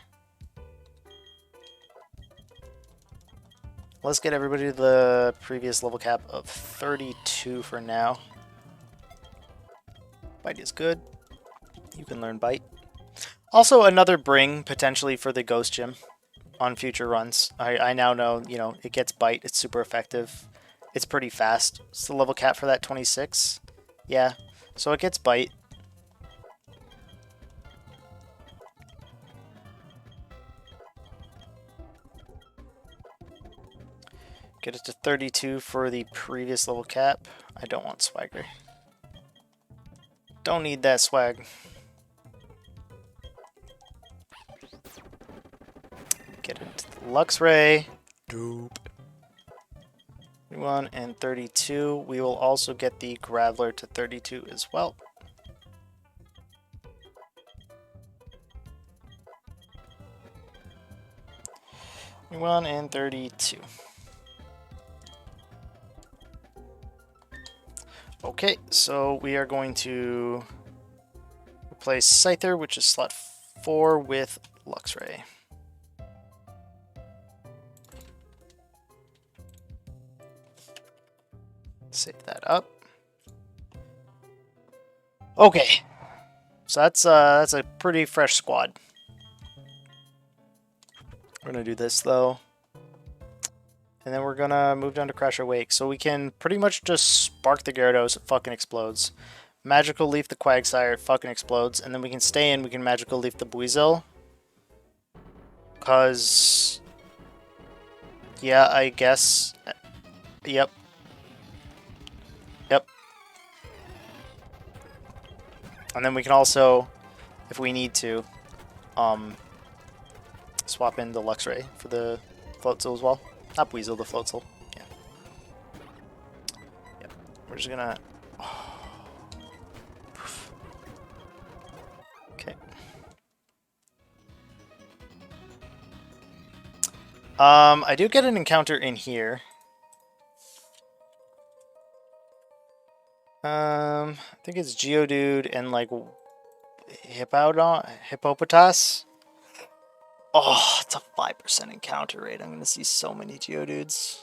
Let's get everybody to the previous level cap of 32 for now. Bite is good. You can learn Bite. Also, another bring, potentially, for the Ghost Gym on future runs. I now know, you know, it gets Bite. It's super effective. It's pretty fast. It's the level cap for that 26. Yeah, so it gets Bite. Get it to 32 for the previous level cap. I don't want Swagger. Don't need that swag. Get it to the Luxray. Dope. 31 and 32. We will also get the Graveler to 32 as well. One and 32. Okay, so we are going to replace Scyther, which is slot 4, with Luxray. Save that up. Okay, so that's a pretty fresh squad. We're gonna do this though, And then we're gonna move down to Crasher Wake. So we can pretty much just spark the Gyarados, it fucking explodes. Magical Leaf the Quagsire, it fucking explodes. And then we can stay in, we can Magical Leaf the Buizel. Cause... yeah, I guess... yep. Yep. And then we can also, if we need to, swap in the Luxray for the Floatzel as well. Not Weasel, the Floatzel. Yeah. Yep. We're just gonna... okay. I do get an encounter in here. I think it's Geodude and like Hippopotas. Oh, it's a 5% encounter rate. I'm gonna see so many Geodudes.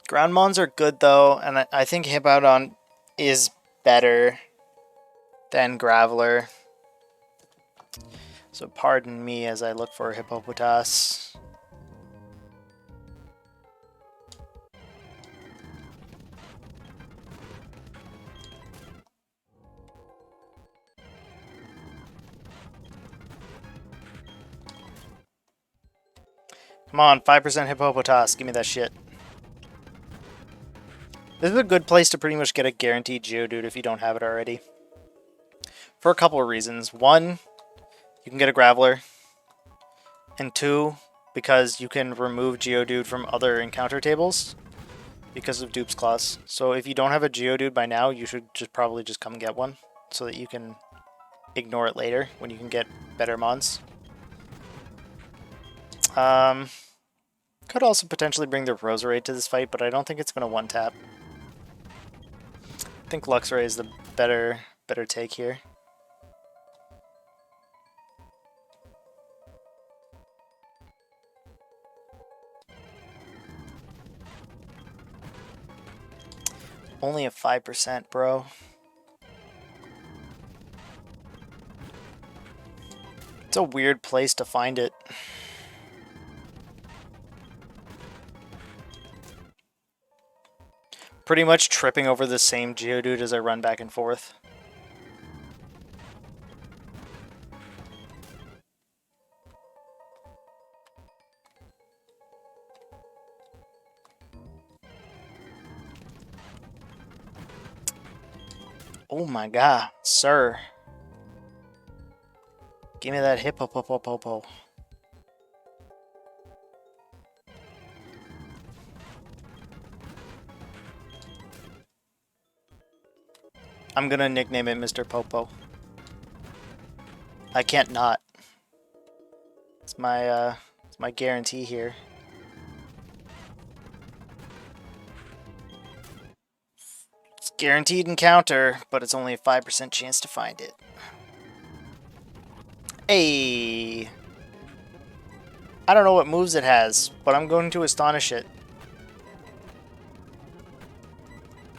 Groundmons are good though, and I think Hippowdon is better than Graveler. So pardon me as I look for Hippopotas. Come on, 5% Hippopotas. Give me that shit. This is a good place to pretty much get a guaranteed Geodude if you don't have it already. For a couple of reasons. One, you can get a Graveler. And two, because you can remove Geodude from other encounter tables because of Dupe's Claws. So if you don't have a Geodude by now, you should just probably just come get one so that you can ignore it later when you can get better mons. Could also potentially bring the Roserade to this fight, but I don't think it's going to one-tap. I think Luxray is the better take here. Only a 5%, bro. It's a weird place to find it. Pretty much tripping over the same Geodude as I run back and forth. Oh my god, sir. Give me that Hippopopo. I'm gonna nickname it Mr. Popo. I can't not. It's my guarantee here. It's guaranteed encounter, but it's only a 5% chance to find it. Hey! I don't know what moves it has, but I'm going to astonish it.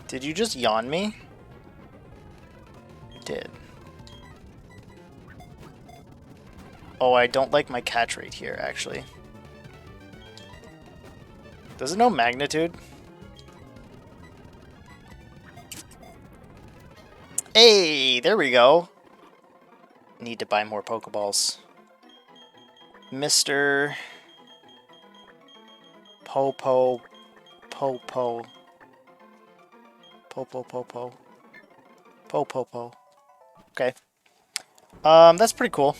Did you just yawn me? You did. Oh, I don't like my catch rate here, actually. Does it know magnitude? Hey, there we go. Need to buy more Pokeballs. Mr. Popo. Okay. That's pretty cool.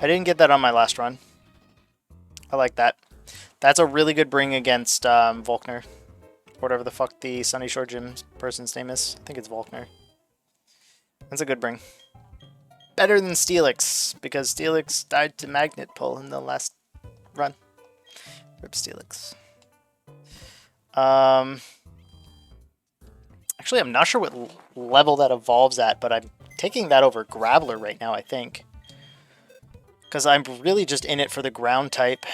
I didn't get that on my last run. I like that. That's a really good bring against Volkner. Whatever the fuck the Sunny Shore Gym person's name is. I think it's Volkner. That's a good bring. Better than Steelix, because Steelix died to Magnet Pull in the last run. Rip Steelix. Actually, I'm not sure what level that evolves at, but I'm taking that over Graveler right now, I think. Because I'm really just in it for the ground type.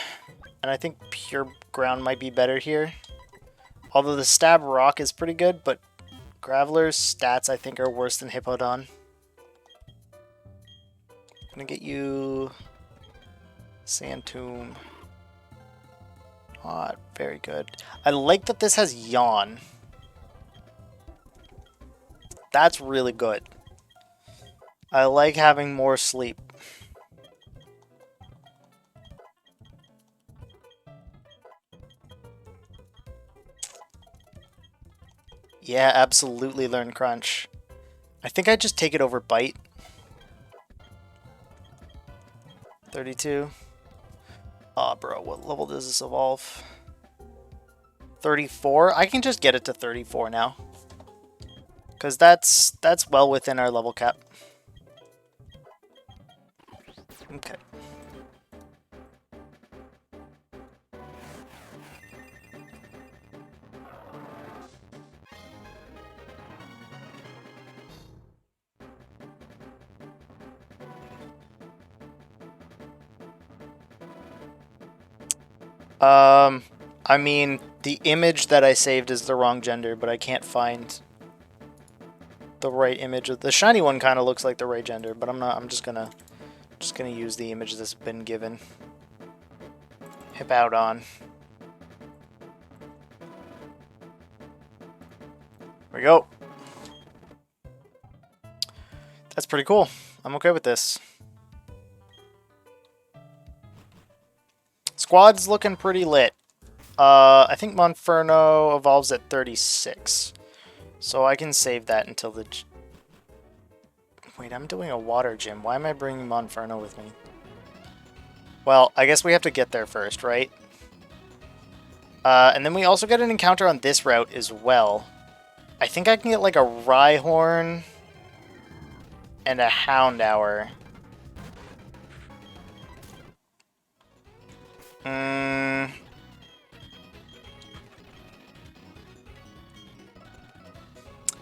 And I think pure ground might be better here. Although the stab rock is pretty good, but Graveler's stats I think are worse than Hippowdon. Gonna get you Sand Tomb. Ah, very good. I like that this has Yawn. That's really good. I like having more sleep. Yeah, absolutely learn Crunch. I think I'd just take it over Bite. 32. Aw, bro, what level does this evolve? 34? I can just get it to 34 now. Because that's well within our level cap. Okay. I mean, the image that I saved is the wrong gender, but I can't find the right image. The shiny one kind of looks like the right gender, but I'm just gonna use the image that's been given. Hippowdon. There we go. That's pretty cool. I'm okay with this. Squad's looking pretty lit. I think Monferno evolves at 36. So I can save that until the... Wait, I'm doing a water gym. Why am I bringing Monferno with me? Well, I guess we have to get there first, right? And then we also get an encounter on this route as well. I think I can get like a Rhyhorn and a Houndour.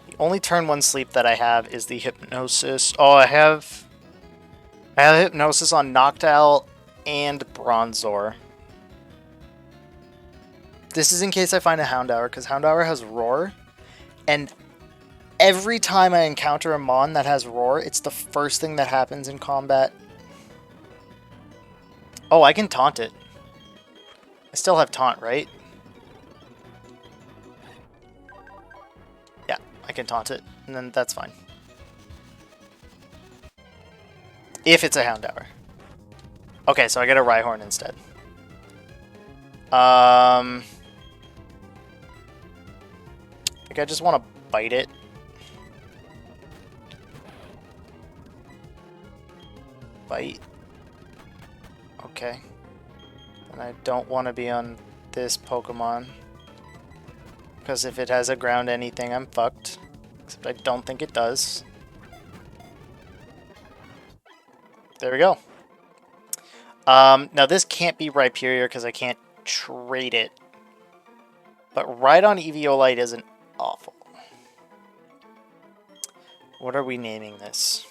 The only turn 1 sleep that I have is the Hypnosis. Oh, I have Hypnosis on Noctowl and Bronzor. This is in case I find a Houndour, because Houndour has Roar, and every time I encounter a Mon that has Roar, it's the first thing that happens in combat. Oh, I can taunt it. I still have taunt, right? Yeah, I can taunt it, and then that's fine. If it's a Houndour. Okay, so I get a Rhyhorn instead. I think I just want to bite it. Bite. Okay. And I don't want to be on this Pokemon. Because if it has a ground anything, I'm fucked. Except I don't think it does. There we go. Now this can't be Rhyperior because I can't trade it. But Rhydon Eviolite isn't awful. What are we naming this?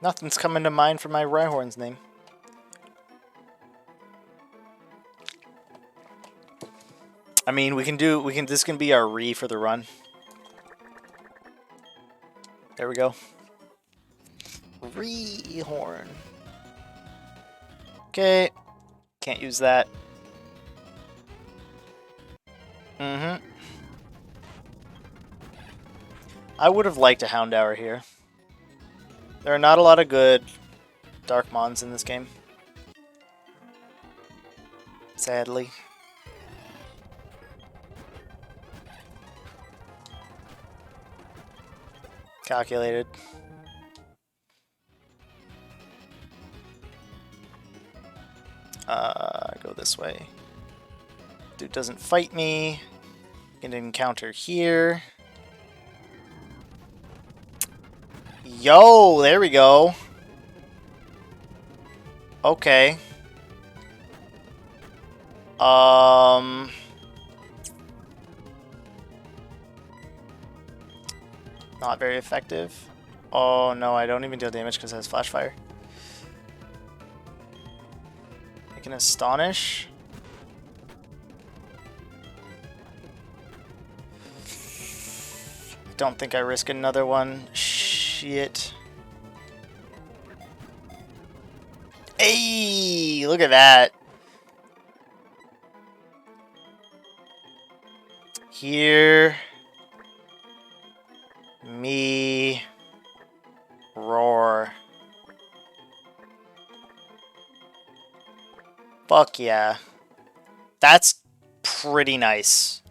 Nothing's coming to mind for my Rhyhorn's name. I mean, this can be our re for the run. There we go. Rhyhorn. Okay. Can't use that. I would have liked a Houndour here. There are not a lot of good Dark Mons in this game. Sadly. Calculated. Go this way. Dude doesn't fight me. Get an encounter here. Yo, there we go. Okay. Not very effective. Oh no, I don't even deal damage because it has Flash Fire. can Astonish. Don't think I risk another one. Shit. Hey, look at that. Hear me roar. Fuck yeah. That's pretty nice.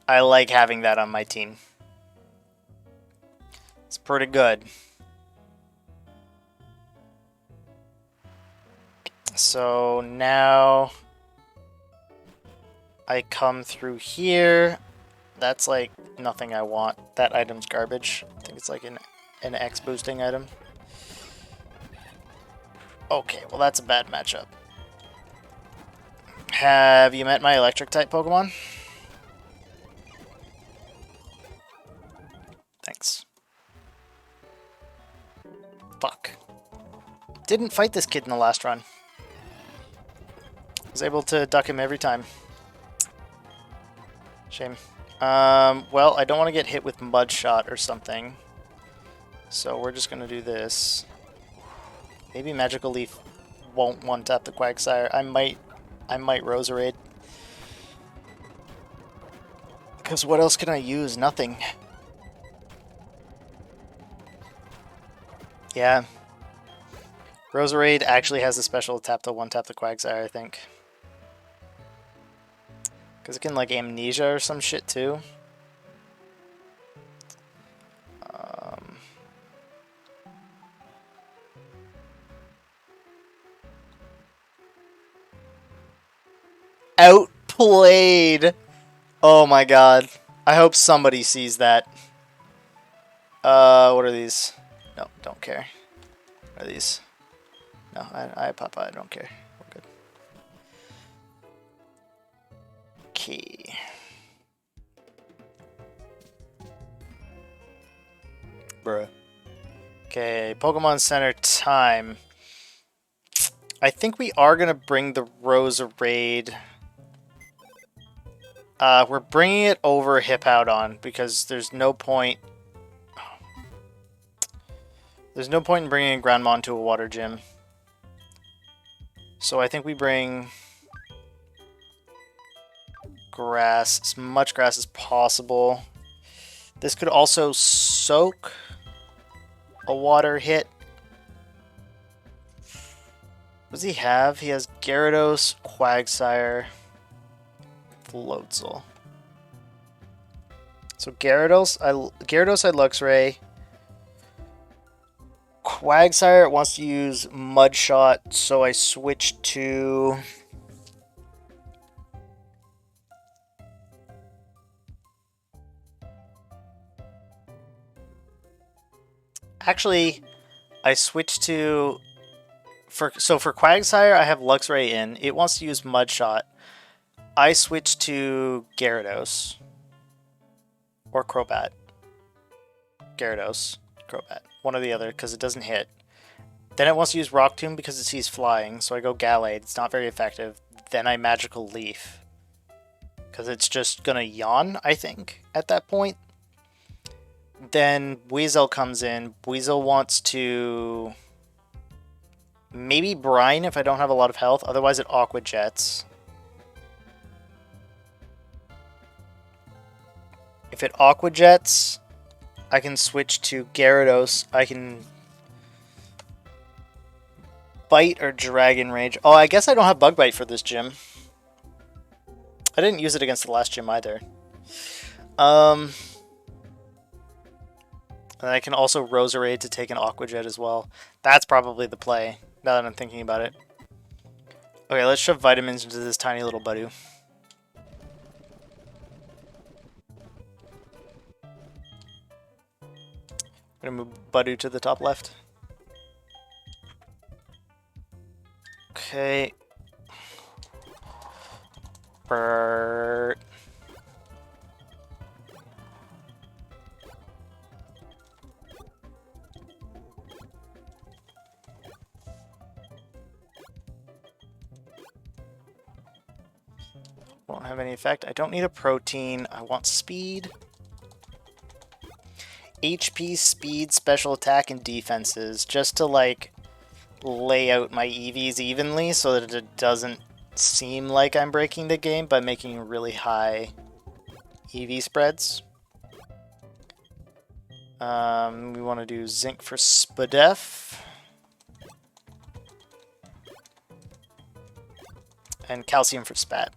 I like having that on my team. It's pretty good. So now I come through here. That's like nothing I want. That item's garbage. I think it's like an X boosting item. Okay, well that's a bad matchup. Have you met my electric type Pokemon? Thanks. Fuck. Didn't fight this kid in the last run. Was able to duck him every time. Shame. Well, I don't want to get hit with Mud Shot or something. So we're just going to do this. Maybe Magical Leaf won't one-tap the Quagsire. I might Roserade. Because what else can I use? Nothing. Yeah. Roserade actually has a special tap to one-tap the Quagsire, I think. Because it can, like, Amnesia or some shit, too. Outplayed! Oh my god. I hope somebody sees that. What are these? No, don't care. What are these? No, I Papa, I don't care. We're good. Okay. Bruh. Okay, Pokemon Center time. I think we are gonna bring the Roserade. We're bringing it over Hippowdon because there's no point. There's no point in bringing Grandmon to a water gym. So I think we bring grass, as much grass as possible. This could also soak a water hit. What does he have? He has Gyarados, Quagsire, Floatzel. So Gyarados, I Luxray. Quagsire wants to use Mud Shot, so I switch to... Actually, I switch to... for Quagsire, I have Luxray in. It wants to use Mud Shot. I switch to Gyarados. Or Crobat. Gyarados. Crobat. One or the other, because it doesn't hit. Then it wants to use Rock Tomb because it sees flying, so I go Gallade. It's not very effective. Then I Magical Leaf. Because it's just gonna yawn, I think, at that point. Then Weasel comes in. Weasel wants to... maybe Brine if I don't have a lot of health. Otherwise it Aqua Jets. If it Aqua Jets, I can switch to Gyarados. I can Bite or Dragon Rage. Oh, I guess I don't have Bug Bite for this gym. I didn't use it against the last gym either. And I can also Roserade to take an Aqua Jet as well. That's probably the play, now that I'm thinking about it. Okay, let's shove vitamins into this tiny little Budu. I'm gonna move Budu to the top left. Okay. Bert. Won't have any effect. I don't need a protein. I want speed. HP, speed, special attack, and defenses. Just to, like, lay out my EVs evenly so that it doesn't seem like I'm breaking the game by making really high EV spreads. We want to do zinc for SPDEF. And calcium for SPAT.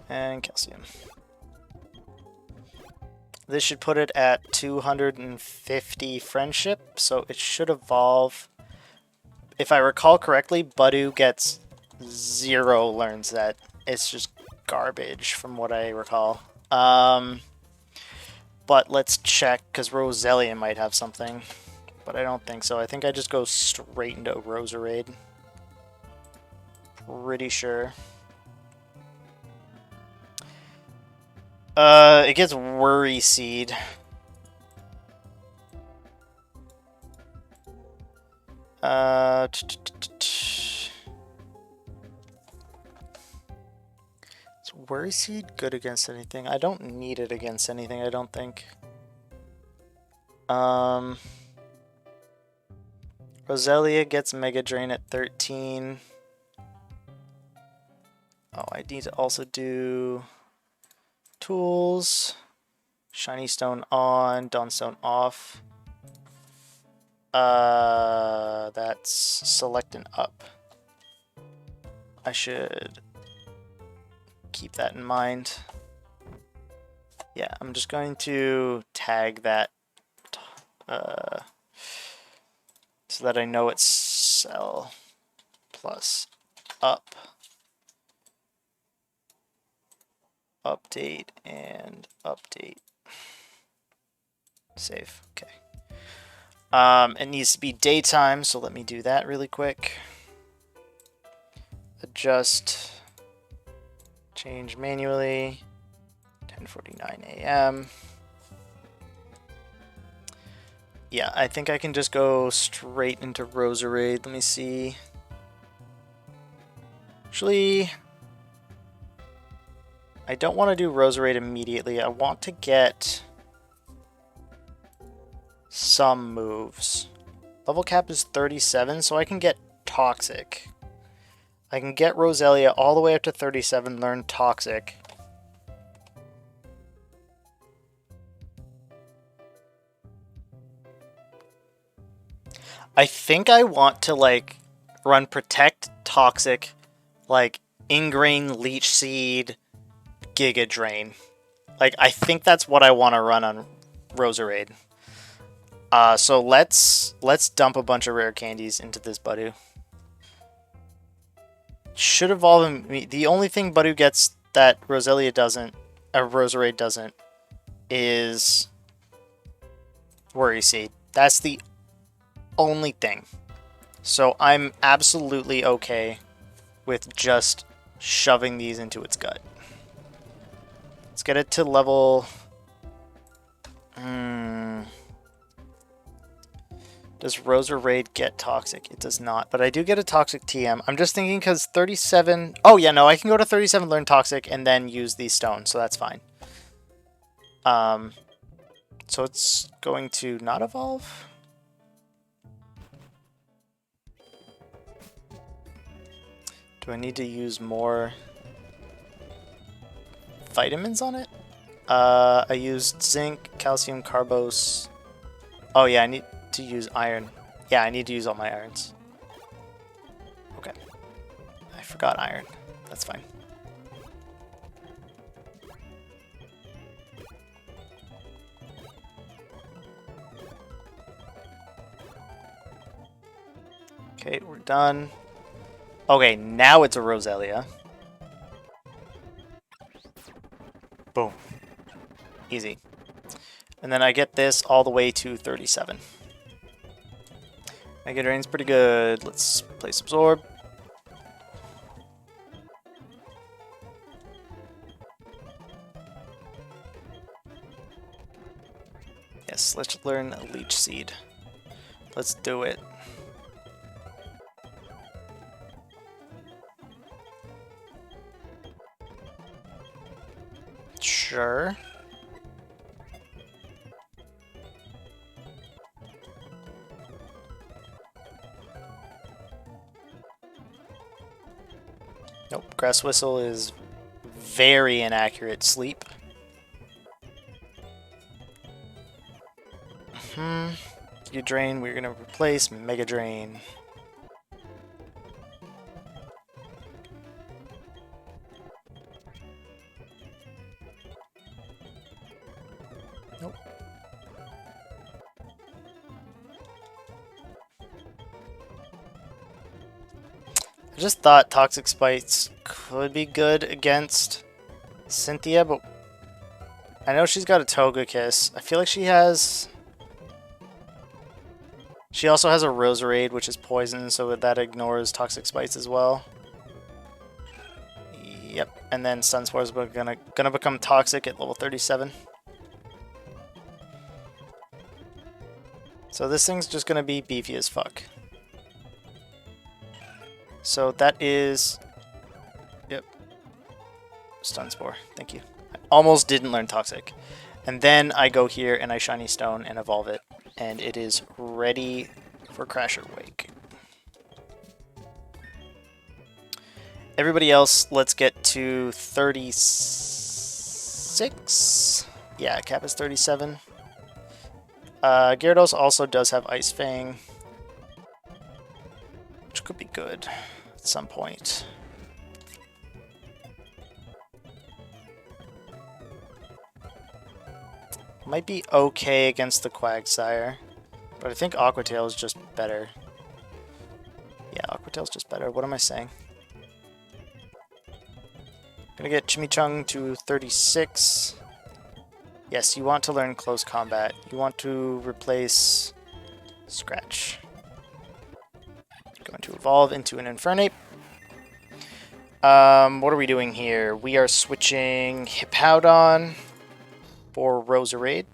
And calcium. This should put it at 250 friendship, so it should evolve. If I recall correctly, Boogaloo gets 0 learns that. It's just garbage from what I recall. But let's check, because Roselia might have something. But I don't think so. I think I just go straight into Roserade. Pretty sure. It gets Worry Seed. Is Worry Seed good against anything? I don't need it against anything, I don't think. Roselia gets Mega Drain at 13. Oh, I need to also do tools. Shiny Stone on, Dawnstone off. That's select and up. I should keep that in mind. Yeah, I'm just going to tag that so that I know it's cell plus up, update, and update. Save. Okay. It needs to be daytime, so let me do that really quick. Adjust, change manually, 10:49 a.m. Yeah, I think I can just go straight into Roserade. Let me see. Actually, I don't want to do Roserade immediately. I want to get some moves. Level cap is 37, so I can get Toxic. I can get Roselia all the way up to 37, learn Toxic. I think I want to, like, run Protect, Toxic, like, Ingrain, Leech Seed, Giga Drain. Like, I think that's what I want to run on Roserade. So let's dump a bunch of rare candies into this Boogaloo. Should evolve him. The only thing Boogaloo gets that Roselia doesn't, Roserade doesn't, is Worry Seed. That's the only thing. So I'm absolutely okay with just shoving these into its gut. Let's get it to level... Does Roserade get Toxic? It does not, but I do get a Toxic TM. I'm just thinking because 37... Oh, yeah, no, I can go to 37, learn Toxic, and then use these stones, so that's fine. So it's going to not evolve? Do I need to use more vitamins on it? I used zinc, calcium, carbose. Oh, yeah, I need to use iron. Yeah, I need to use all my irons. Okay. I forgot iron. That's fine. Okay, we're done. Okay, now it's a Roselia. Boom. Easy. And then I get this all the way to 37. Mega Drain's pretty good. Let's place Absorb. Yes, let's learn Leech Seed. Let's do it. Sure. Nope, Grass Whistle is very inaccurate. Sleep. You Drain, we're gonna replace Mega Drain. Nope. I just thought Toxic Spites could be good against Cynthia, but I know she's got a Togekiss. I feel like she has... She also has a Roserade, which is poison, so that ignores Toxic Spites as well. Yep, and then Sunspore is gonna become toxic at level 37. So this thing's just gonna be beefy as fuck. So that is... Yep. Sunspore, thank you. I almost didn't learn Toxic. And then I go here and I Shiny Stone and evolve it. And it is ready for Crasher Wake. Everybody else, let's get to 36. Yeah, cap is 37. Gyarados also does have Ice Fang, which could be good at some point. Might be okay against the Quagsire, but I think Aqua Tail is just better. Yeah, Aqua Tail's just better. What am I saying? Gonna get Chimichung to 36. Yes, you want to learn Close Combat. You want to replace Scratch. Going to evolve into an Infernape. What are we doing here? We are switching Hippowdon for Roserade.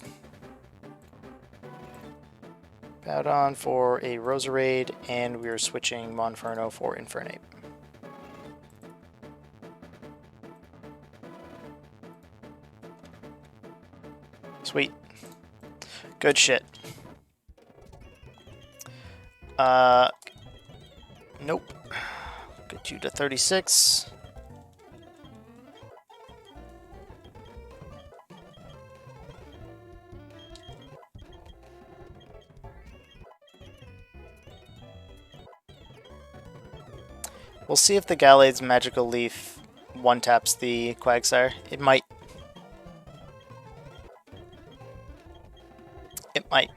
Hippowdon for a Roserade, and we are switching Monferno for Infernape. Sweet. Good shit. Nope. Get you to 36. We'll see if the Gallade's Magical Leaf one-taps the Quagsire. It might. It might.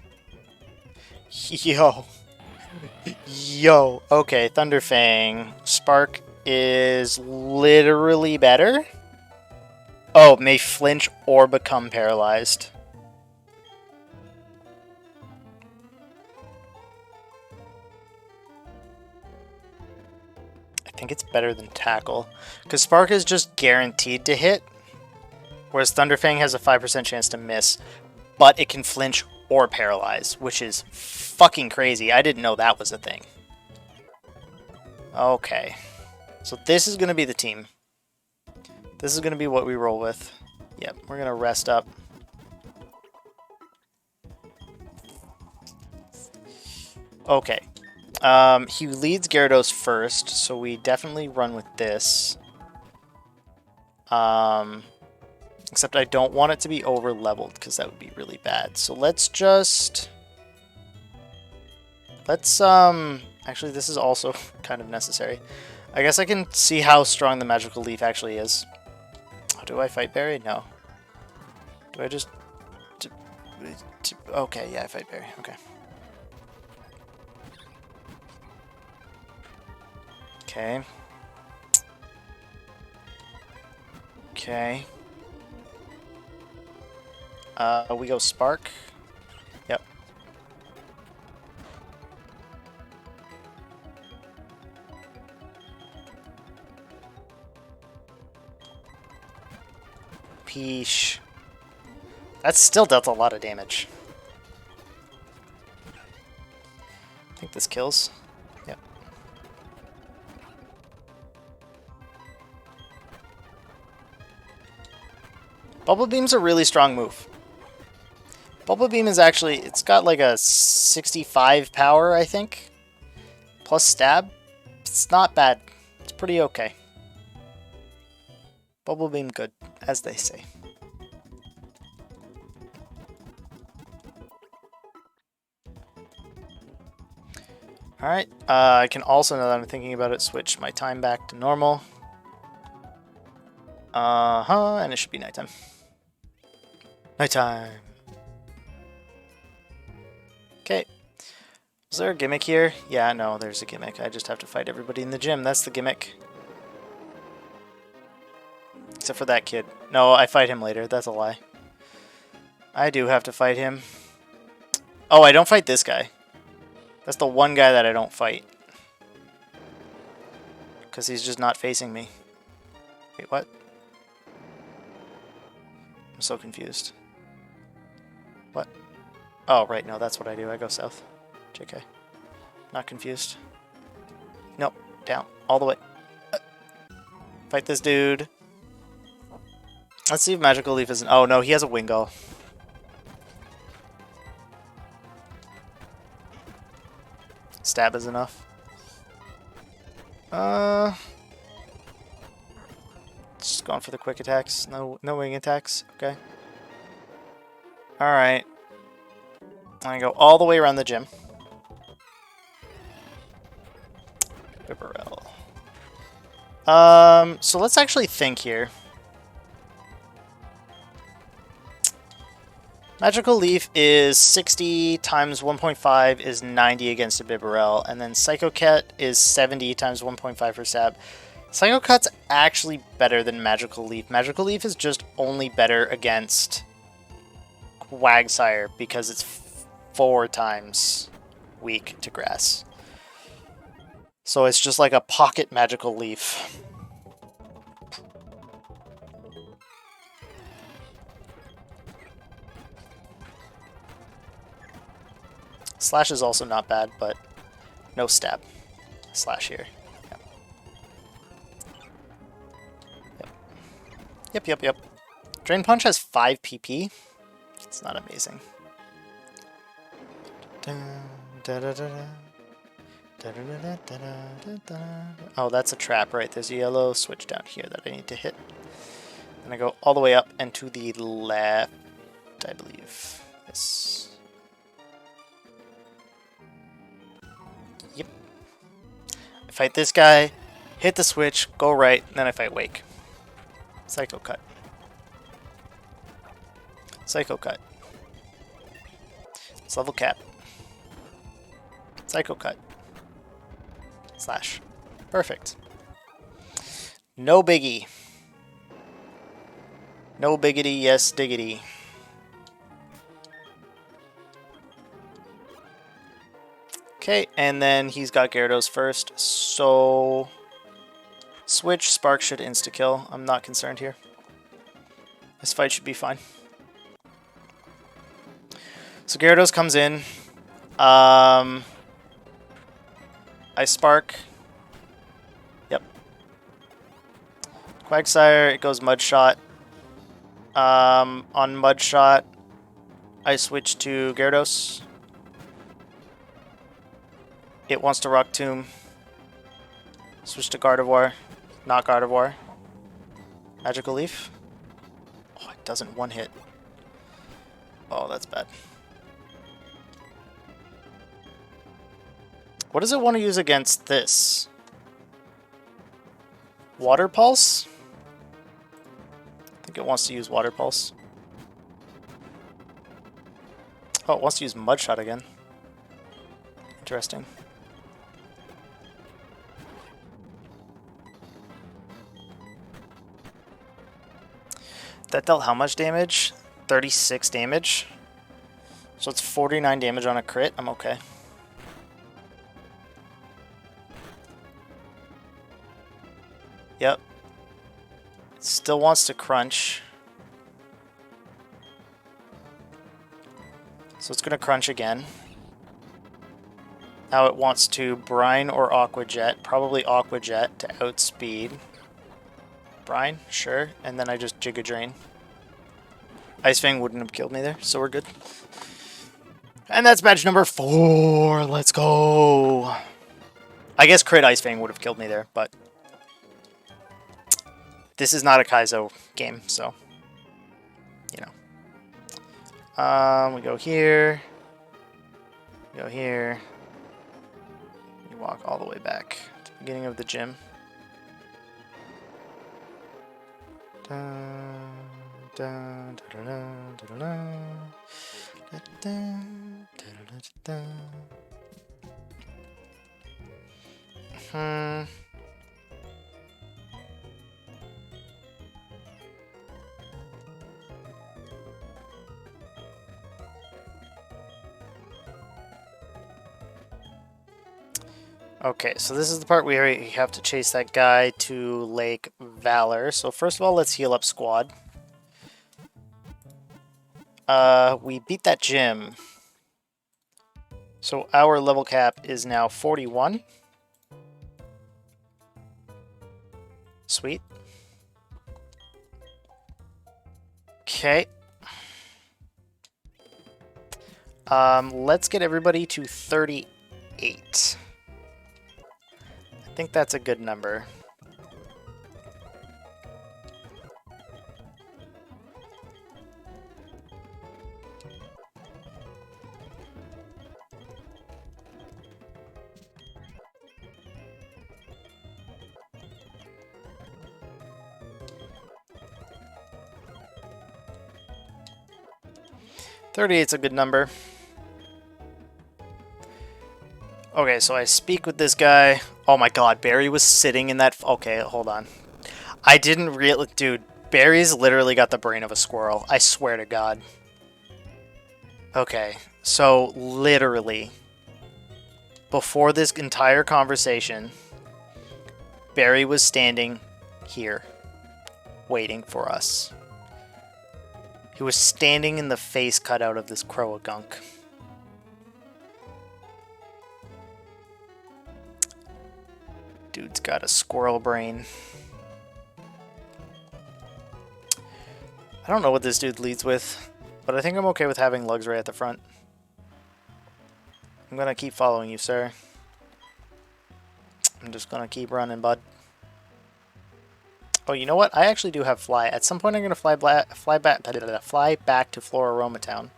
Yo. Yo. Okay, Thunderfang. Spark is literally better? Oh, may flinch or become paralyzed. I think it's better than Tackle, because Spark is just guaranteed to hit, whereas Thunderfang has a 5% chance to miss, but it can flinch or paralyze, which is fucking crazy. I didn't know that was a thing. Okay. So this is going to be the team. This is going to be what we roll with. Yep, we're going to rest up. Okay. He leads Gyarados first, so we definitely run with this. Except I don't want it to be over-leveled, because that would be really bad. So let's just... Actually, this is also kind of necessary. I guess I can see how strong the Magical Leaf actually is. Oh, do I Fight Berry? No. Do I just... Okay, yeah, I Fight Berry. Okay. Okay. Okay. We go Spark. Yep. Peesh. That still dealt a lot of damage. think this kills. Yep. Bubble Beam's a really strong move. Bubble Beam is actually, it's got like a 65 power, I think. Plus stab. It's not bad. It's pretty okay. Bubble Beam good, as they say. Alright, I can also, now that I'm thinking about it, switch my time back to normal. And it should be nighttime. Nighttime. Okay. Is there a gimmick here? Yeah, no, there's a gimmick. I just have to fight everybody in the gym. That's the gimmick. Except for that kid. No, I fight him later. That's a lie. I do have to fight him. Oh, I don't fight this guy. That's the one guy that I don't fight. Because he's just not facing me. Wait, what? I'm so confused. What? Oh, right, no, that's what I do. I go south. JK. Not confused. Nope, down. All the way. Fight this dude. Let's see if Magical Leaf isn't... Oh, no, he has a Wingull. Stab is enough. Just going for the quick attacks. No wing attacks. Okay. Alright. I'm gonna go all the way around the gym. Bibarel. So let's actually think here. Magical Leaf is 60 times 1.5 is 90 against a Bibarel, and then Psycho Cat is 70 times 1.5 for stab. Psycho Cat's actually better than Magical Leaf. Magical Leaf is just only better against Quagsire because it's 4 times weak to grass. So it's just like a pocket Magical Leaf. Slash is also not bad, but no stab. Slash here. Yep. Drain Punch has 5 PP. It's not amazing. Oh, that's a trap, right? There's a yellow switch down here that I need to hit. And I go all the way up and to the left, I believe. Yes. Yep. I fight this guy, hit the switch, go right, and then I fight Wake. Psycho Cut. Psycho Cut. It's level cap. Psycho Cut. Slash. Perfect. No biggie. No biggity, yes diggity. Okay, and then he's got Gyarados first, so switch, Spark should insta-kill. I'm not concerned here. This fight should be fine. So Gyarados comes in. I Spark. Yep. Quagsire, it goes Mud Shot. On Mud Shot, I switch to Gyarados. It wants to Rock Tomb. Switch to Gardevoir. Not Gardevoir. Magical Leaf. Oh, it doesn't one hit. Oh, that's bad. What does it want to use against this? Water Pulse? I think it wants to use Water Pulse. Oh, it wants to use Mud Shot again. Interesting. That dealt how much damage? 36 damage. So it's 49 damage on a crit. I'm okay. Yep. It still wants to crunch. So it's going to crunch again. Now it wants to Brine or Aqua Jet. Probably Aqua Jet to outspeed. Brine, sure. And then I just Giga Drain. Ice Fang wouldn't have killed me there, so we're good. And that's badge number 4. Let's go. I guess crit Ice Fang would have killed me there, but this is not a Kaizo game, so you know. We go here. Go here. You walk all the way back to the beginning of the gym. Dun, dun, dun, dun, dun, dun, dun, dun, dun. Okay, so this is the part where we have to chase that guy to Lake Valor. So first of all, let's heal up squad. We beat that gym. So our level cap is now 41. Sweet. Okay. Let's get everybody to 38. I think that's a good number. $38's a good number. Okay, so I speak with this guy. Oh my god, Barry was sitting in that... Okay, hold on. I didn't really... Dude, Barry's literally got the brain of a squirrel. I swear to god. Okay, so literally, before this entire conversation, Barry was standing here, waiting for us. He was standing in the face cutout of this Croagunk. Dude's got a squirrel brain. I don't know what this dude leads with, but I think I'm okay with having lugs right at the front. I'm gonna keep following you, sir. I'm just gonna keep running, bud. Oh, you know what? I actually do have fly. At some point, I'm gonna fly back to Floraroma Town,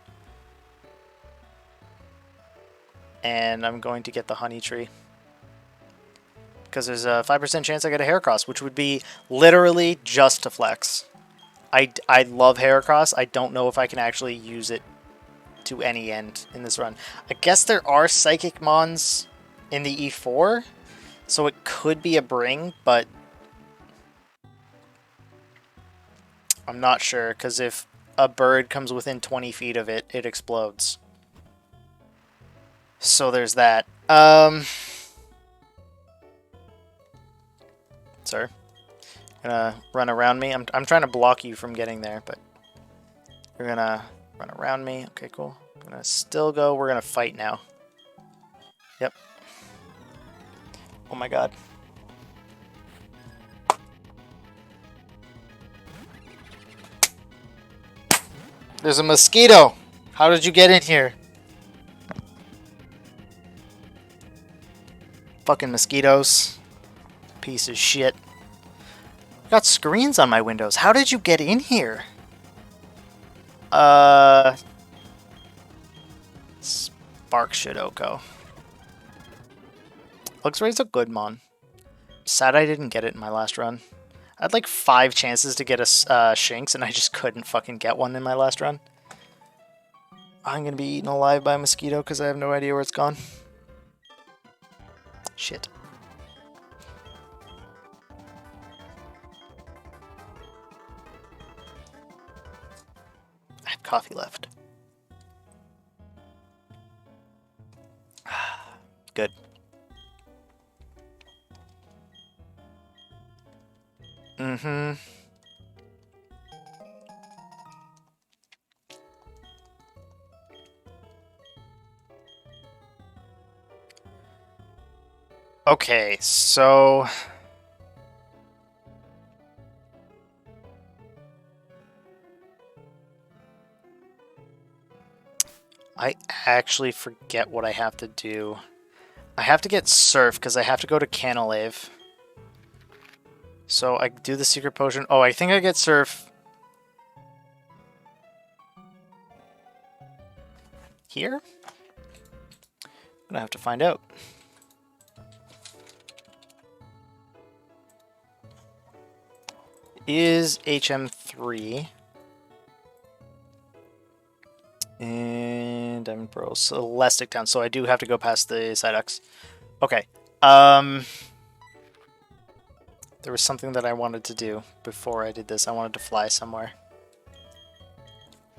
and I'm going to get the honey tree because there's a 5% chance I get a Heracross, which would be literally just to flex. I love Heracross. I don't know if I can actually use it to any end in this run. I guess there are Psychic Mons in the E4, so it could be a bring, but I'm not sure, because if a bird comes within 20 feet of it, it explodes. So there's that. Sir, gonna run around me. I'm trying to block you from getting there, but you're gonna run around me. Okay, cool. I'm gonna still go. We're gonna fight now. Yep. Oh my god. There's a mosquito. How did you get in here? Fucking mosquitoes. Piece of shit. I got screens on my windows. How did you get in here? Spark Shidoko. Luxray's a good mon. Sad I didn't get it in my last run. I had like 5 chances to get a Shinx, and I just couldn't fucking get one in my last run. I'm gonna be eaten alive by a mosquito because I have no idea where it's gone. Shit. I have coffee left. Good. Mm-hmm. Okay, so... I actually forget what I have to do. I have to get Surf, because I have to go to Canalave. So I do the secret potion. Oh, I think I get Surf... here? I'm gonna have to find out. Is HM3... And I'm Bro Celestic Town, so I do have to go past the Psyducks. Okay. There was something that I wanted to do before I did this. I wanted to fly somewhere.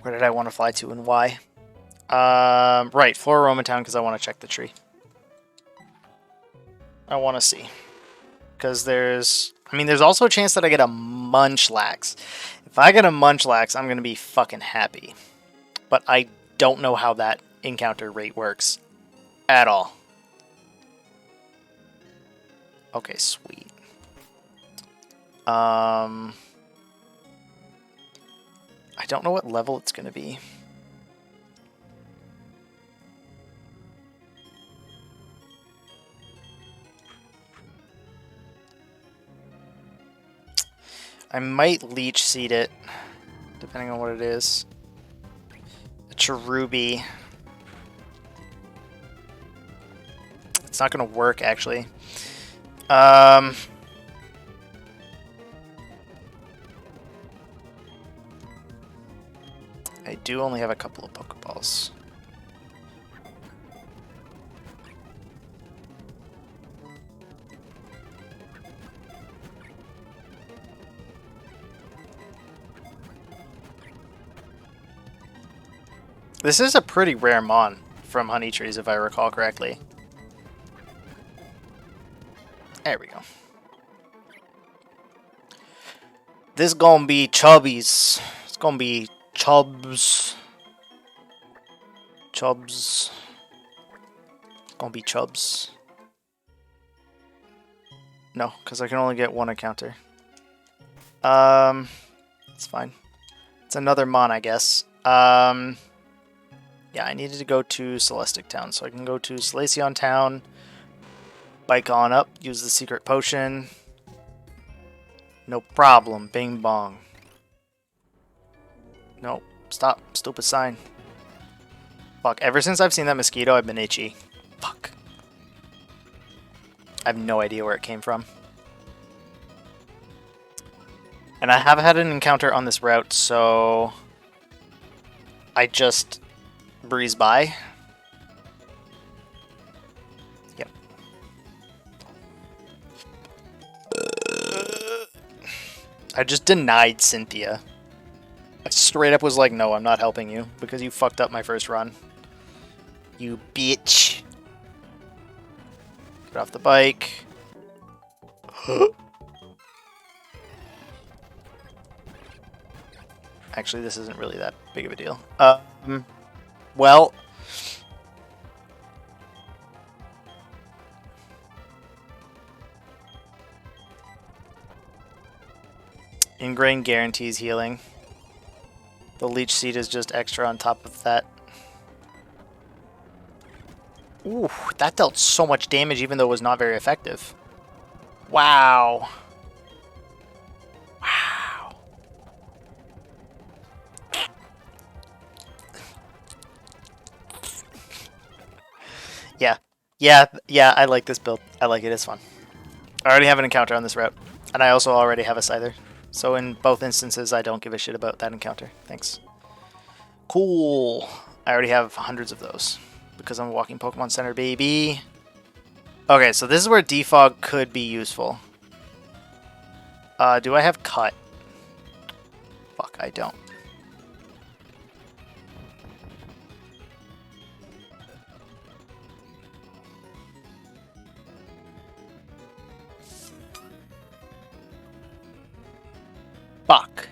Where did I want to fly to and why? Right, Flora Roman Town because I want to check the tree. I want to see. Because there's... I mean, there's also a chance that I get a Munchlax. If I get a Munchlax, I'm going to be fucking happy. But I don't know how that encounter rate works at all. Okay, sweet. I don't know what level it's going to be. I might Leech Seed it, depending on what it is. A Cherubi. It's not going to work, actually. I do only have a couple of Pokeballs. This is a pretty rare Mon from Honey Trees, if I recall correctly. There we go. This gonna be Chubbies. It's gonna be Chubs. Chubs. It's gonna be Chubs. No, because I can only get one encounter. It's fine. It's another Mon, I guess. Yeah, I needed to go to Celestic Town, so I can go to Salacion Town, bike on up, use the secret potion. No problem. Bing bong. Nope. Stop. Stupid sign. Fuck. Ever since I've seen that mosquito, I've been itchy. Fuck. I have no idea where it came from. And I have had an encounter on this route, so... I just breeze by. Yep. I just denied Cynthia. I straight up was like, no, I'm not helping you because you fucked up my first run. You bitch. Get off the bike. Actually, this isn't really that big of a deal. Well... Ingrain guarantees healing. The Leech Seed is just extra on top of that. Ooh, that dealt so much damage even though it was not very effective. Wow. Wow. Yeah, I like this build. I like it, it's fun. I already have an encounter on this route. And I also already have a Scyther. So in both instances, I don't give a shit about that encounter. Thanks. Cool. I already have hundreds of those. Because I'm a walking Pokemon Center, baby. Okay, so this is where Defog could be useful. Do I have Cut? Fuck, I don't. Fuck.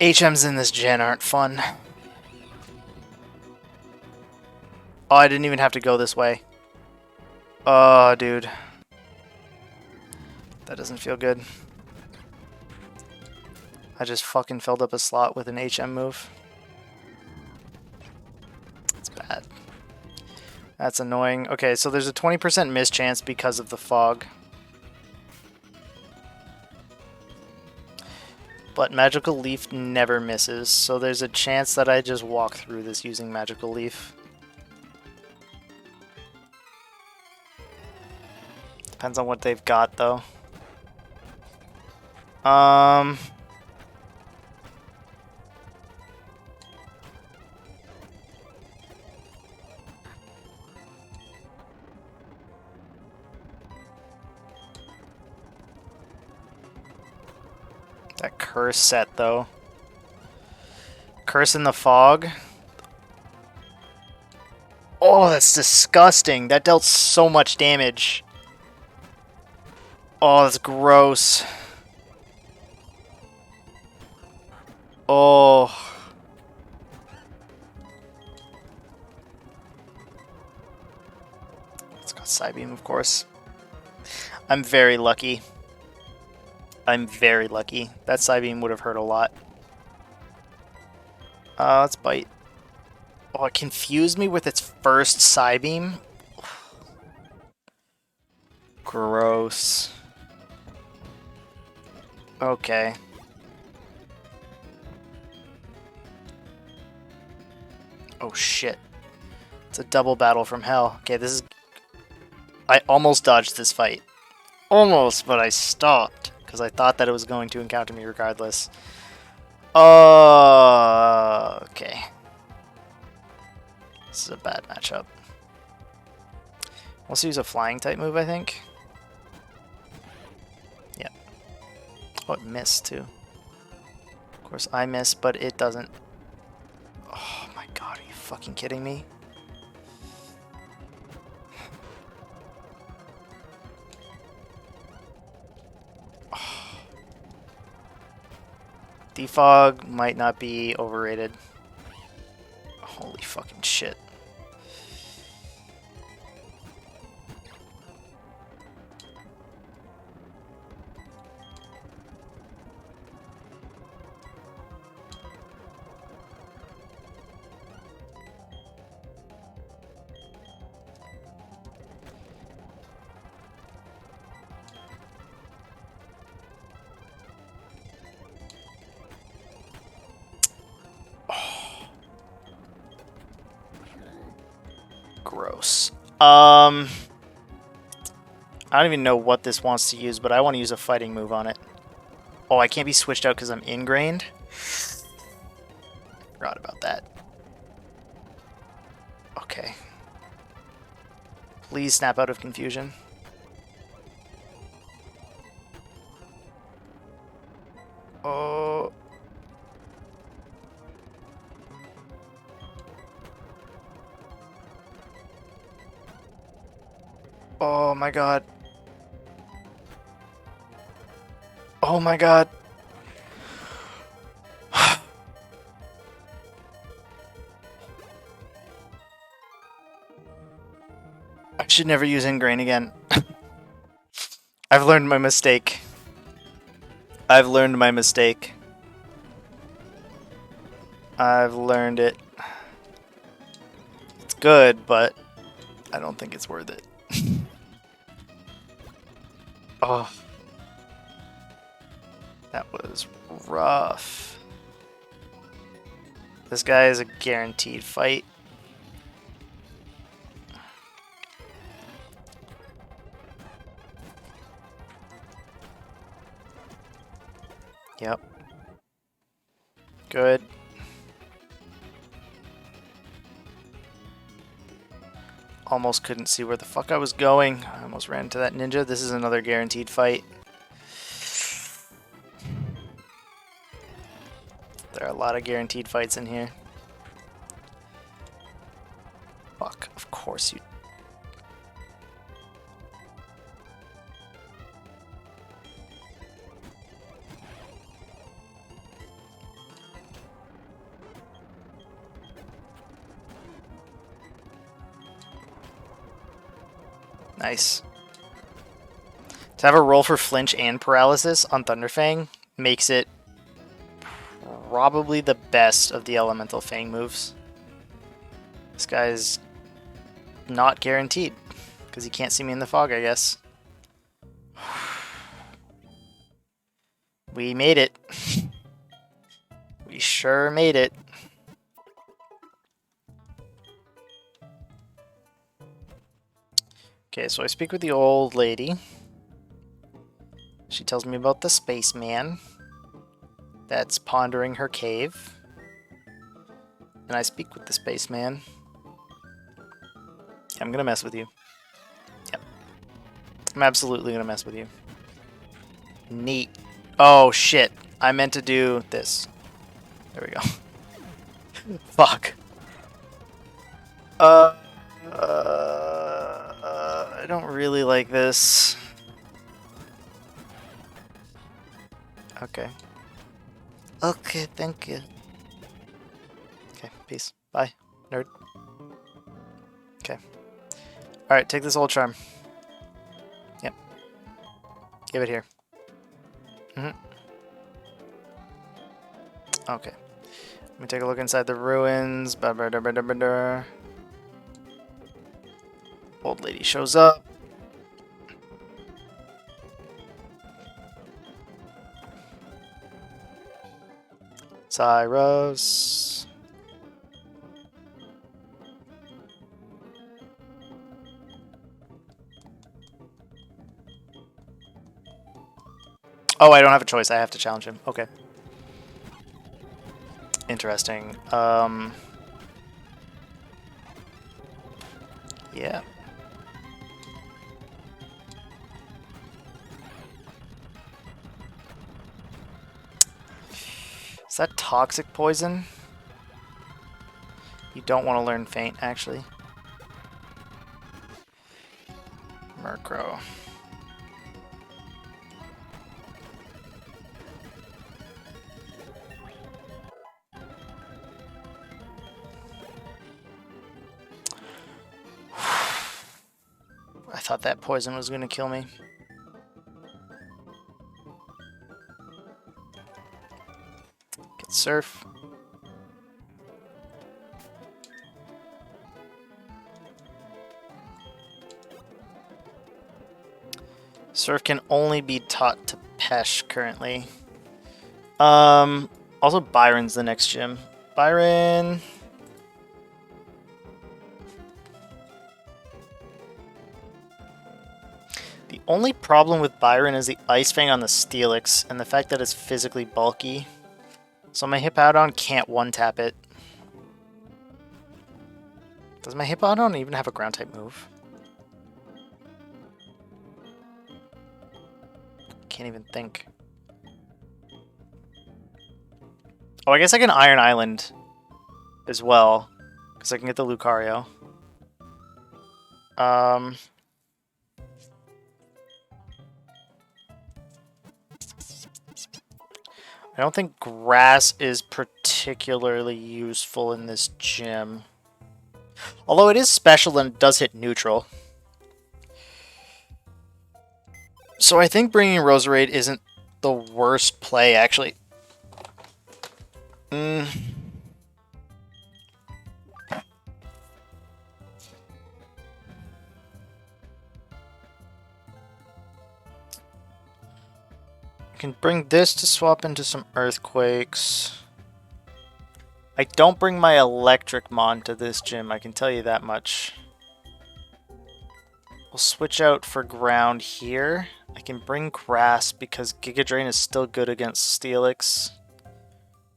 HMs in this gen aren't fun. Oh, I didn't even have to go this way. Oh, dude. That doesn't feel good. I just fucking filled up a slot with an HM move. It's bad. That's annoying. Okay, so there's a 20% miss chance because of the fog. But Magical Leaf never misses, so there's a chance that I just walk through this using Magical Leaf. Depends on what they've got, though. That curse set, though. Curse in the fog. Oh, that's disgusting. That dealt so much damage. Oh, that's gross. Oh. It's got Psybeam, of course. I'm very lucky. I'm very lucky. That Psybeam would have hurt a lot. Let's bite. Oh, it confused me with its first Psybeam. Gross. Okay. Oh shit. It's a double battle from hell. Okay, this is... I almost dodged this fight. Almost, but I stopped. Because I thought that it was going to encounter me regardless. Okay. This is a bad matchup. Let's use a flying type move, I think. Yeah. Oh, it missed too. Of course I miss, but it doesn't. Oh my god, are you fucking kidding me? Defog might not be overrated. Holy fucking shit. Gross. I don't even know what this wants to use, but I want to use a fighting move on it. Oh, I can't be switched out because I'm ingrained? Forgot about that. Okay. Please snap out of confusion. Oh. Oh my god. Oh my god. I should never use ingrain again. I've learned my mistake. I've learned my mistake. I've learned it. It's good, but I don't think it's worth it. Oh. That was rough. This guy is a guaranteed fight. Yep. Good. Almost couldn't see where the fuck I was going. I almost ran into that ninja. This is another guaranteed fight. There are a lot of guaranteed fights in here. Fuck, of course you... Nice. To have a roll for flinch and paralysis on Thunderfang makes it probably the best of the Elemental Fang moves. This guy's not guaranteed, because he can't see me in the fog, I guess. We made it. We sure made it. Okay, so I speak with the old lady. She tells me about the spaceman that's pondering her cave. And I speak with the spaceman. I'm gonna mess with you. Yep. I'm absolutely gonna mess with you. Neat. Oh shit. I meant to do this. There we go. Fuck. I don't really like this. Okay. Okay, thank you. Okay, peace. Bye, nerd. Okay. Alright, take this old charm. Yep. Give it here. Okay. Let me take a look inside the ruins. Old lady shows up. Cyrus. Oh, I don't have a choice. I have to challenge him. Okay. Interesting. Yeah. Is that toxic poison? You don't want to learn Feint, actually. Murkrow. I thought that poison was going to kill me. Get Surf. Surf can only be taught to Pesh currently. Also Byron's the next gym. Byron. The only problem with Byron is the Ice Fang on the Steelix and the fact that it's physically bulky. So my Hippowdon can't one-tap it. Does my Hippowdon even have a ground-type move? Can't even think. Oh, I guess I can Iron Island as well, because I can get the Lucario. I don't think Grass is particularly useful in this gym. Although it is special and it does hit neutral. So I think bringing Roserade isn't the worst play, actually. I can bring this to swap into some Earthquakes. I don't bring my Electric Mon to this gym, I can tell you that much. We'll switch out for Ground here. I can bring Grass because Giga Drain is still good against Steelix.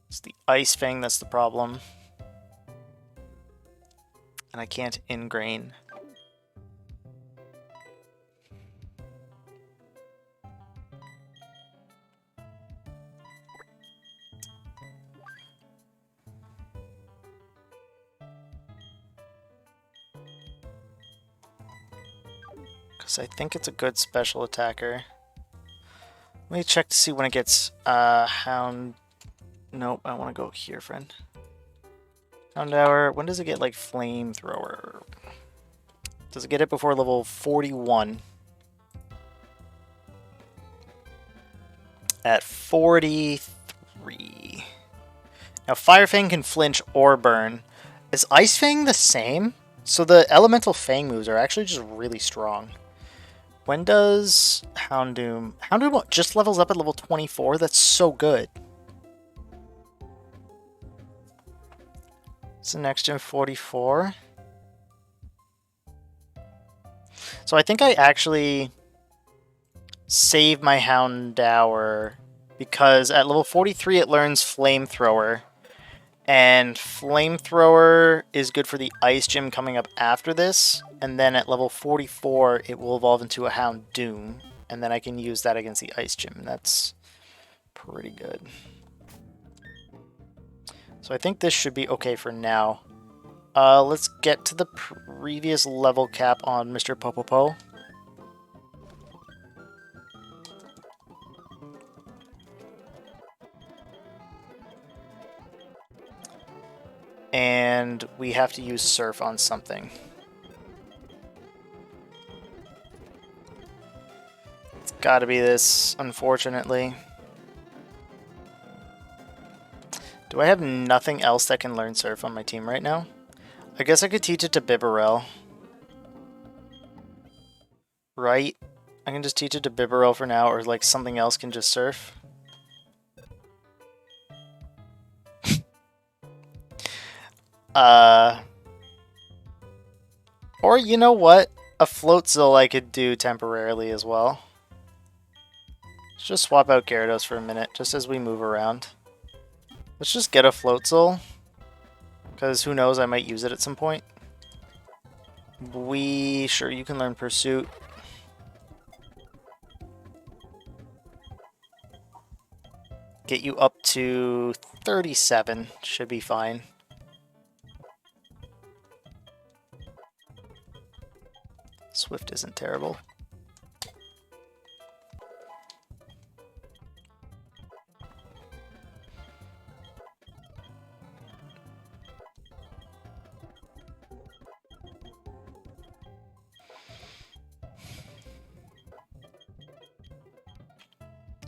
It's the Ice Fang that's the problem. And I can't Ingrain. Because I think it's a good special attacker. Let me check to see when it gets Hound. Nope, I want to go here, friend. Houndour. When does it get like Flamethrower? Does it get it before level 41? At 43. Now, Fire Fang can flinch or burn. Is Ice Fang the same? So the Elemental Fang moves are actually just really strong. When does Houndoom... Houndoom just levels up at level 24? That's so good. So next gen 44. So I think I actually save my Houndour because at level 43 it learns Flamethrower. And Flamethrower is good for the Ice Gym coming up after this. And then at level 44 it will evolve into a Houndoom. And then I can use that against the Ice Gym. That's pretty good. So I think this should be okay for now. Let's get to the previous level cap on Mr. Popopo. And we have to use Surf on something. It's gotta be this, unfortunately. Do I have nothing else that can learn Surf on my team right now? I guess I could teach it to Bibarel. Right? I can just teach it to Bibarel for now, or like something else can just Surf. Or you know what? A Floatzel I could do temporarily as well. Let's just swap out Gyarados for a minute, just as we move around. Let's just get a Floatzel, because who knows, I might use it at some point. Sure, you can learn Pursuit. Get you up to 37, should be fine. Swift isn't terrible.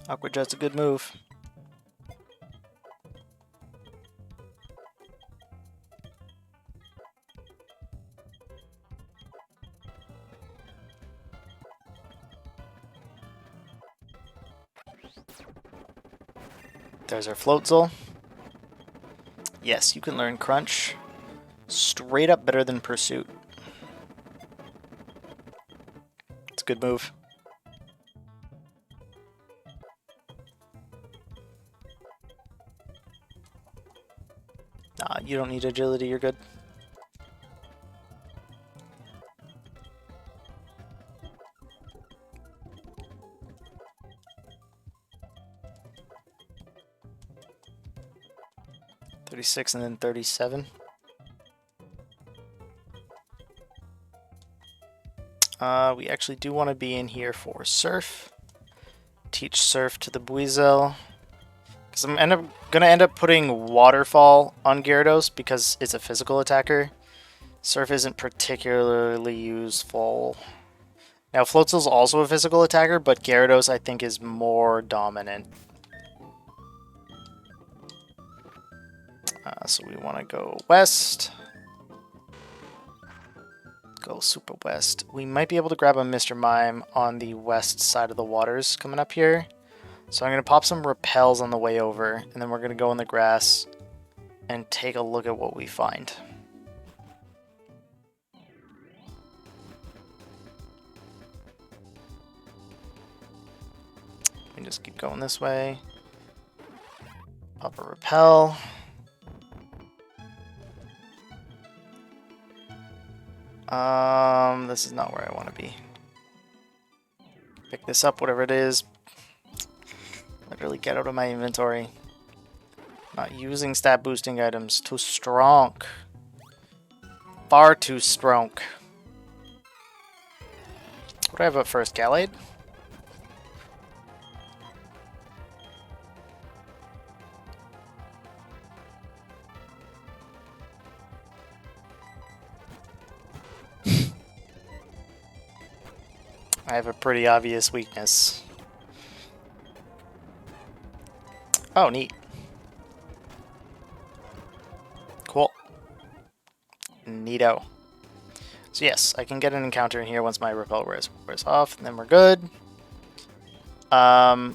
Aqua Jet's a good move. There's our Floatzel. Yes, you can learn Crunch. Straight up better than Pursuit. It's a good move. Nah, you don't need agility, you're good. .36 and then 37. We actually do want to be in here for Surf. Teach Surf to the Buizel. Because I'm going to end up putting Waterfall on Gyarados because it's a physical attacker. Surf isn't particularly useful. Now, Floatzel's also a physical attacker, but Gyarados, I think, is more dominant. So we want to go west. Go super west. We might be able to grab a Mr. Mime on the west side of the waters coming up here. So I'm going to pop some repels on the way over, and then we're going to go in the grass and take a look at what we find. We just keep going this way. Pop a repel. This is not where I want to be. Pick this up, whatever it is. Literally get out of my inventory. Not using stat boosting items. Too strong. Far too strong. What do I have up first? Gallade? I have a pretty obvious weakness. Oh, neat. Cool. Neato. So yes, I can get an encounter in here once my repel wears off, and then we're good. I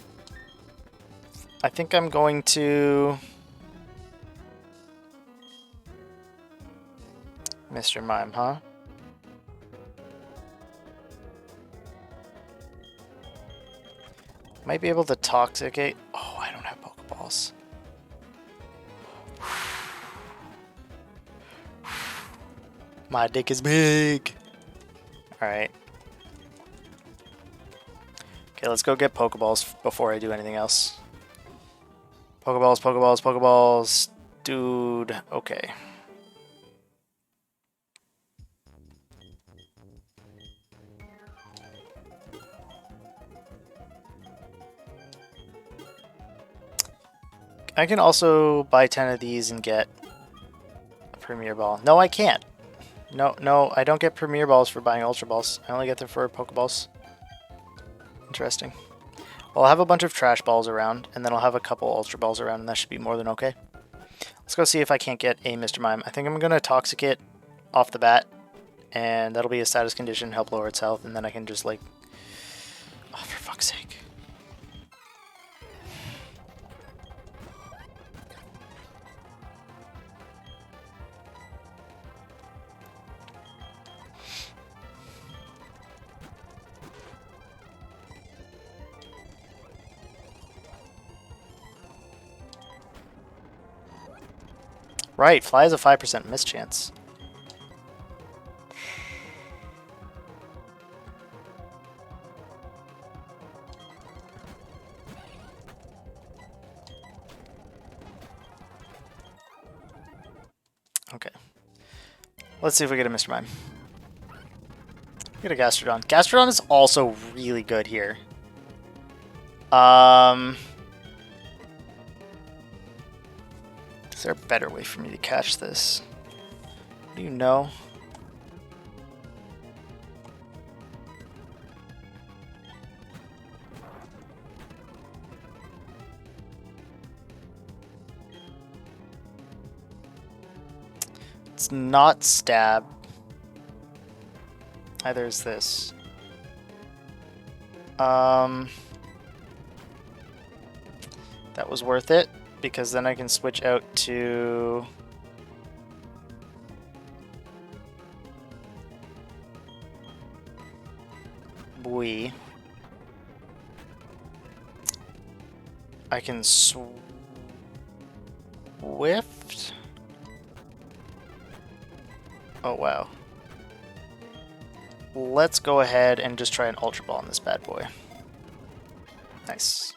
think I'm going to... Mr. Mime, huh? Might be able to toxicate... Oh, I don't have Pokeballs. My dick is big! Alright. Okay, let's go get Pokeballs before I do anything else. Pokeballs, Pokeballs, Pokeballs. Dude, okay. I can also buy 10 of these and get a Premier Ball. No, I can't. No, I don't get Premier Balls for buying Ultra Balls. I only get them for Pokeballs. Interesting. Well, I'll have a bunch of Trash Balls around, and then I'll have a couple Ultra Balls around, and that should be more than okay. Let's go see if I can't get a Mr. Mime. I think I'm going to Toxicate off the bat, and that'll be a status condition, help lower its health, and then I can just, like... Oh, for fuck's sake. Right, Fly has a 5% miss chance. Okay. Let's see if we get a Mr. Mime. Get a Gastrodon. Gastrodon is also really good here. Is there a better way for me to catch this? What do you know? It's not stab. Either is this. That was worth it, because then I can switch out to... Bui. I can Swift? Oh, wow. Let's go ahead and just try an Ultra Ball on this bad boy. Nice.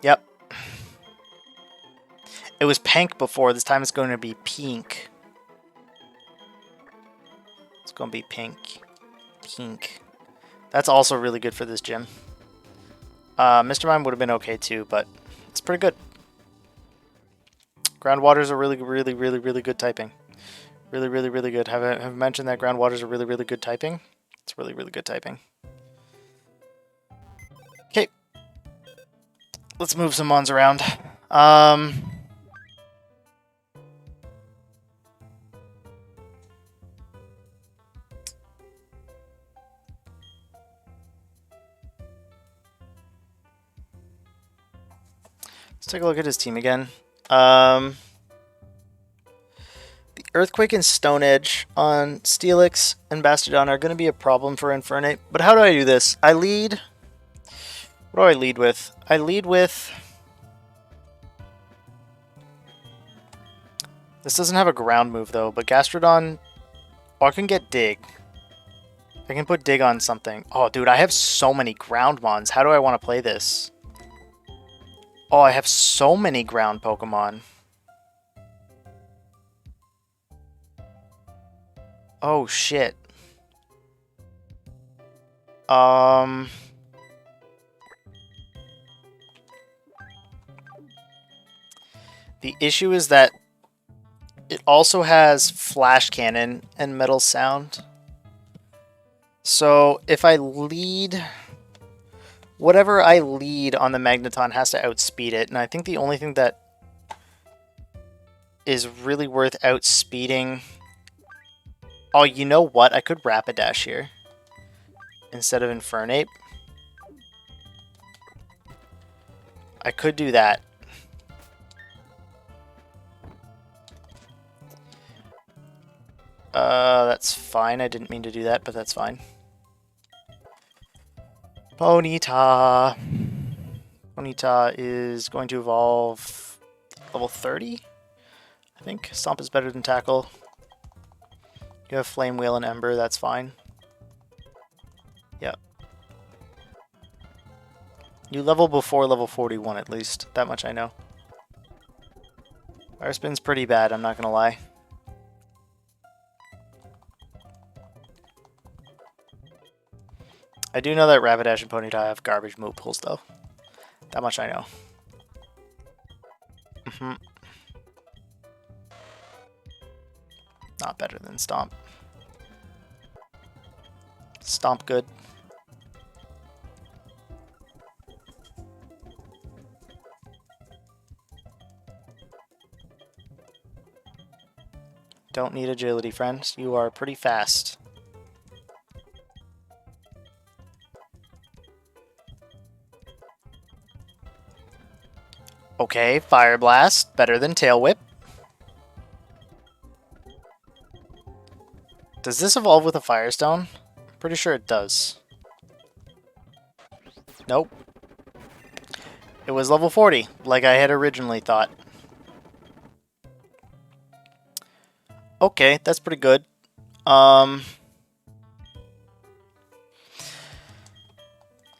Yep. It was pink before. This time it's going to be pink. It's going to be pink. Pink. That's also really good for this gym. Mr. Mime would have been okay too, but it's pretty good. Groundwater is a really good typing. Really good. Have I mentioned that groundwater is a really good typing? It's really good typing. Okay. Let's move some mons around. Let's take a look at his team again. The Earthquake and Stone Edge on Steelix and Bastardon are going to be a problem for Infernape. But how do I do this? I lead... What do I lead with? I lead with... This doesn't have a ground move, though, but Gastrodon... Oh, I can get Dig. I can put Dig on something. Oh, dude, I have so many ground mons. How do I want to play this? Oh, I have so many ground Pokemon. Oh, shit. The issue is that it also has Flash Cannon and Metal Sound. So if I lead, whatever I lead on the Magneton has to outspeed it, and I think the only thing that is really worth outspeeding... Oh, you know what? I could Rapidash here instead of Infernape. I could do that. That's fine. I didn't mean to do that, but that's fine. Ponyta. Ponyta is going to evolve level 30, I think. Stomp is better than Tackle. You have Flame Wheel and Ember, that's fine. Yep. You level before level 41 at least. That much I know. Fire Spin's pretty bad, I'm not gonna lie. I do know that Rapidash and Ponyta have garbage move pools though. That much I know. Not better than Stomp. Stomp good. Don't need agility, friends. You are pretty fast. Okay, Fire Blast. Better than Tail Whip. Does this evolve with a Firestone? I'm pretty sure it does. Nope. It was level 40, like I had originally thought. Okay, that's pretty good.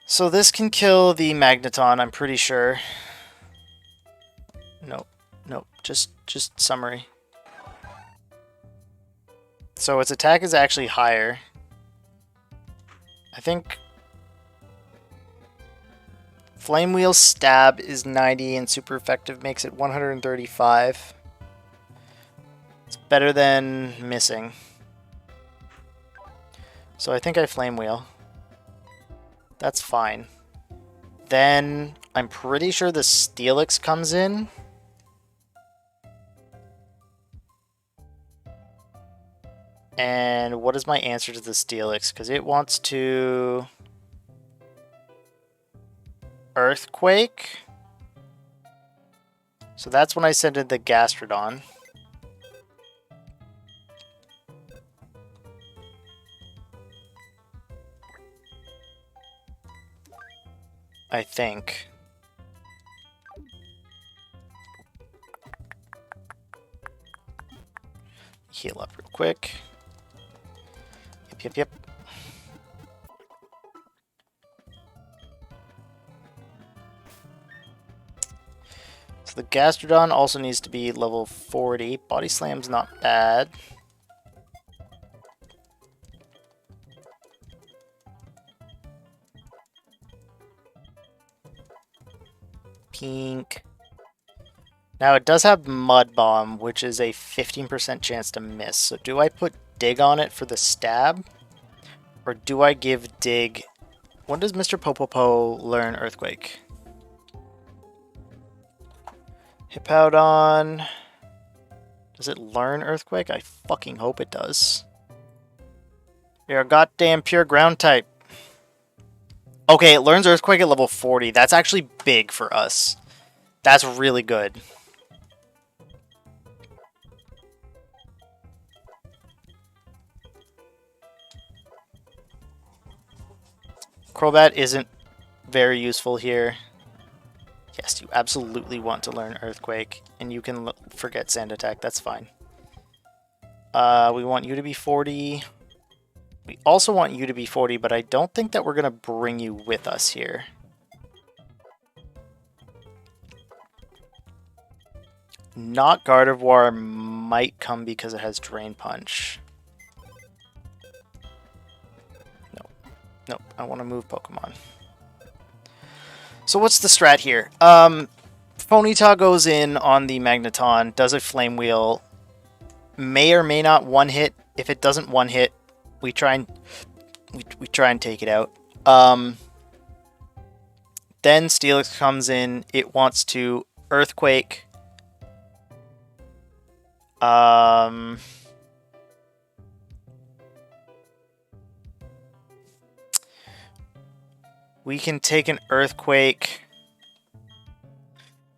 So this can kill the Magneton, I'm pretty sure. Nope, nope, just summary. So its attack is actually higher. I think Flame Wheel Stab is 90 and super effective makes it 135. It's better than missing. So I think I Flame Wheel. That's fine. Then I'm pretty sure the Steelix comes in. And what is my answer to the Steelix? Because it wants to... Earthquake? So that's when I send in the Gastrodon. I think. Heal up real quick. Yep. So the Gastrodon also needs to be level 40. Body Slam's not bad. Pink. Now it does have Mud Bomb, which is a 15% chance to miss. So do I put Dig on it for the stab? Or do I give Dig... When does Mr. Popopo learn Earthquake? Hippowdon... Does it learn Earthquake? I fucking hope it does. You're a goddamn pure ground type. Okay, it learns Earthquake at level 40. That's actually big for us. That's really good. Crobat isn't very useful here. Yes, you absolutely want to learn Earthquake, and you can forget Sand Attack, that's fine. We want you to be 40. We also want you to be 40, but I don't think that we're going to bring you with us here. Not Gardevoir might come because it has Drain Punch. Nope, I want to move Pokemon. So what's the strat here? Ponyta goes in on the Magneton, does a Flame Wheel, may or may not one-hit. If it doesn't one-hit, we try and we try and take it out. Then Steelix comes in. It wants to Earthquake. We can take an Earthquake.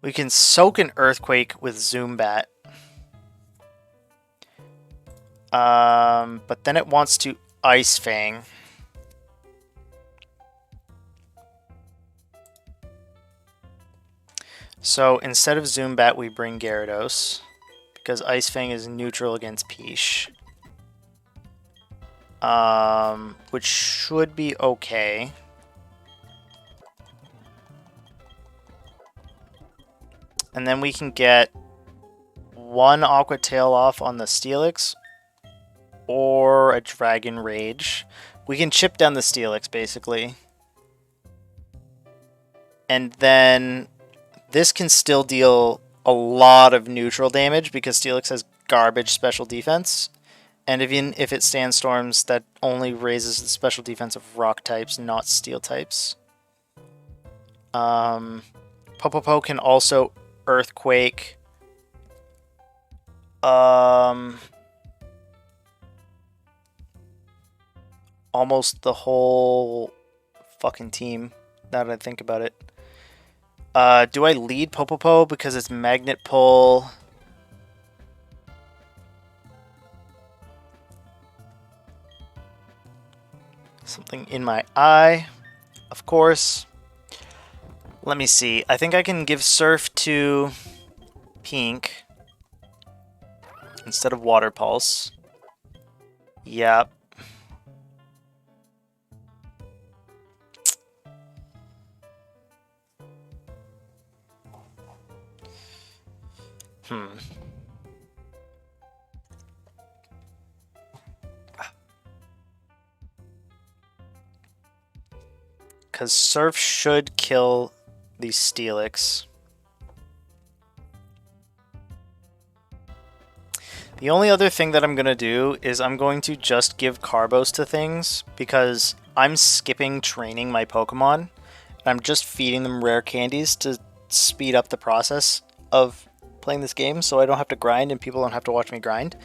We can soak an Earthquake with Zoombat. But then it wants to Ice Fang. So instead of Zoombat, we bring Gyarados, because Ice Fang is neutral against Peach. Which should be okay. And then we can get one Aqua Tail off on the Steelix, or a Dragon Rage. We can chip down the Steelix, basically. And then this can still deal a lot of neutral damage, because Steelix has garbage special defense. And even if it Sandstorms, that only raises the special defense of rock types, not steel types. Popopo can also Earthquake. Almost the whole fucking team, now that I think about it. Do I lead Popopo because it's Magnet Pull? Something in my eye, of course. Let me see. I think I can give Surf to Pink instead of Water Pulse. Yep. Because Surf should kill the Steelix. The only other thing that I'm going to do is I'm going to just give Carbos to things, because I'm skipping training my Pokemon, and I'm just feeding them rare candies to speed up the process of playing this game, so I don't have to grind and people don't have to watch me grind.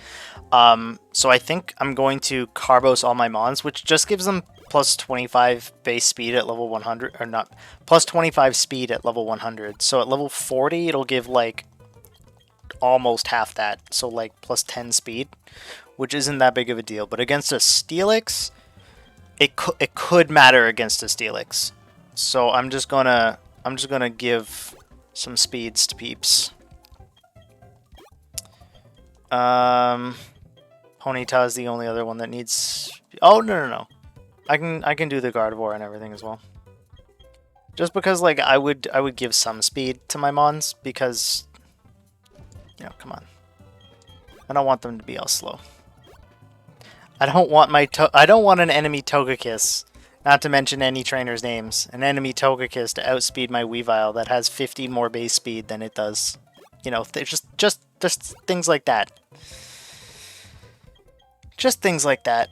So I think I'm going to Carbos all my Mons, which just gives them plus 25 base speed at level 100, or not, plus 25 speed at level 100. So at level 40, it'll give like almost half that, so like plus 10 speed, which isn't that big of a deal. But against a Steelix, it could matter against a Steelix. So I'm just gonna give some speeds to peeps. Ponyta is the only other one that needs. Oh no. I can do the Gardevoir and everything as well. Just because like I would give some speed to my Mons, because come on. I don't want them to be all slow. I don't want an enemy Togekiss, not to mention any trainer's names, an enemy Togekiss to outspeed my Weavile that has 50 more base speed than it does. Just things like that. Just things like that.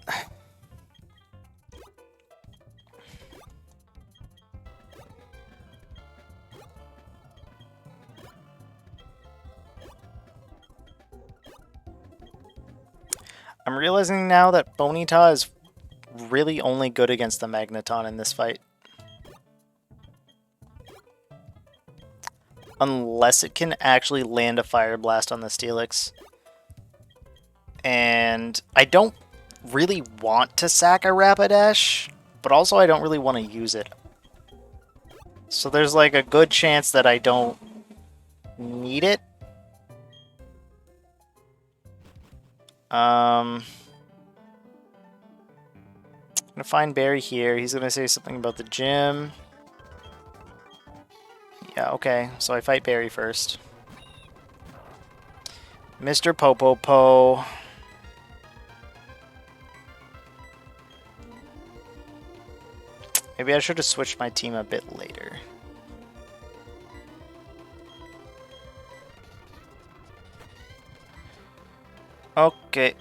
I'm realizing now that Ponyta is really only good against the Magneton in this fight. Unless it can actually land a Fire Blast on the Steelix. And I don't really want to sack a Rapidash, but also I don't really want to use it. So there's like a good chance that I don't need it. I'm gonna find Barry here. He's gonna say something about the gym. Yeah, okay. So I fight Barry first. Mr. Popopo. Maybe I should have switched my team a bit later. Okay.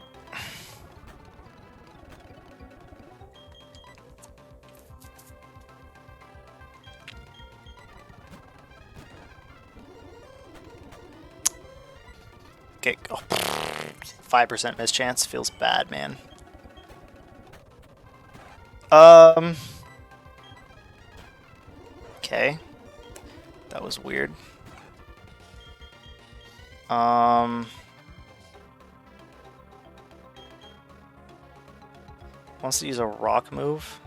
get... Oh, 5% mischance. Feels bad, man. Okay. That was weird. Wants to use a rock move.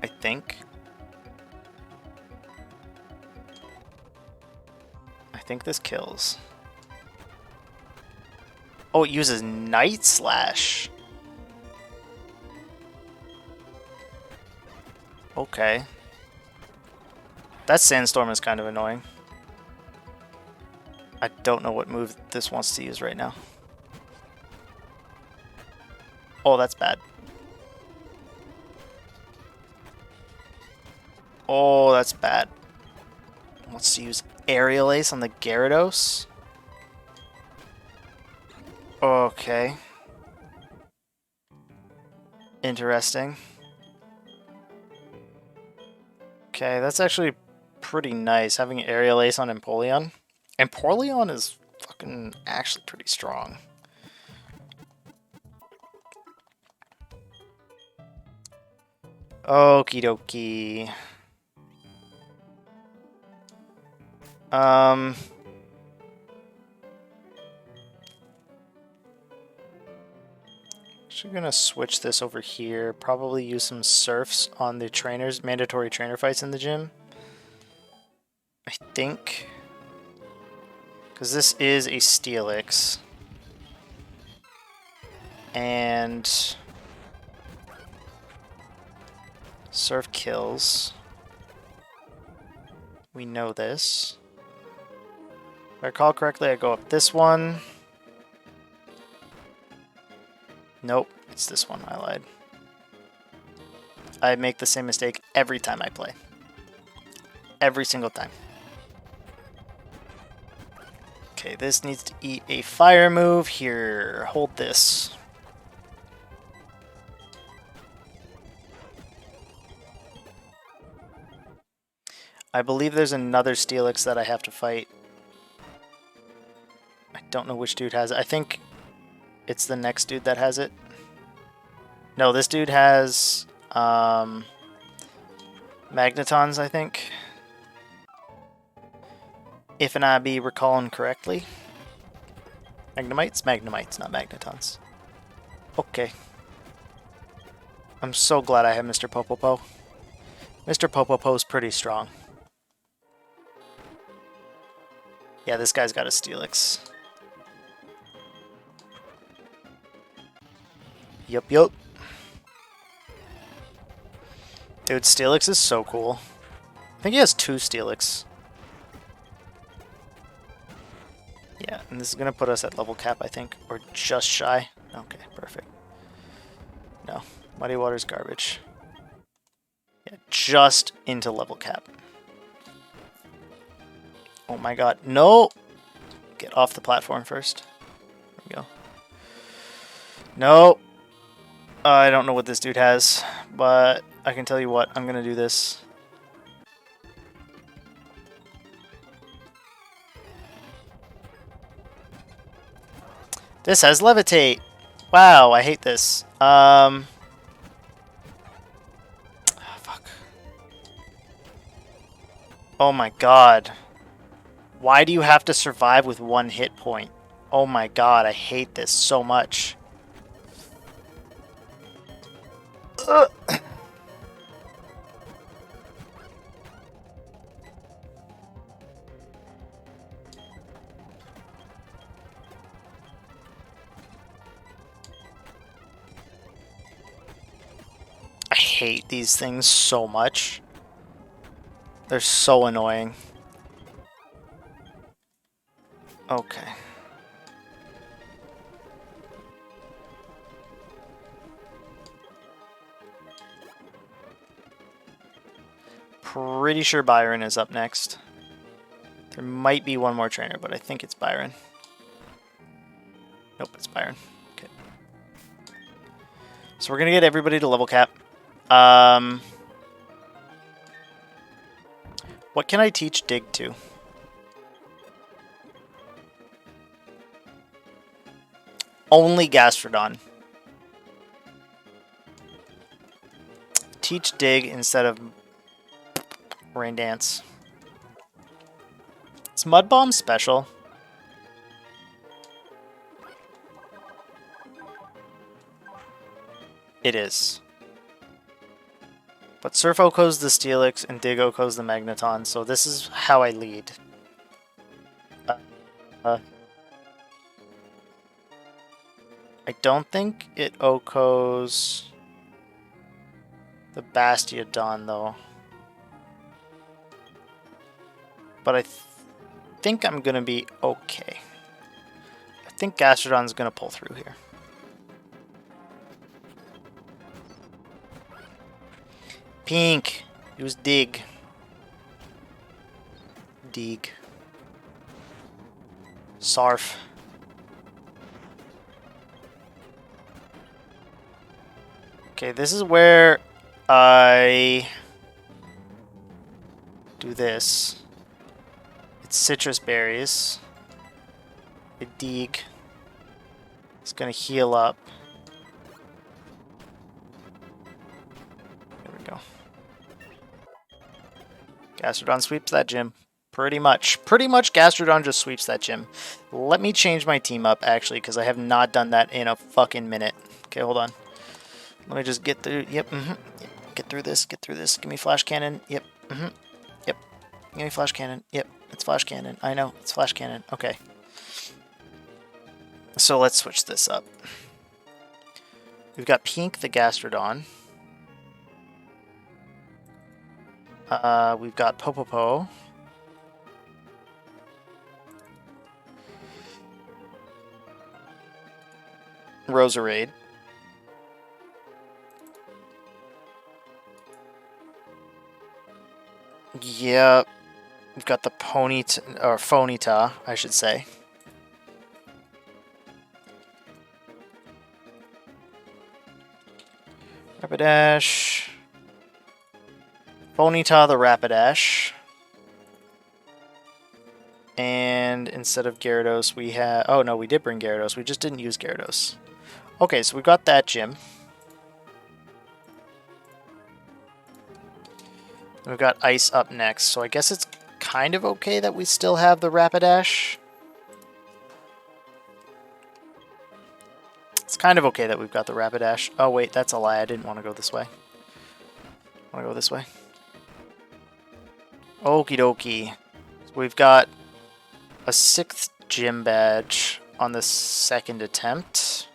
I think. I think this kills. Oh, it uses Night Slash. Okay. That Sandstorm is kind of annoying. I don't know what move this wants to use right now. Oh, that's bad. Oh, that's bad. Wants to use Aerial Ace on the Gyarados. Okay. Interesting. Okay, that's actually pretty nice, having Aerial Ace on Empoleon. Empoleon is fucking actually pretty strong. Okie dokie. Actually gonna switch this over here. Probably use some surfs on the trainers, mandatory trainer fights in the gym. I think. Because this is a Steelix. And surf kills. We know this. If I recall correctly, I go up this one. Nope, it's this one. I lied. I make the same mistake every time I play. Every single time. Okay, this needs to eat a fire move. Here, hold this. I believe there's another Steelix that I have to fight. I don't know which dude has it. I think it's the next dude that has it. No, this dude has Magnetons, I think. If I be recalling correctly. Magnemites? Magnemites, not Magnetons. Okay. I'm so glad I have Mr. Popopo. Mr. Popopo's pretty strong. Yeah, this guy's got a Steelix. Yup, yup. Dude, Steelix is so cool. I think he has 2 Steelix. Yeah, and this is going to put us at level cap, I think. Or just shy. Okay, perfect. No, Muddy Water's garbage. Yeah, just into level cap. Oh my god, no! Get off the platform first. There we go. No! I don't know what this dude has, but I can tell you what, I'm gonna do this. This has Levitate! Wow, I hate this. Fuck. Oh my god. Why do you have to survive with 1 hit point? Oh my god, I hate this so much. Ugh. I hate these things so much. They're so annoying. Okay. Pretty sure Byron is up next. There might be one more trainer, but I think it's Byron. Nope, it's Byron. Okay. So we're gonna get everybody to level cap. What can I teach Dig to? only Gastrodon. Teach Dig instead of Rain Dance. Is Mud Bomb special? It is. But Surf Oko's the Steelix and Dig Oko's the Magneton, so this is how I lead. I don't think it Okos the Bastiodon, though. But I think I'm going to be okay. I think Gastrodon's going to pull through here. Pink. Use Dig. Dig. Sarf. Okay, this is where I do this. It's citrus berries. I dig. It's gonna heal up. There we go. Gastrodon sweeps that gym. Pretty much. Pretty much Gastrodon just sweeps that gym. Let me change my team up, actually, because I have not done that in a fucking minute. Okay, hold on. Let me just get through. Yep. Get through this. Get through this. Give me flash cannon. Yep. Yep. Give me flash cannon. Yep. It's flash cannon. I know. It's flash cannon. Okay. So let's switch this up. We've got Pink the Gastrodon. We've got Popopo. Roserade. Yep. We've got the Phonyta, I should say. Rapidash. Phonyta the Rapidash. And instead of Gyarados, we have... Oh, no, we did bring Gyarados. We just didn't use Gyarados. Okay, so we got that gym. We've got Ice up next, so I guess it's kind of okay that we still have the Rapidash. It's kind of okay that we've got the Rapidash. Oh, wait, that's a lie. I didn't want to go this way. I want to go this way. Okie dokie. So we've got a 6th gym badge on the 2nd attempt.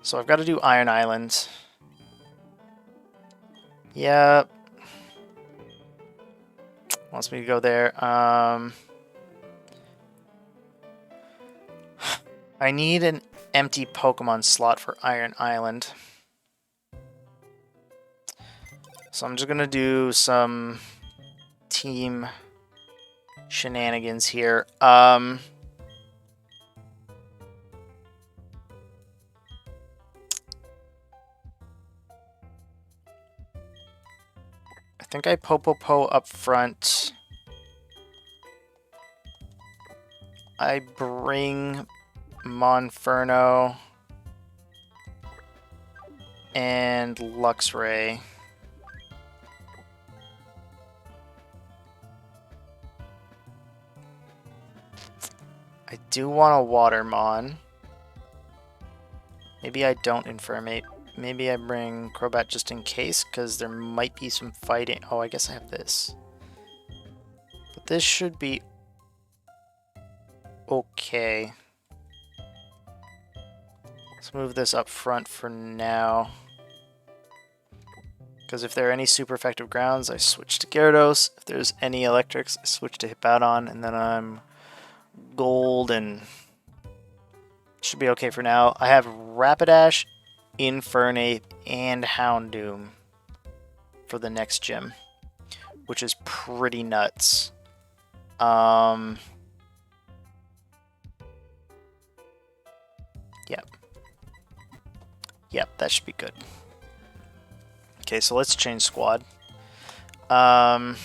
So I've got to do Iron Island. Yep. Wants me to go there. I need an empty Pokemon slot for Iron Island. So I'm just going to do some team shenanigans here. I think I Popopo up front. I bring Monferno and Luxray. I do want a Watermon. Maybe I don't Infirmate. Maybe I bring Crobat just in case, because there might be some fighting. Oh, I guess I have this. But this should be okay. Let's move this up front for now. Because if there are any super effective grounds, I switch to Gyarados. If there's any electrics, I switch to Hippowdon, and then I'm golden. Should be okay for now. I have Rapidash, Infernape, and Houndoom for the next gym, which is pretty nuts. Yep. Yep, that should be good. Okay, so let's change squad. We've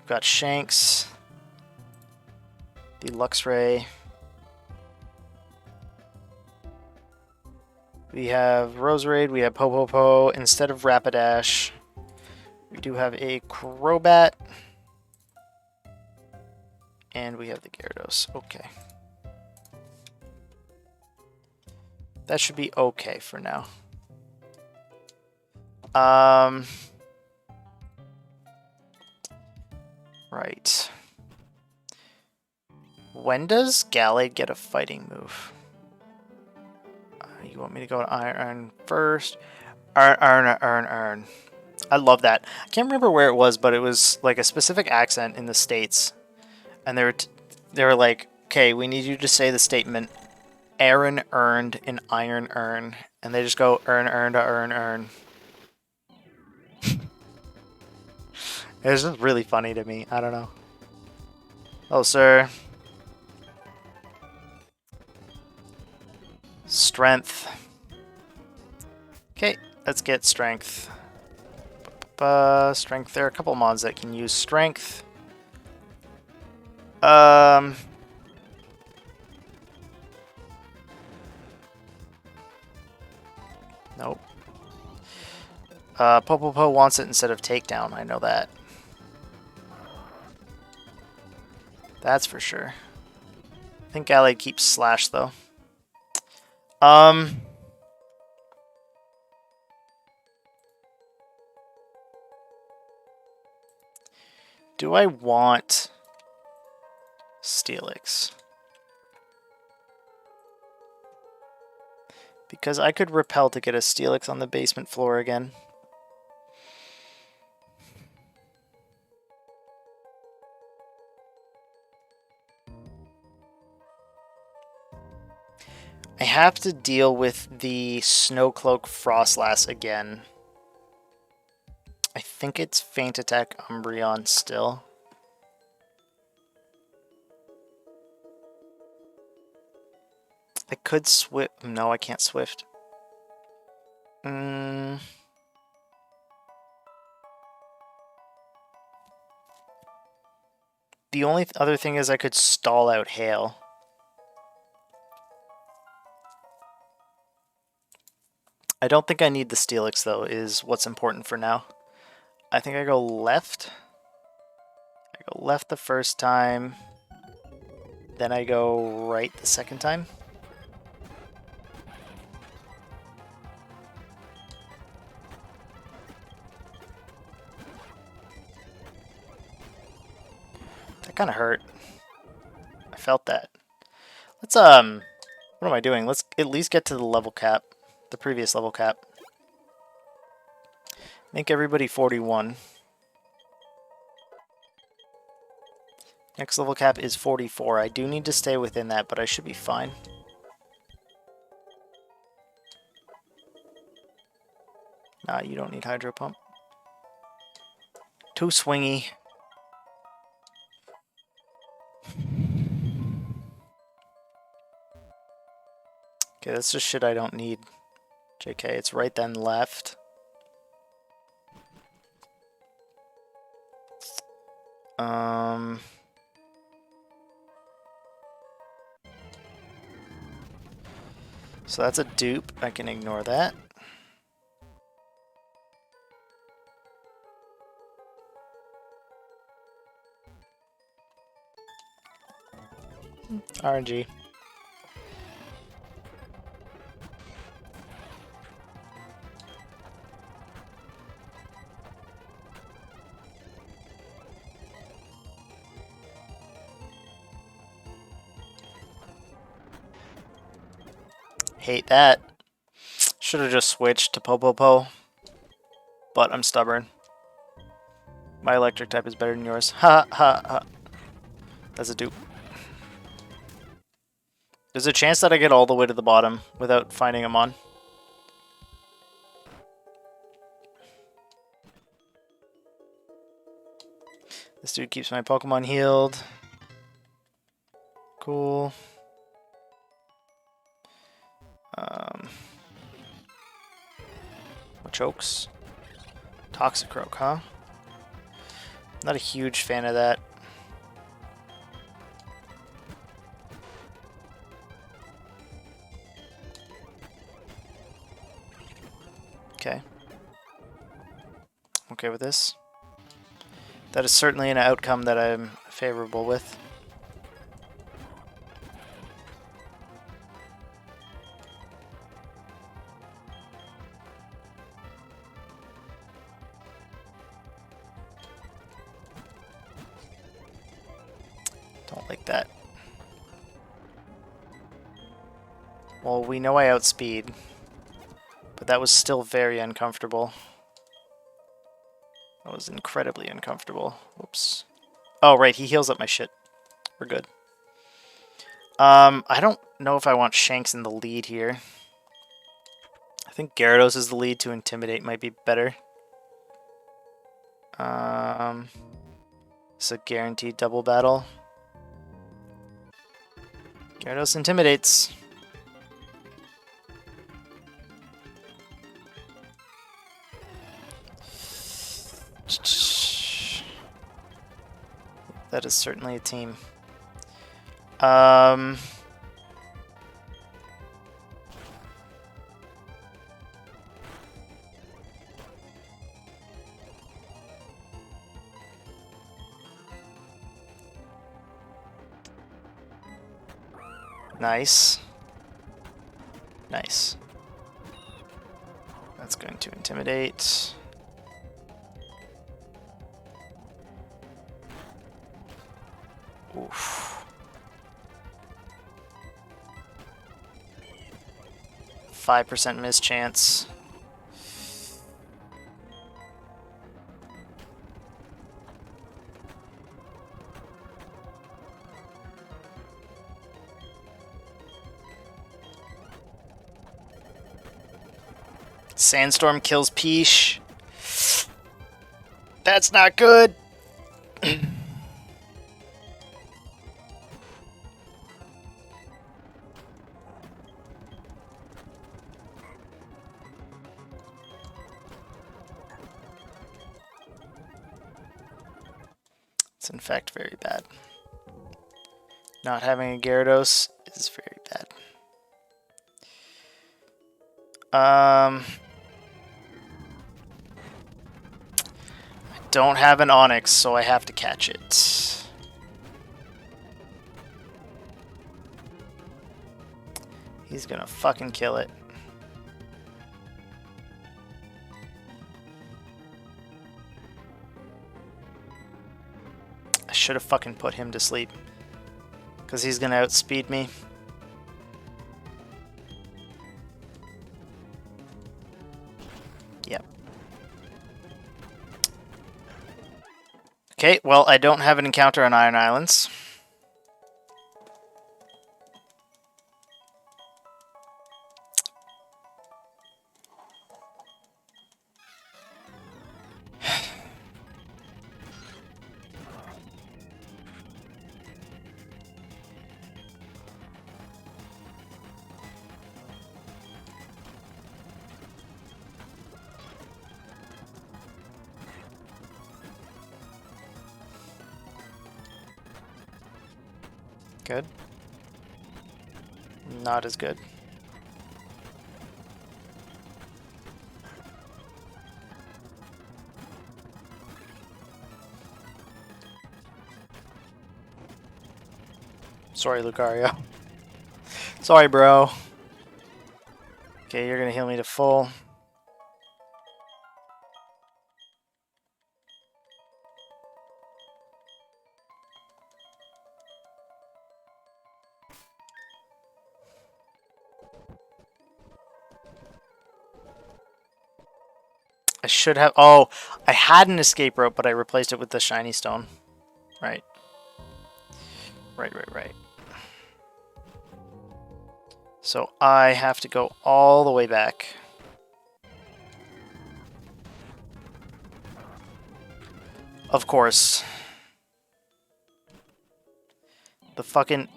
got Shanks, the Luxray. We have Roserade, we have Popopo. Instead of Rapidash, we do have a Crobat. And we have the Gyarados. Okay. That should be okay for now. Right. When does Gallade get a fighting move? You want me to go to Iron first? Iron. I love that. I can't remember where it was, but it was like a specific accent in the States. And they were like, okay, we need you to say the statement, Aaron earned an iron urn. And they just go, earn. It's just really funny to me. I don't know. Oh, sir. Strength. Okay, let's get strength. Strength. There are a couple mods that can use strength. Nope. Popopo wants it instead of takedown. I know that. That's for sure. I think Gallade keeps slash though. Do I want Steelix? Because I could repel to get a Steelix on the basement floor again. I have to deal with the Snowcloak Frostlass again. I think it's Feint Attack Umbreon still. I could Swift. No, I can't Swift. The only other thing is I could stall out Hail. I don't think I need the Steelix though, is what's important for now. I think I go left. I go left the first time. Then I go right the second time. That kind of hurt. I felt that. Let's, what am I doing? Let's at least get to the level cap. The previous level cap. Make everybody 41. Next level cap is 44. I do need to stay within that, but I should be fine. Nah, you don't need Hydro Pump. Too swingy. Okay, that's just shit I don't need. JK, it's right then left. So that's a dupe. I can ignore that. RNG. Hate that. Should have just switched to Popopo. But I'm stubborn. My electric type is better than yours. Ha ha ha. That's a dupe. There's a chance that I get all the way to the bottom without finding him on. This dude keeps my Pokemon healed. Cool. Chokes. Toxicroak, huh? Not a huge fan of that. Okay. Okay with this. That is certainly an outcome that I'm favorable with. Don't like that. Well, we know I outspeed, but that was still very uncomfortable. That was incredibly uncomfortable. Whoops. Oh, right, he heals up my shit. We're good. I don't know if I want Shanks in the lead here. I think Gyarados is the lead to Intimidate might be better. It's a guaranteed double battle. Gyarados intimidates. That is certainly a team. Nice. Nice. That's going to intimidate. Oof. 5% miss chance. Sandstorm kills Peach. That's not good. It's in fact very bad. Not having a Gyarados is very bad. I don't have an Onix, so I have to catch it. He's gonna fucking kill it. I should have fucking put him to sleep. Because he's gonna outspeed me. Yep. Okay, well, I don't have an encounter on Iron Islands. Good. Not as good. Sorry, Lucario. Sorry, bro. Okay, you're gonna heal me to full. I should have... Oh, I had an escape rope, but I replaced it with the shiny stone. Right. Right. So I have to go all the way back. Of course. The fucking...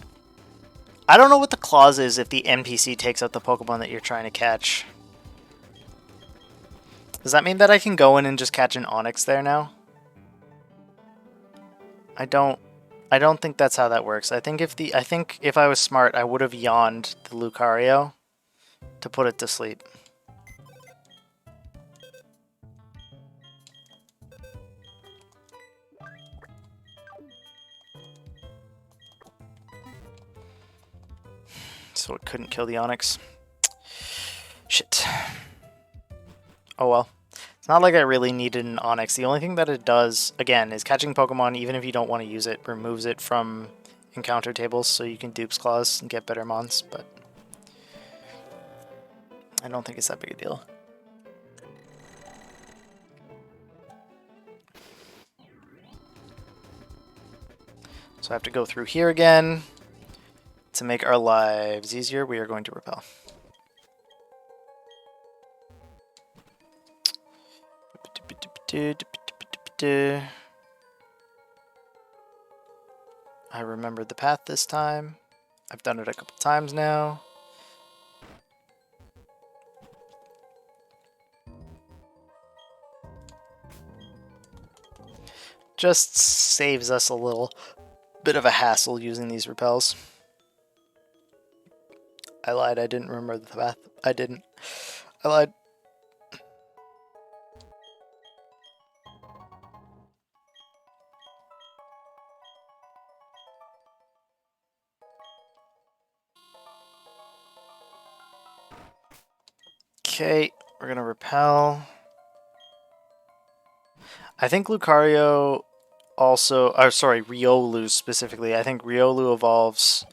I don't know what the clause is if the NPC takes out the Pokemon that you're trying to catch. Does that mean that I can go in and just catch an Onix there now? I don't think that's how that works. I think if I was smart, I would have yawned the Lucario to put it to sleep. So it couldn't kill the Onyx. Shit. Oh well. It's not like I really needed an Onyx. The only thing that it does, again, is catching Pokemon, even if you don't want to use it, removes it from encounter tables so you can Duke's Claws and get better mons, but I don't think it's that big a deal. So I have to go through here again. To make our lives easier, we are going to repel. I remembered the path this time. I've done it a couple times now. Just saves us a little bit of a hassle using these repels. I lied, I didn't remember the path. I didn't. I lied. Okay, we're gonna repel. I think Lucario also, or sorry, Riolu specifically. I think Riolu evolves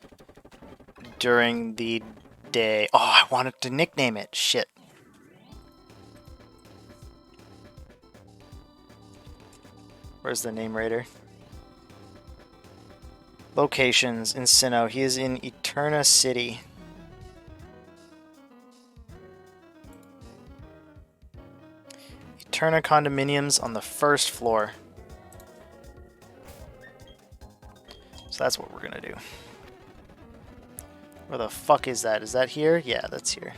during the day. Oh, I wanted to nickname it. Shit. Where's the name raider? Locations in Sinnoh. He is in Eterna City. Eterna condominiums on the first floor. So that's what we're gonna do. Where the fuck is that? Is that here? Yeah, that's here.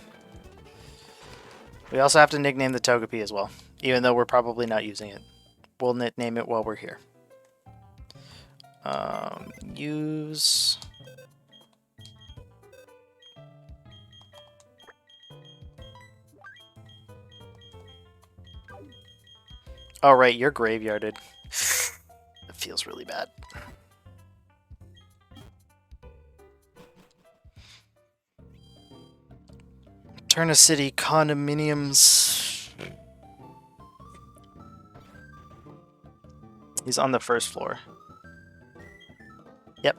We also have to nickname the Togepi as well, even though we're probably not using it. We'll nickname it while we're here. Use... Oh right, you're graveyarded. It feels really bad. Eterna City condominiums. He's on the first floor. Yep.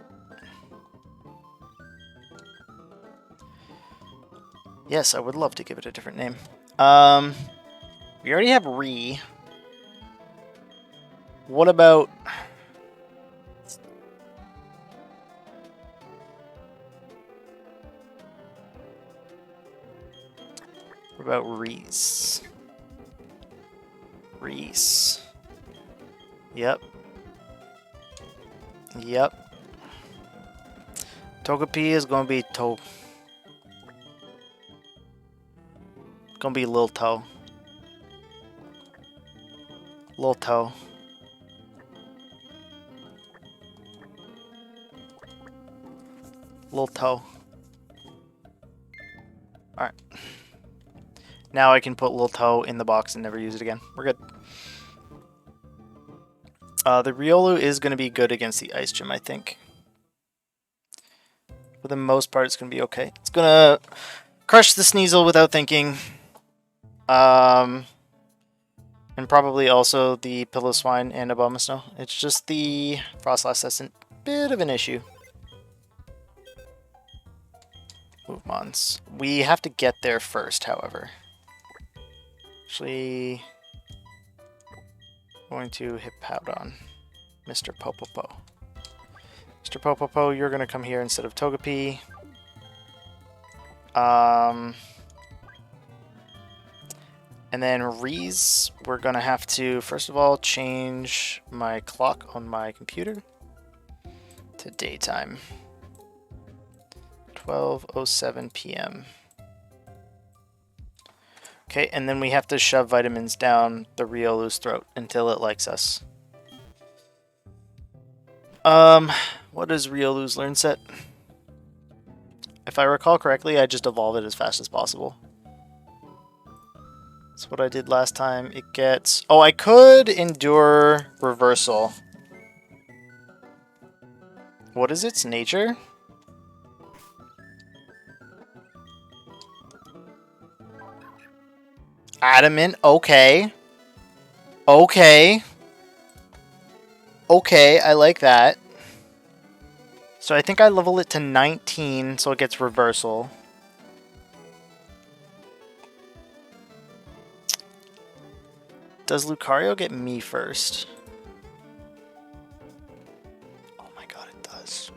Yes, I would love to give it a different name. We already have Re. What about... What about Reese? Reese. Yep. Yep. Togepi is gonna be gonna be Lil Toe. Lil Toe. Lil Toe. Alright. Now I can put Lil Toe in the box and never use it again. We're good. The Riolu is going to be good against the Ice Gym, I think. For the most part, it's going to be okay. It's going to crush the Sneasel without thinking. And probably also the Pillow-Swine and Abomasnow. It's just the Frostlass that's a bit of an issue. Movemons. We have to get there first, however. Actually, going to hit Powdon. Mr. Popopo. Mr. Popopo, you're going to come here instead of Togepi. And then Reese, we're going to have to, first of all, change my clock on my computer to daytime. 12:07 p.m. Okay, and then we have to shove vitamins down the Riolu's throat until it likes us. What is Riolu's learn set? If I recall correctly, I just evolve it as fast as possible. That's what I did last time. It gets... Oh, I could endure reversal. What is its nature? Adamant, okay. Okay. Okay, I like that. So I think I level it to 19 so it gets reversal. Does Lucario get me first? Oh my god, it does.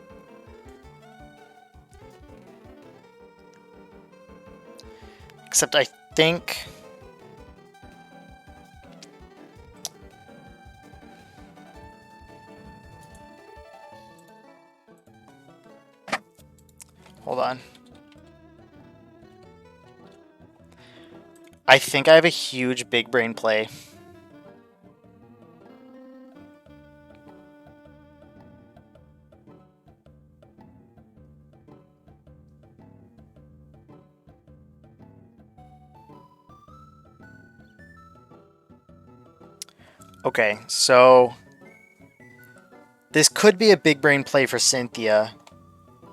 Except I think... Hold on. I think I have a huge big brain play. Okay, so... This could be a big brain play for Cynthia,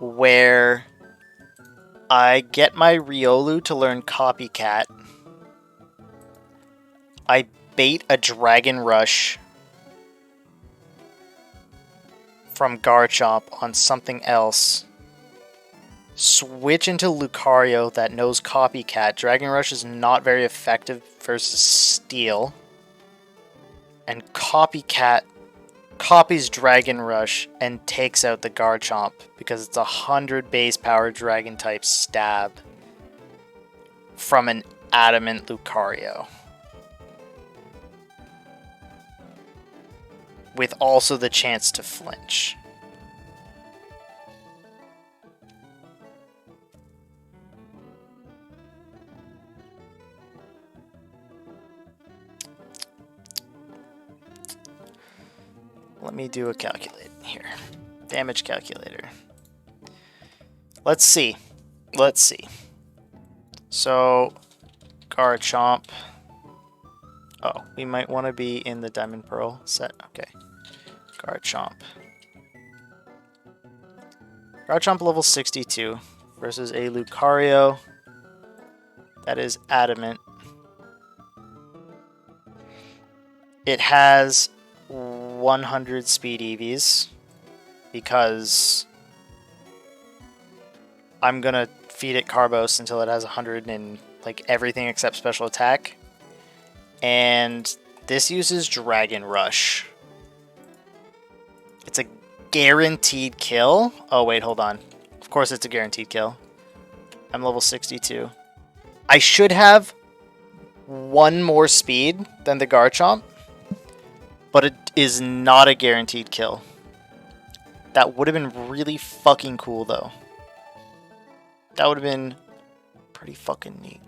where I get my Riolu to learn Copycat. I bait a Dragon Rush from Garchomp on something else. Switch into Lucario that knows Copycat. Dragon Rush is not very effective versus Steel. And Copycat copies Dragon Rush and takes out the Garchomp because it's 100 base power Dragon type stab from an Adamant Lucario. With also the chance to flinch. Let me do a calculate here. Damage calculator. Let's see. Let's see. So, Garchomp. Oh, we might want to be in the Diamond Pearl set. Okay. Garchomp. Garchomp level 62 versus a Lucario that is Adamant. It has 100 speed EVs because I'm gonna feed it Carbos until it has 100 in like everything except special attack. And this uses Dragon Rush. It's a guaranteed kill. Oh wait, hold on. Of course it's a guaranteed kill. I'm level 62. I should have one more speed than the Garchomp, but it is not a guaranteed kill. That would have been really fucking cool, though. That would have been pretty fucking neat.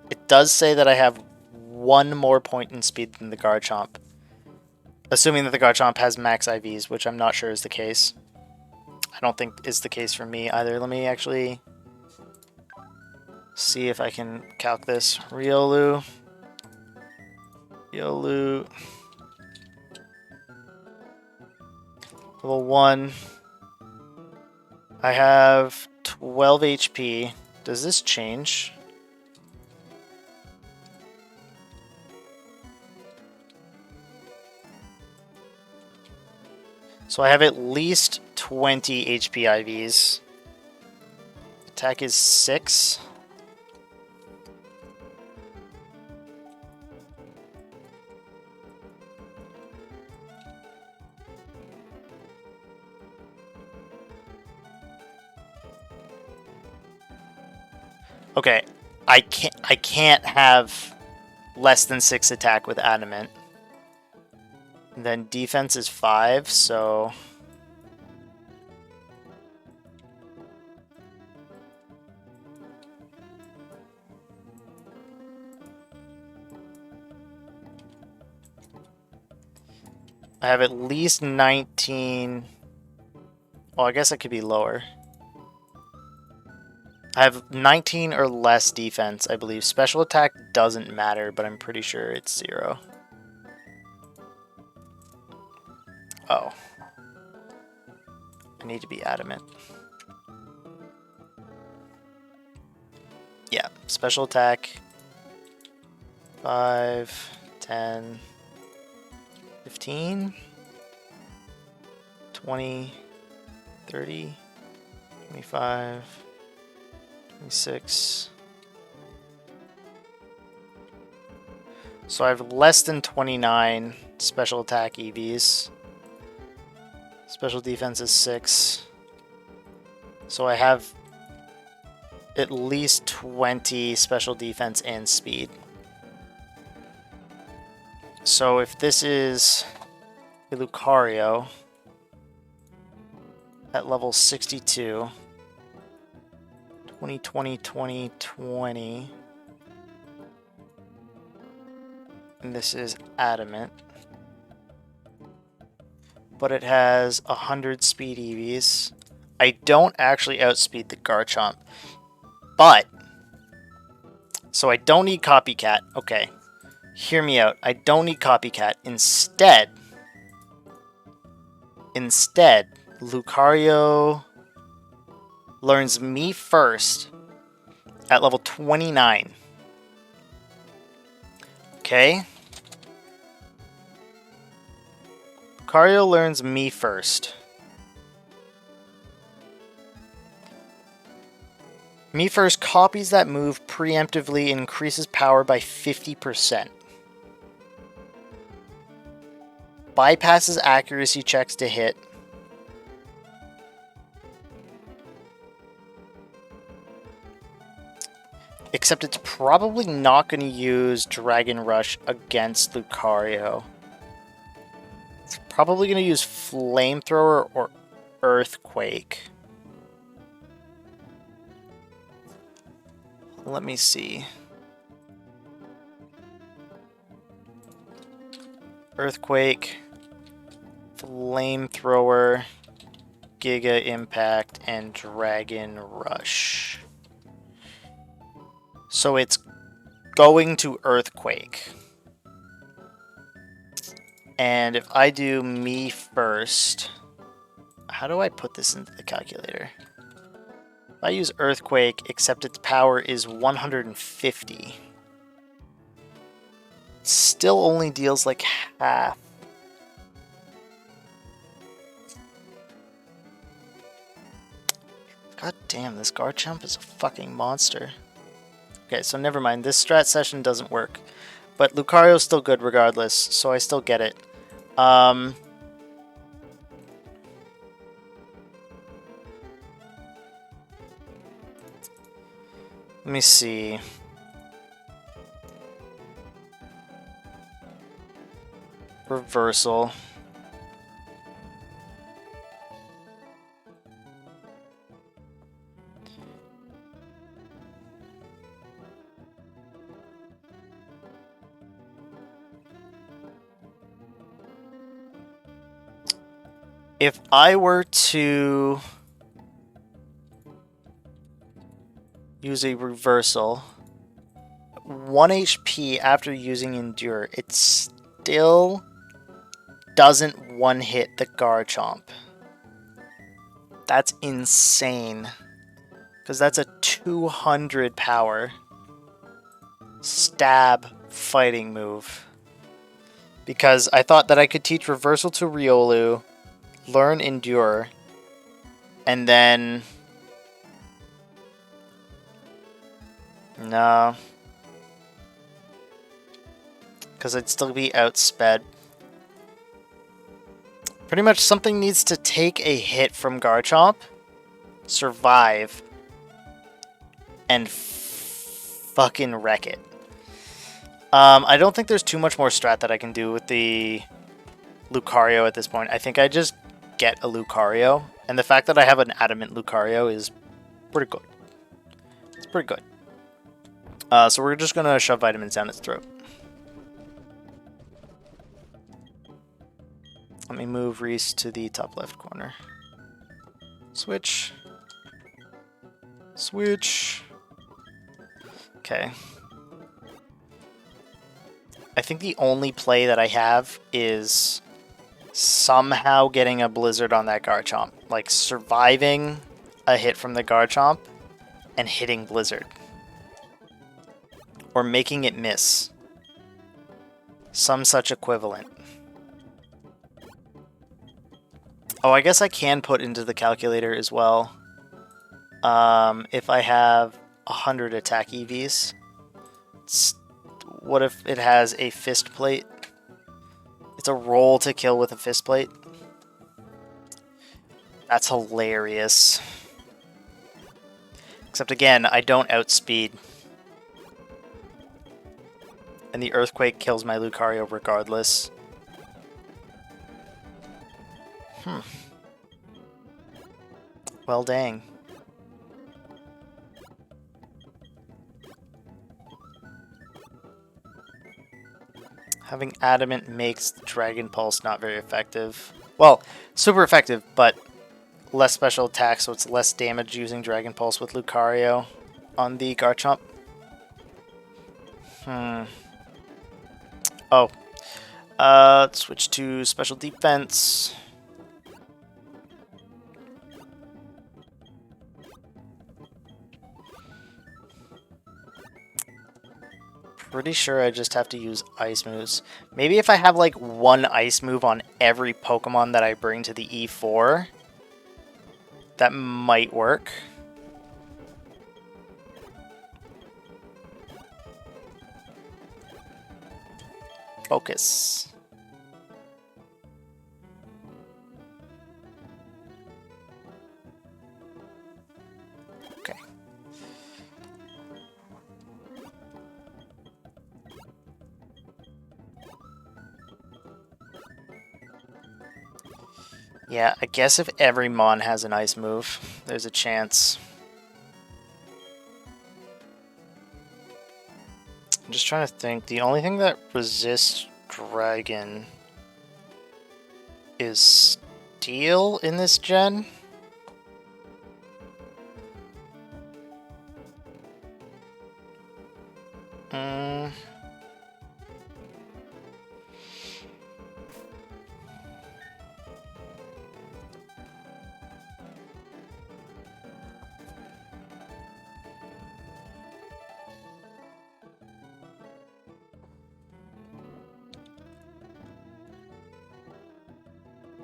It does say that I have one more point in speed than the Garchomp. Assuming that the Garchomp has max IVs, which I'm not sure is the case. I don't think is the case for me either. Let me actually see if I can calc this. Riolu. Riolu. Level 1. I have 12 HP. Does this change? So I have at least 20 HP IVs. Attack is 6. Okay, I can't have less than 6 attack with Adamant. And then defense is 5, so I have at least 19. Well, I guess it could be lower. I have 19 or less defense, I believe. Special attack doesn't matter, but I'm pretty sure it's 0. Oh. I need to be adamant. Yeah, special attack. 5, 10, 15, 20, 30, 25, 26. So I have less than 29 special attack EVs. Special defense is 6. So I have at least 20 special defense and speed. So if this is a Lucario at level 62, 20, 20, 20, 20, and this is adamant, but it has 100 speed EVs. I don't actually outspeed the Garchomp, but, so I don't need Copycat. Okay, hear me out. I don't need Copycat. Instead, Lucario learns me first at level 29. Okay? Lucario learns me first. Me first copies that move preemptively and increases power by 50%. Bypasses accuracy checks to hit. Except it's probably not going to use Dragon Rush against Lucario. It's probably going to use Flamethrower or Earthquake. Let me see. Earthquake, Flamethrower, Giga Impact, and Dragon Rush. So it's going to Earthquake. And if I do me first, how do I put this into the calculator? If I use Earthquake, except its power is 150. It still only deals like half. God damn, this Garchomp is a fucking monster. Okay, so never mind. This strat session doesn't work. But Lucario's still good regardless, so I still get it. Let me see. Reversal. If I were to use a reversal, 1 HP after using Endure, it still doesn't one-hit the Garchomp. That's insane. Because that's a 200 power stab fighting move. Because I thought that I could teach Reversal to Riolu, learn Endure, and then... No. Because I'd still be outsped. Pretty much something needs to take a hit from Garchomp, survive, and fucking wreck it. I don't think there's too much more strat that I can do with the Lucario at this point. I think I just get a Lucario, and the fact that I have an adamant Lucario is pretty good. It's pretty good. So we're just gonna shove vitamins down its throat. Let me move Reese to the top left corner. Switch. Switch. Okay. I think the only play that I have is somehow getting a Blizzard on that Garchomp. Like, surviving a hit from the Garchomp and hitting Blizzard. Or making it miss. Some such equivalent. Oh, I guess I can put into the calculator as well. If I have 100 attack EVs. What if it has a fist plate? It's a roll to kill with a fist plate. That's hilarious. Except again, I don't outspeed. And the Earthquake kills my Lucario regardless. Well, dang. Having Adamant makes Dragon Pulse not very effective. Well, super effective, but less special attack, so it's less damage using Dragon Pulse with Lucario on the Garchomp. Oh. Let's switch to special defense. Pretty sure I just have to use ice moves. Maybe if I have like one ice move on every Pokemon that I bring to the E4, that might work. Focus. Okay. Yeah, I guess if every Mon has an ice move, there's a chance. I'm just trying to think. The only thing that resists Dragon is Steel in this gen.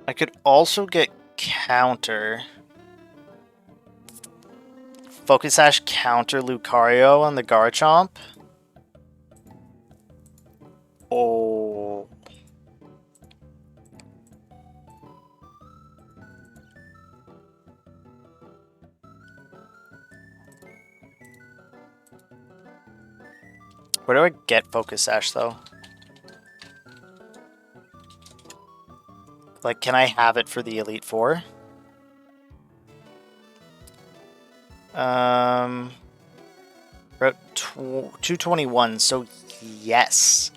I could also get counter. Focus Sash counter Lucario on the Garchomp. Oh. Where do I get Focus Sash though? Like, can I have it for the Elite Four? Route 221, so yes.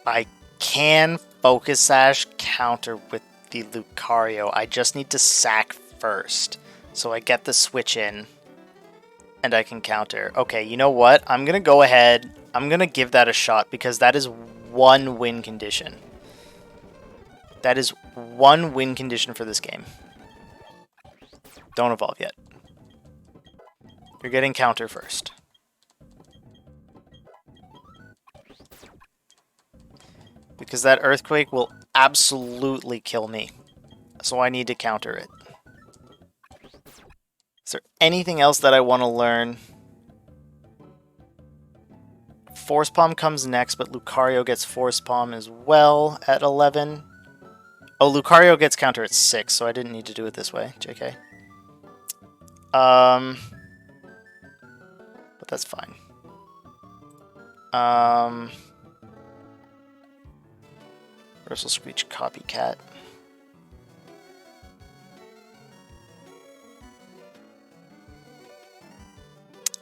I can Focus Sash counter with the Lucario. I just need to sack first. So I get the switch in. And I can counter. Okay, you know what? I'm going to go ahead. I'm going to give that a shot because that is one win condition. That is one win condition for this game. Don't evolve yet. You're getting counter first. Because that Earthquake will absolutely kill me. So I need to counter it. Is there anything else that I want to learn? Force Palm comes next, but Lucario gets Force Palm as well at 11. Oh, Lucario gets counter at 6, so I didn't need to do it this way. JK. But that's fine. Bristle Screech Copycat.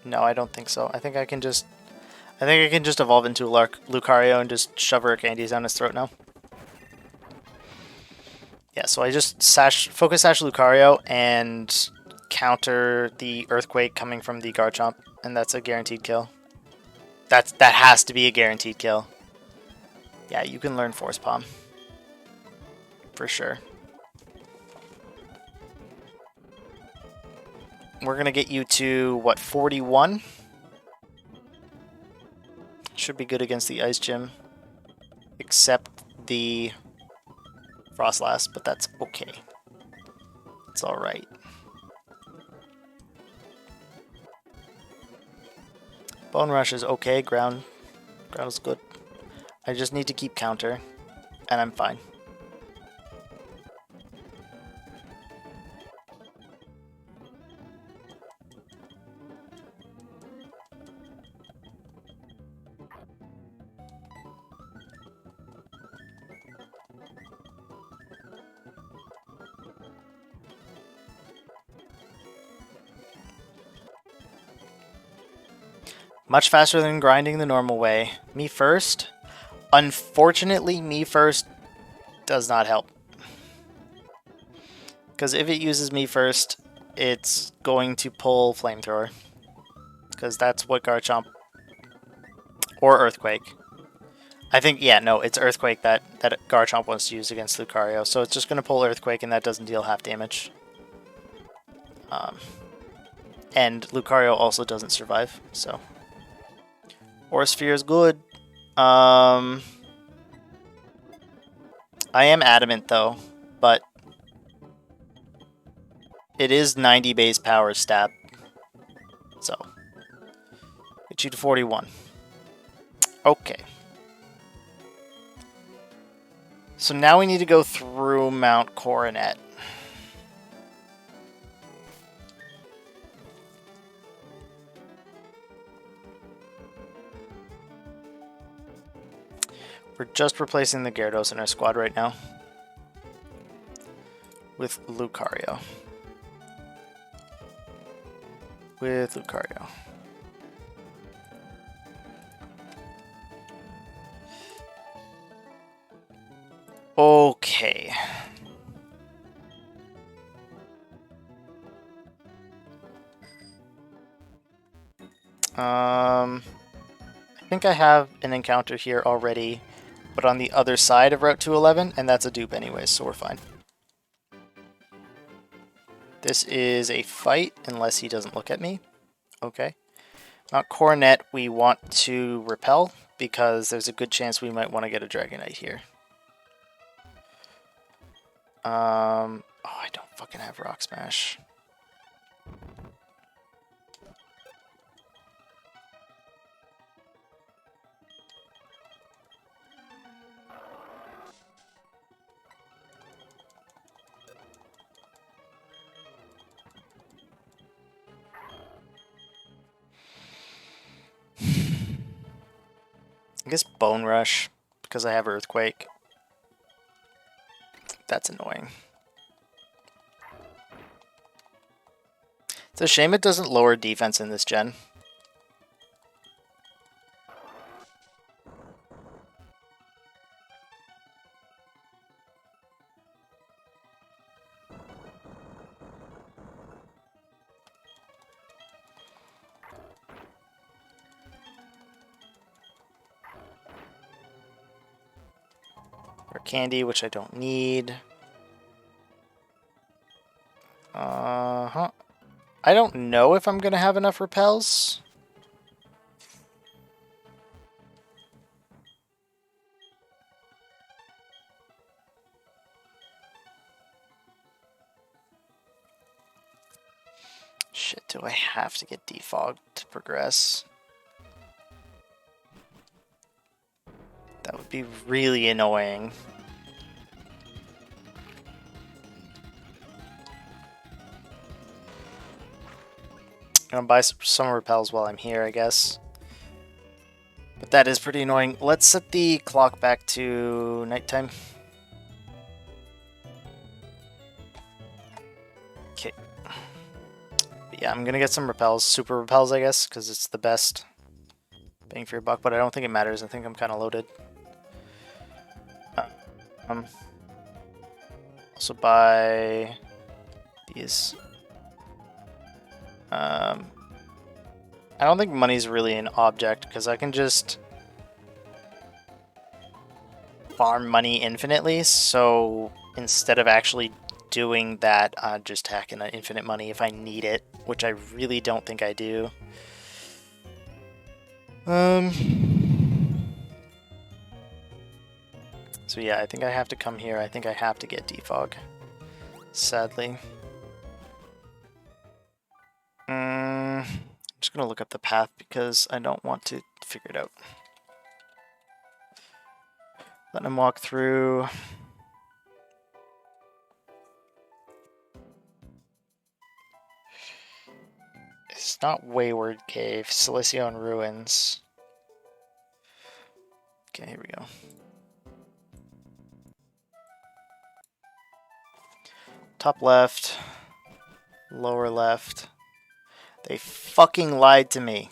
No, I don't think so. I think I can just evolve into Lucario and just shove her candies down his throat now. Yeah, so I just Focus Sash Lucario and counter the Earthquake coming from the Garchomp, and that's a guaranteed kill. That has to be a guaranteed kill. Yeah, you can learn Force Palm. for sure. We're going to get you to, what, 41? Should be good against the Ice Gym. Except the Frostlass, but that's okay. It's alright. Bone Rush is okay. Ground is good. I just need to keep counter, and I'm fine. Much faster than grinding the normal way. Me first. Unfortunately, me first does not help. Because if it uses me first, it's going to pull Flamethrower. Because that's what Garchomp... Or Earthquake. I think, yeah, no, it's Earthquake that Garchomp wants to use against Lucario. So it's just going to pull Earthquake, and that doesn't deal half damage. And Lucario also doesn't survive, so... Aura Sphere is good. I am adamant though, but it is 90 base power stab. So, get you to 41. Okay. So now we need to go through Mount Coronet. We're just replacing the Gyarados in our squad right now with Lucario. Okay. I think I have an encounter here already, but on the other side of Route 211, and that's a dupe anyways, so we're fine. This is a fight, unless he doesn't look at me. Okay. Mount Coronet, we want to repel, because there's a good chance we might want to get a Dragonite here. Oh, I don't fucking have Rock Smash. I guess Bone Rush, because I have Earthquake. That's annoying. It's a shame it doesn't lower defense in this gen. Or candy, which I don't need. I don't know if I'm going to have enough repels. Shit, do I have to get defogged to progress? That would be really annoying. I'm gonna buy some repels while I'm here, I guess. But that is pretty annoying. Let's set the clock back to nighttime. Okay. Yeah, I'm gonna get some repels. Super repels, I guess, because it's the best bang for your buck, but I don't think it matters. I think I'm kind of loaded. Also buy these. I don't think money's really an object, because I can just farm money infinitely, so instead of actually doing that, just hacking infinite money if I need it, which I really don't think I do. So yeah, I think I have to come here. I think I have to get defog, sadly. I'm just gonna look up the path because I don't want to figure it out. Let him walk through. It's not Wayward Cave, Siliceon Ruins. Okay, here we go. Top left, lower left. They fucking lied to me.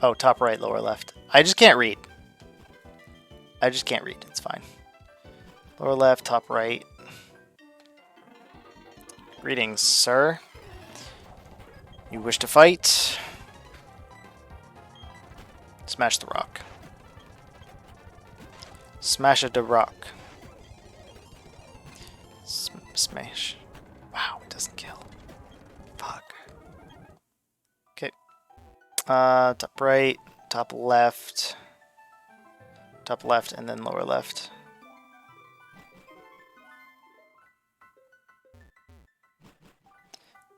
Oh, top right, lower left. I just can't read. I just can't read. It's fine. Lower left, top right. Greetings, sir. You wish to fight? Smash the rock. Smash the rock. Smash. Wow, it doesn't kill. Fuck. Okay. Top right, top left, and then lower left.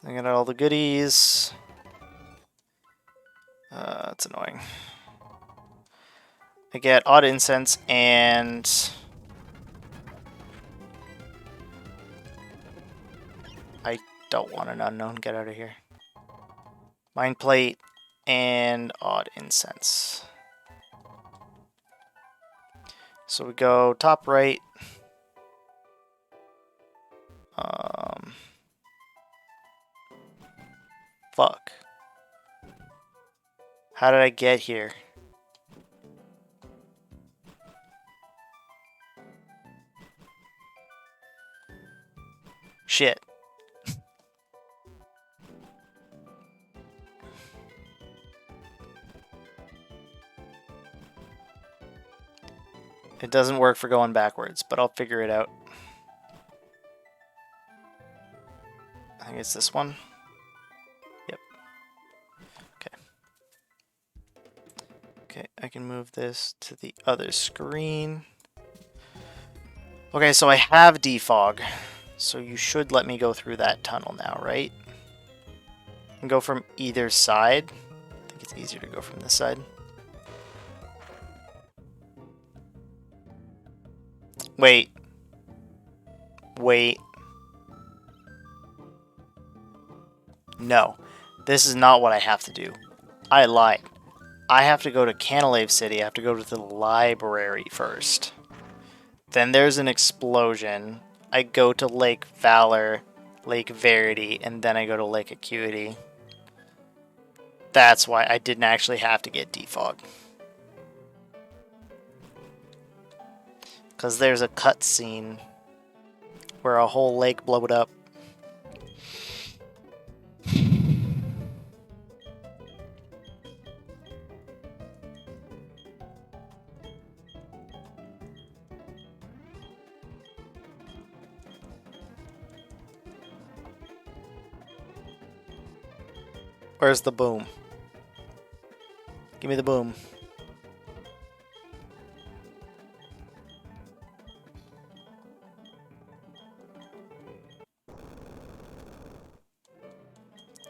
I got all the goodies. It's annoying. I get odd incense and I don't want an unknown. Get out of here. Mind plate and odd incense. So we go top right. Fuck. How did I get here? Shit. It doesn't work for going backwards, but I'll figure it out. I think it's this one. Yep. Okay. Okay, I can move this to the other screen. Okay, so I have defog. So you should let me go through that tunnel now, right? And go from either side. I think it's easier to go from this side. Wait. Wait. No. This is not what I have to do. I lied. I have to go to Canalave City. I have to go to the library first. Then there's an explosion. I go to Lake Valor, Lake Verity, and then I go to Lake Acuity. That's why I didn't actually have to get defog. Because there's a cutscene where a whole lake blowed up. Where's the boom? Give me the boom.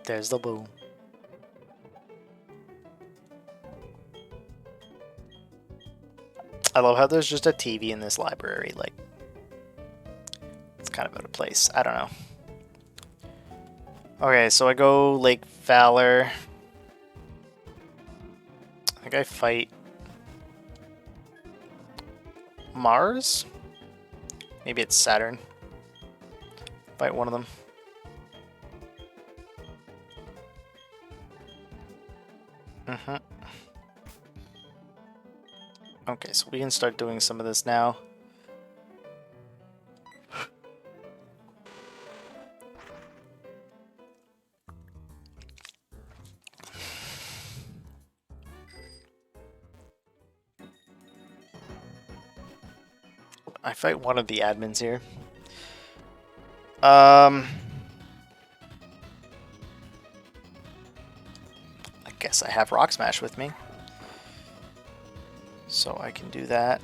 There's the boom. I love how there's just a TV in this library. Like, it's kind of out of place. I don't know. Okay, so I go Lake Valor. I think I fight Mars? Maybe it's Saturn. Fight one of them. Okay, so we can start doing some of this now. I fight one of the admins here. I guess I have Rock Smash with me, so I can do that.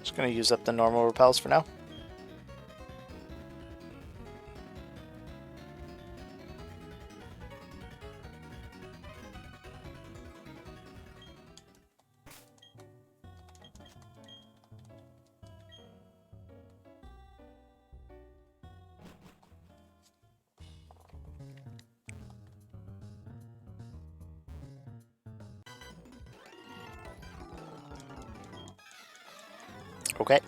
Just gonna use up the normal repels for now. Okay,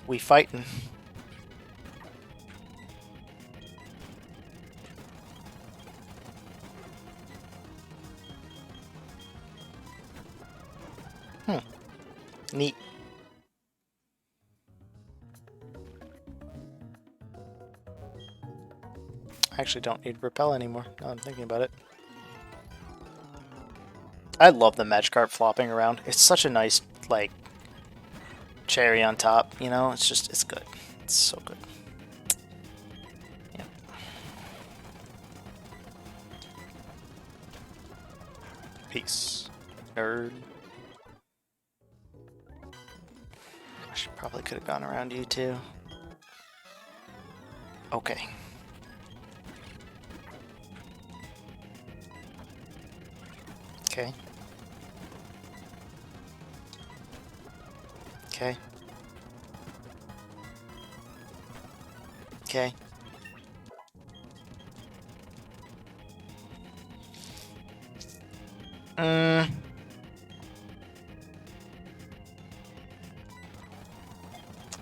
we fighting. Neat. I actually don't need repel anymore, now I'm thinking about it. I love the Magikarp flopping around. It's such a nice, like, cherry on top, you know? It's just, it's good. It's so good. Yep. Peace. Nerd. Gosh, probably could have gone around you too. Okay. Okay. Okay. Okay.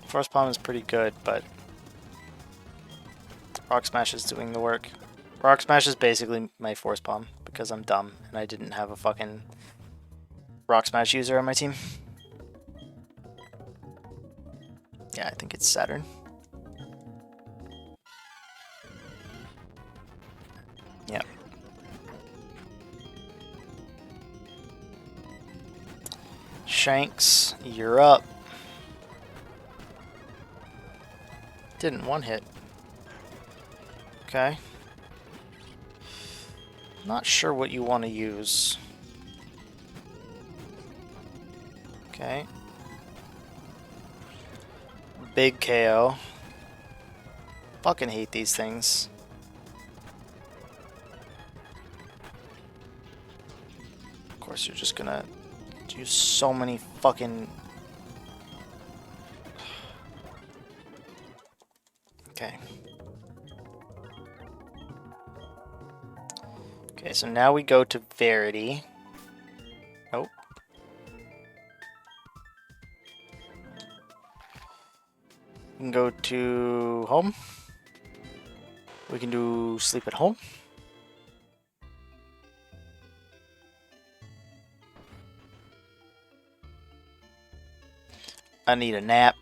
Force Palm is pretty good, but Rock Smash is doing the work. Rock Smash is basically my Force Palm because I'm dumb and I didn't have a fucking Rock Smash user on my team. Yeah, I think it's Saturn. Yeah. Shanks, you're up. Didn't one hit. Okay. Not sure what you want to use. Okay. Big KO. Fucking hate these things. Of course, you're just gonna use so many fucking... Okay. Okay, so now we go to Verity. Nope. We can go to home. We can do sleep at home. I need a nap.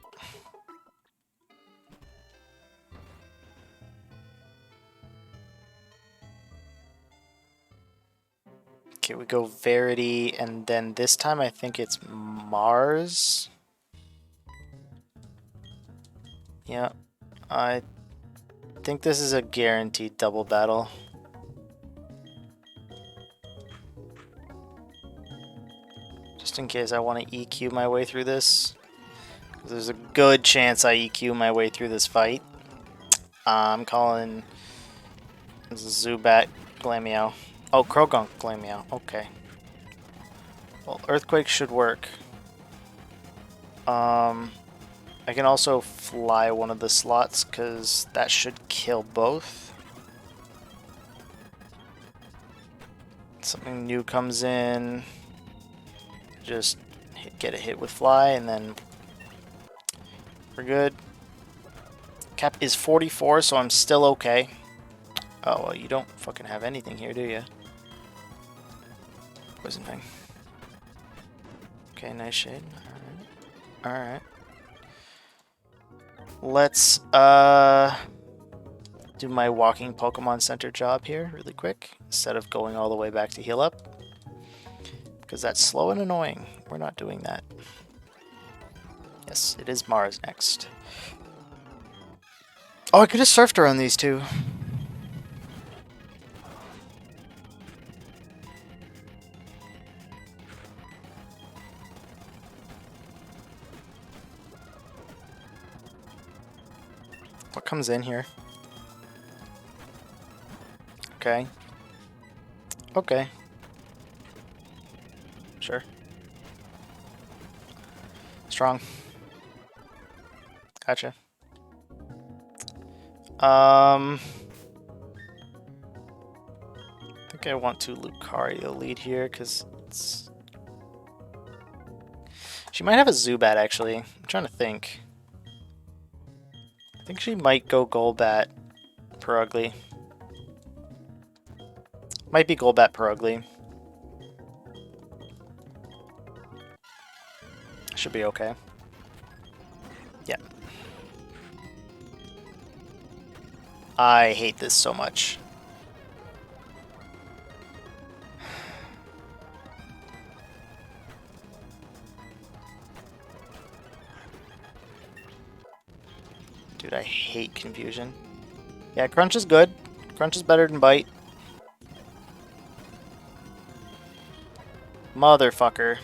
Okay, we go Verity, and then this time I think it's Mars. Yeah, I think this is a guaranteed double battle. Just in case I want to EQ my way through this. There's a good chance I EQ my way through this fight. I'm calling Zubat Glameow. Oh, Krogunk Glameow. Okay. Well, Earthquake should work. I can also fly one of the slots because that should kill both. Something new comes in. Just get a hit with fly and then we're good. Cap is 44, so I'm still okay. Oh, well, you don't fucking have anything here, do you? Poison Fang. Okay, nice shade. Alright. Alright. Let's do my walking Pokemon Center job here really quick instead of going all the way back to heal up. Because that's slow and annoying. We're not doing that. Yes, it is Mars next. Oh, I could have surfed around these two. What comes in here? Okay. Okay. Sure. Strong. Gotcha. I think I want to Lucario lead here, because it's... She might have a Zubat, actually. I'm trying to think. I think she might go Golbat Perugly. Might be Golbat Perugly. Should be okay. Yeah. I hate this so much. Dude, I hate confusion. Yeah, Crunch is good. Crunch is better than Bite. Motherfucker.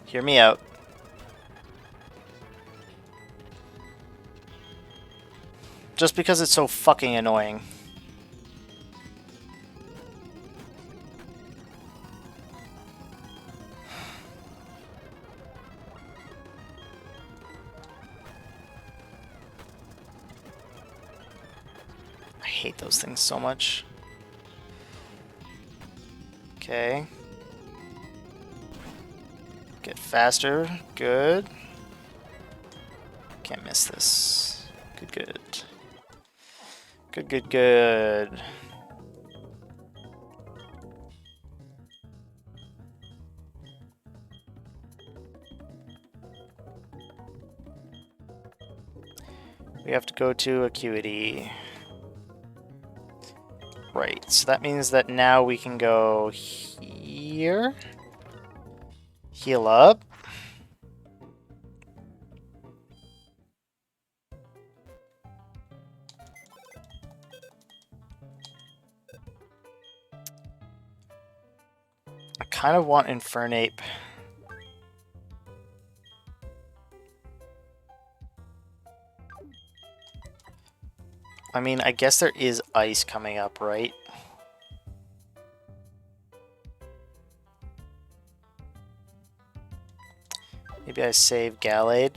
Hear me out. Just because it's so fucking annoying. I hate those things so much. Okay. Get faster. Good. Can't miss this. Good, good. Good, good, good. We have to go to Acuity. Right, so that means that now we can go here. Heal up. I kind of want Infernape. I mean, I guess there is ice coming up, right? Maybe I save Gallade.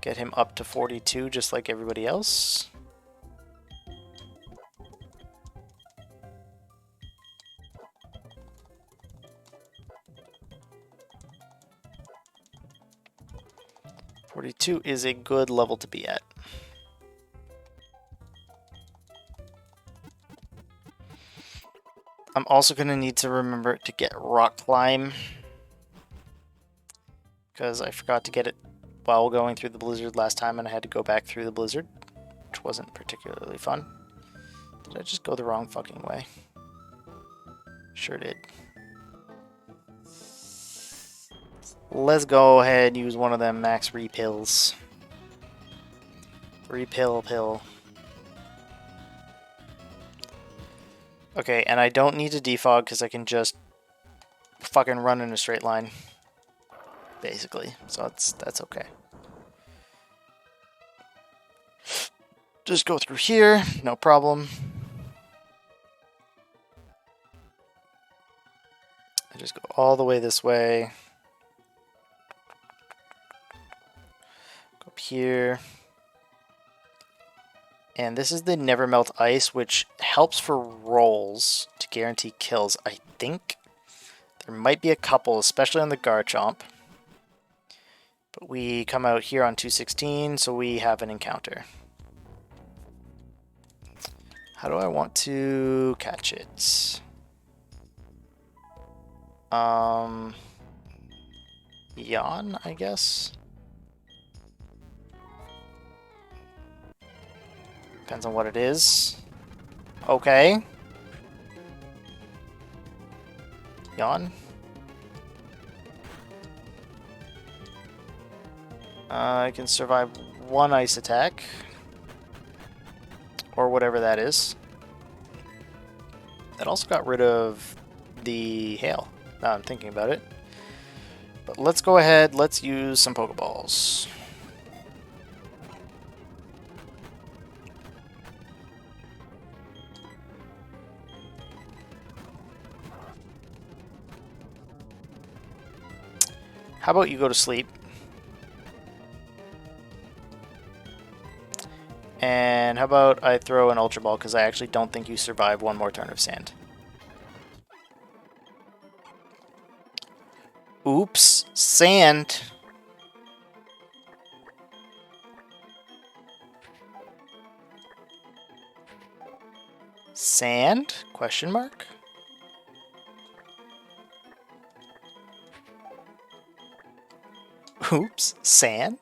Get him up to 42 just like everybody else. .42 is a good level to be at. I'm also going to need to remember to get Rock Climb, because I forgot to get it while going through the blizzard last time and I had to go back through the blizzard, which wasn't particularly fun. Did I just go the wrong fucking way? Sure did. Let's go ahead and use one of them max repills. Pill. Okay, and I don't need to defog because I can just fucking run in a straight line. Basically, so that's okay. Just go through here, no problem. I just go all the way this way. Go up here. And this is the Never Melt Ice, which helps for rolls to guarantee kills, I think. There might be a couple, especially on the Garchomp. But we come out here on 216, so we have an encounter. How do I want to catch it? yawn, I guess. Depends on what it is. Okay. Yawn. I can survive one ice attack. Or whatever that is. That also got rid of the hail, now I'm thinking about it. But let's go ahead, let's use some Pokeballs. How about you go to sleep? And how about I throw an Ultra Ball, because I actually don't think you survive one more turn of sand. Oops, sand. Sand? Question mark? Oops, sand?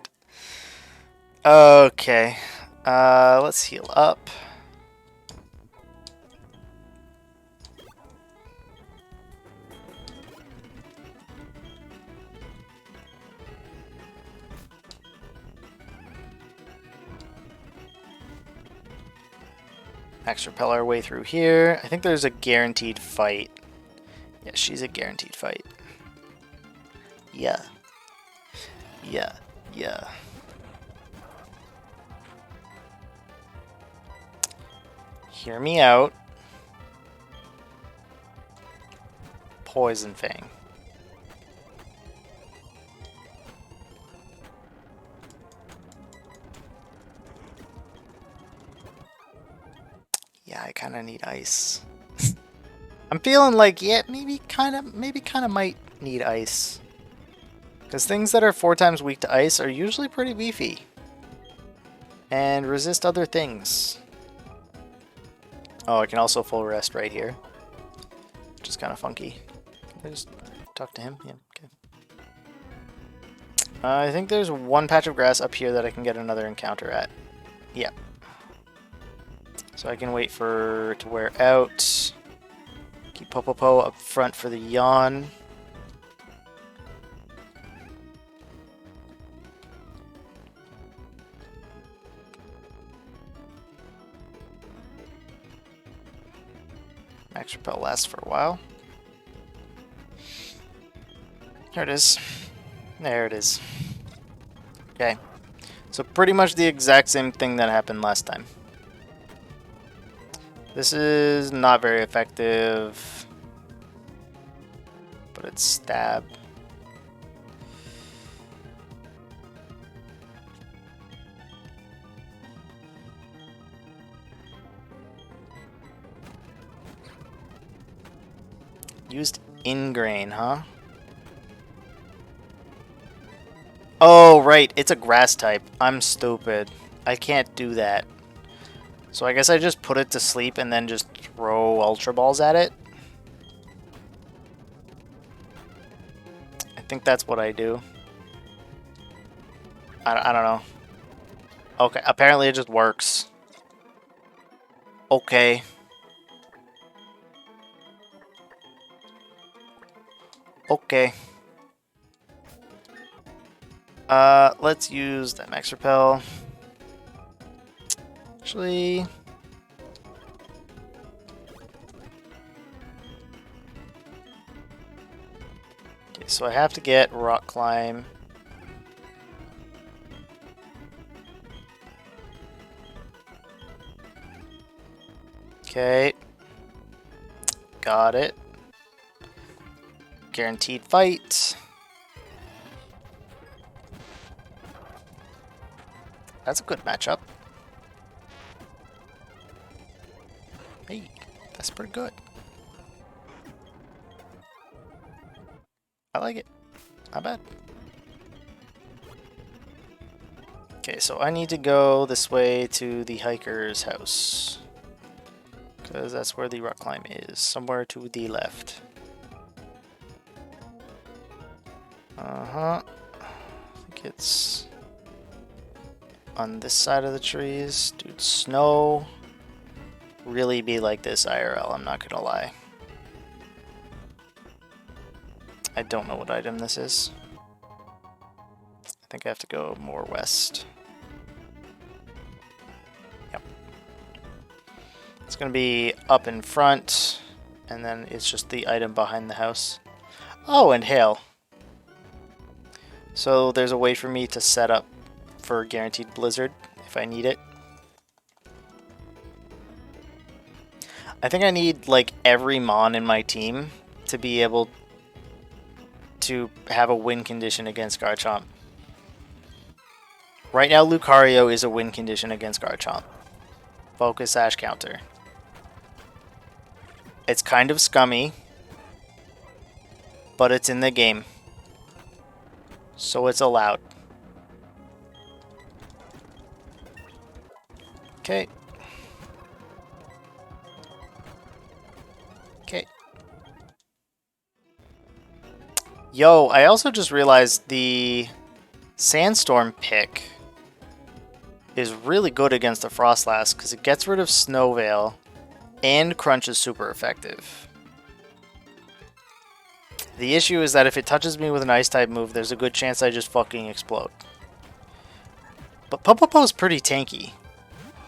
Okay, let's heal up. Max repel our way through here. I think there's a guaranteed fight. Yeah, she's a guaranteed fight. Yeah. Yeah. Yeah. Hear me out. Poison Fang. Yeah, I kind of need ice. I'm feeling like, yeah, maybe kind of might need ice. Because things that are 4 times weak to ice are usually pretty beefy. And resist other things. Oh, I can also full rest right here. Which is kind of funky. Can I just talk to him? Yeah, okay. I think there's one patch of grass up here that I can get another encounter at. Yeah. So I can wait for it to wear out. Keep Popopo up front for the yawn. Max Repel lasts for a while. There it is. There it is. Okay. So pretty much the exact same thing that happened last time. This is not very effective. But it's stab. Used Ingrain, huh? Oh, right. It's a grass type. I'm stupid. I can't do that. So I guess I just put it to sleep and then just throw Ultra Balls at it. I think that's what I do. I don't know. Okay, apparently it just works. Okay. Okay. Let's use that Max Repel. Actually... Okay, so I have to get Rock Climb. Okay. Got it. Guaranteed fight. That's a good matchup. Hey, that's pretty good. I like it. Not bad. Okay, so I need to go this way to the hiker's house. Because that's where the rock climb is. Somewhere to the left. I think it's on this side of the trees. Dude, snow really be like this IRL, I'm not gonna lie. I don't know what item this is. I think I have to go more west. Yep. It's gonna be up in front, and then it's just the item behind the house. Oh, and hail. So there's a way for me to set up for guaranteed blizzard if I need it. I think I need like every mon in my team to be able to have a win condition against Garchomp. Right now Lucario is a win condition against Garchomp. Focus Ash counter. It's kind of scummy, but it's in the game. So it's allowed. Okay. Okay. Yo, I also just realized the Sandstorm pick is really good against the Frostlass because it gets rid of Snow Veil and Crunch is super effective. The issue is that if it touches me with an Ice-type move, there's a good chance I just fucking explode. But Popopo is pretty tanky.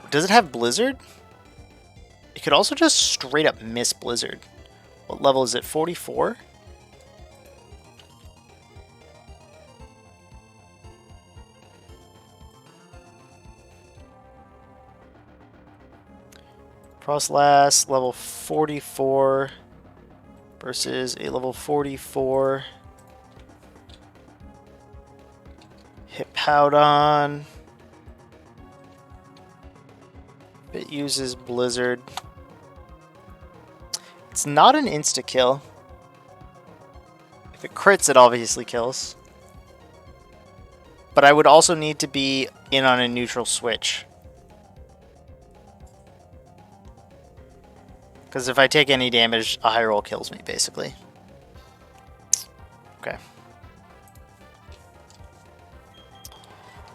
Does it have Blizzard? It could also just straight up miss Blizzard. What level is it? 44? Frostlass, level 44 versus a level 44 Hippowdon. It uses Blizzard. It's not an insta-kill. If it crits, it obviously kills. But I would also need to be in on a neutral switch. Because if I take any damage, a high roll kills me, basically. Okay.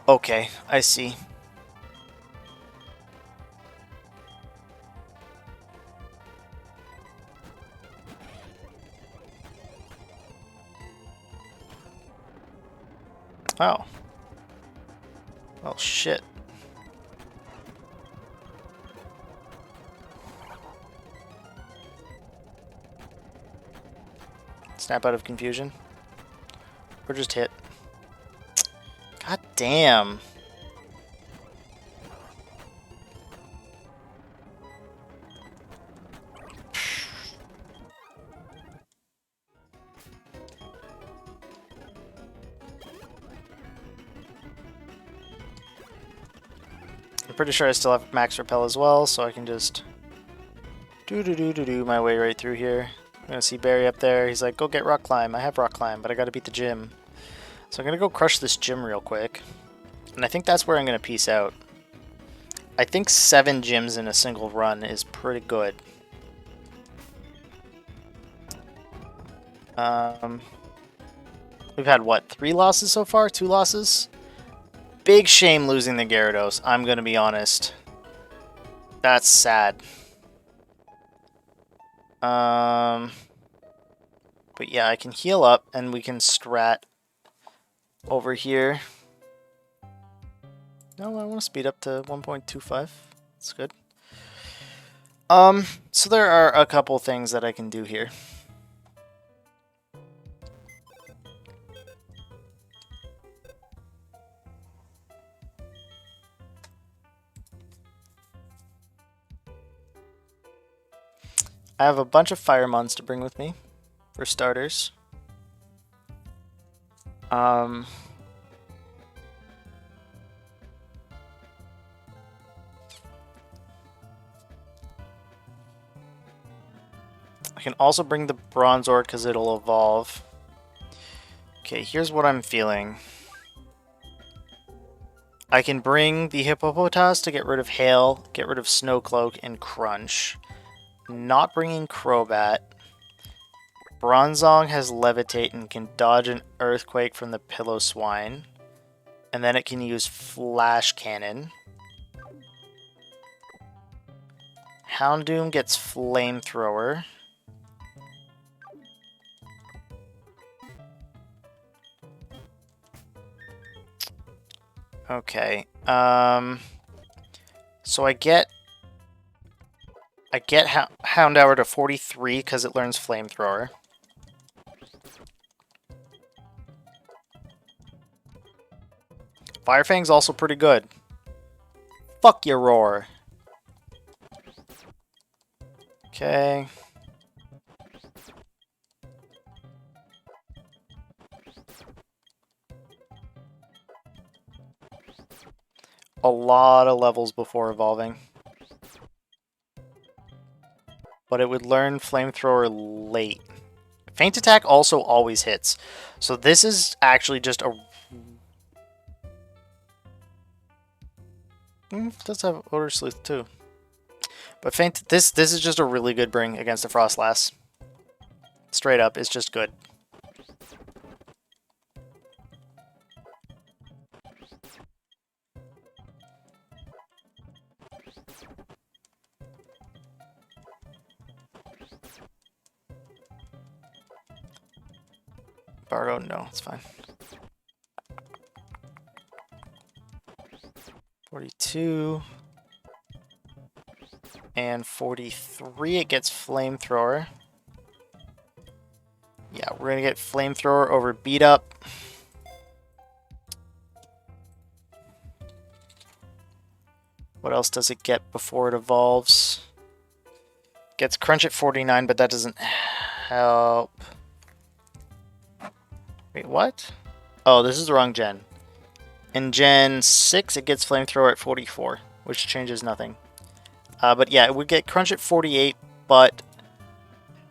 Okay, I see. Oh. Well, shit. Snap out of confusion. Or just hit. God damn. I'm pretty sure I still have max repel as well, so I can just do my way right through here. I'm gonna see Barry up there. He's like, go get rock climb. I have rock climb, but I gotta beat the gym. So I'm gonna go crush this gym real quick. And I think that's where I'm gonna peace out. I think 7 gyms in a single run is pretty good. We've had, what, 3 losses so far? 2 losses? Big shame losing the Gyarados, I'm gonna be honest. That's sad. But yeah, I can heal up and we can strat over here. No, I want to speed up to 1.25. That's good. So there are a couple things that I can do here. I have a bunch of fire mons to bring with me, for starters. I can also bring the Bronzor because it'll evolve. Okay, here's what I'm feeling. I can bring the Hippopotas to get rid of Hail, get rid of Snow Cloak, and Crunch. Not bringing Crobat. Bronzong has Levitate and can dodge an Earthquake from the Pillow Swine. And then it can use Flash Cannon. Houndoom gets Flamethrower. Okay. So I get Houndour to 43 because it learns Flamethrower. Firefang's also pretty good. Fuck your roar. Okay. A lot of levels before evolving. But it would learn Flamethrower late. Feint Attack also always hits. So this is actually just a... It does have Odor Sleuth too. But this is just a really good bring against a Frostlass. Straight up, it's just good. Bargo, no, it's fine. 42. And 43, it gets Flamethrower. Yeah, we're going to get Flamethrower over Beat Up. What else does it get before it evolves? Gets Crunch at 49, but that doesn't help. Wait, what? Oh, this is the wrong gen. In Gen 6, it gets Flamethrower at 44, which changes nothing. But yeah, it would get Crunch at 48, but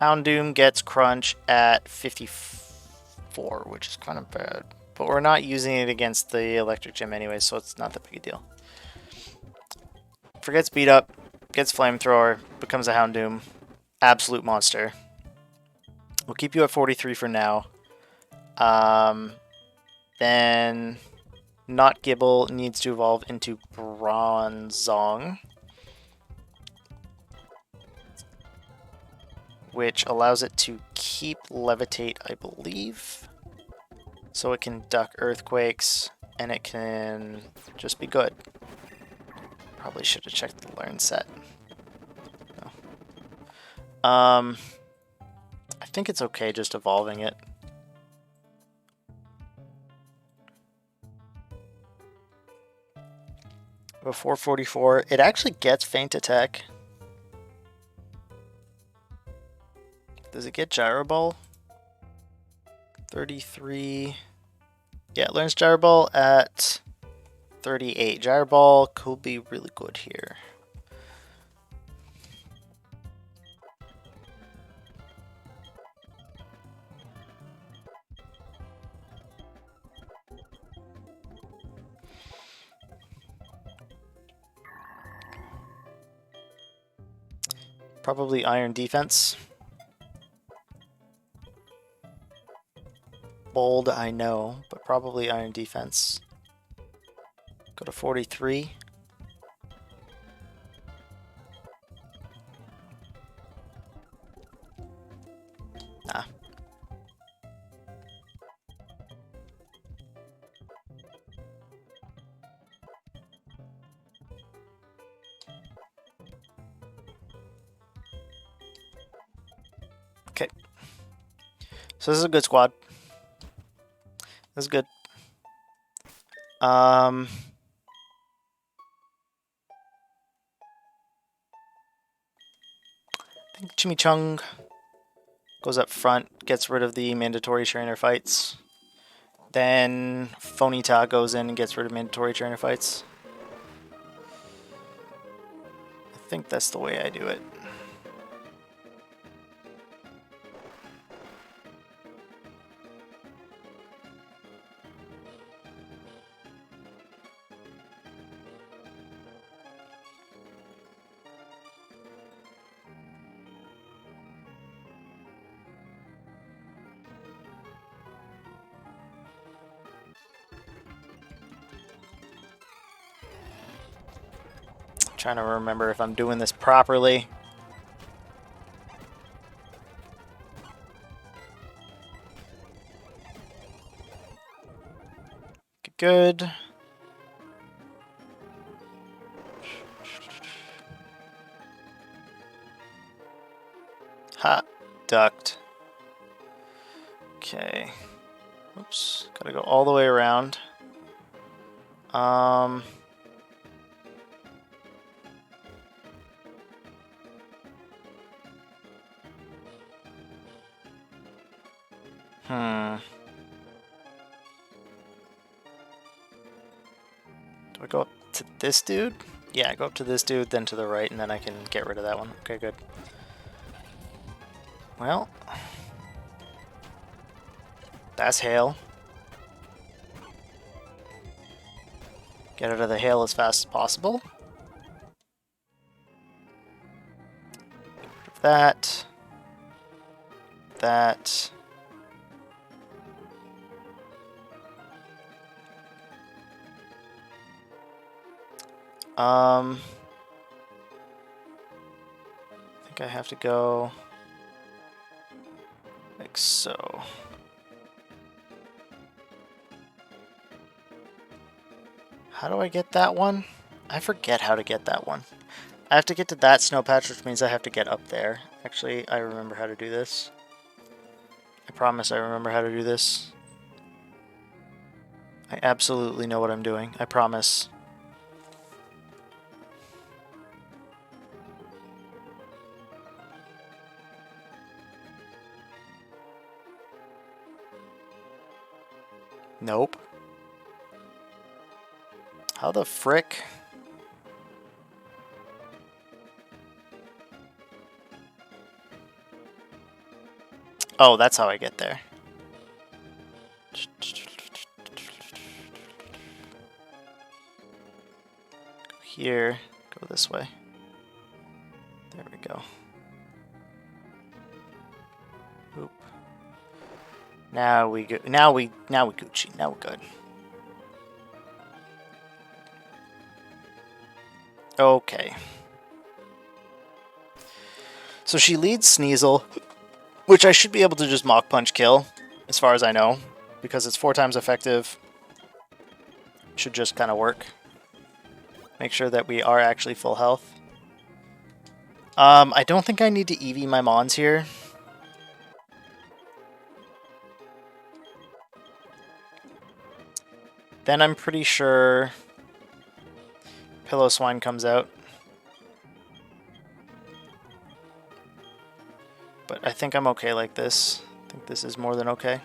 Houndoom gets Crunch at 54, which is kind of bad. But we're not using it against the Electric Gym anyway, so it's not that big a deal. Forgets Beat Up, gets Flamethrower, becomes a Houndoom. Absolute monster. We'll keep you at 43 for now. Then Not Gibble needs to evolve into Bronzong, which allows it to keep Levitate, I believe. So it can duck Earthquakes, and it can just be good. Probably should have checked the learn set. No. I think it's okay just evolving it. Before 44, it actually gets Feint Attack. Does it get Gyro Ball? 33. Yeah, it learns Gyro Ball at 38. Gyro Ball could be really good here. Probably Iron Defense. Bold, I know, but probably Iron Defense. Go to 43. Nah. Okay. So this is a good squad. This is good. I think Chimichung goes up front, gets rid of the mandatory trainer fights. Then Fonita goes in and gets rid of mandatory trainer fights. I think that's the way I do it. trying to remember if I'm doing this properly. Good. Ha. Ducked. Okay. Oops. Gotta go all the way around. Do I go up to this dude? Yeah, go up to this dude, then to the right, and then I can get rid of that one. Okay, good. Well, that's hail. Get out of the hail as fast as possible. That. That. I think I have to go like so. How do I get that one? I forget how to get that one. I have to get to that snow patch, which means I have to get up there. Actually, I remember how to do this. I promise I remember how to do this. I absolutely know what I'm doing. I promise. Nope. How the frick? Oh, that's how I get there. Go here. Go this way. There we go. Oop. Now we go. Now we Gucci. Now we're good. Okay. So she leads Sneasel, which I should be able to just Mach Punch kill, as far as I know, because it's 4 times effective. Should just kind of work. Make sure that we are actually full health. I don't think I need to EV my Mons here. Then I'm pretty sure Pillow Swine comes out. But I think I'm okay like this. I think this is more than okay.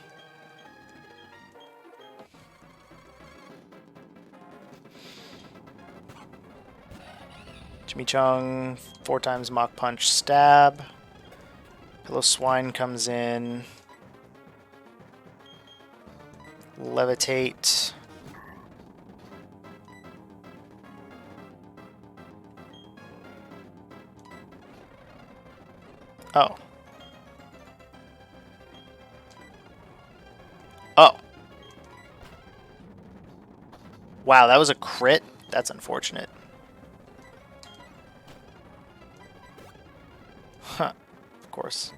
Chimichung, 4 times Mach Punch, stab. Pillow Swine comes in. Levitate. Oh. Oh. Wow, that was a crit? That's unfortunate. Huh. Of course.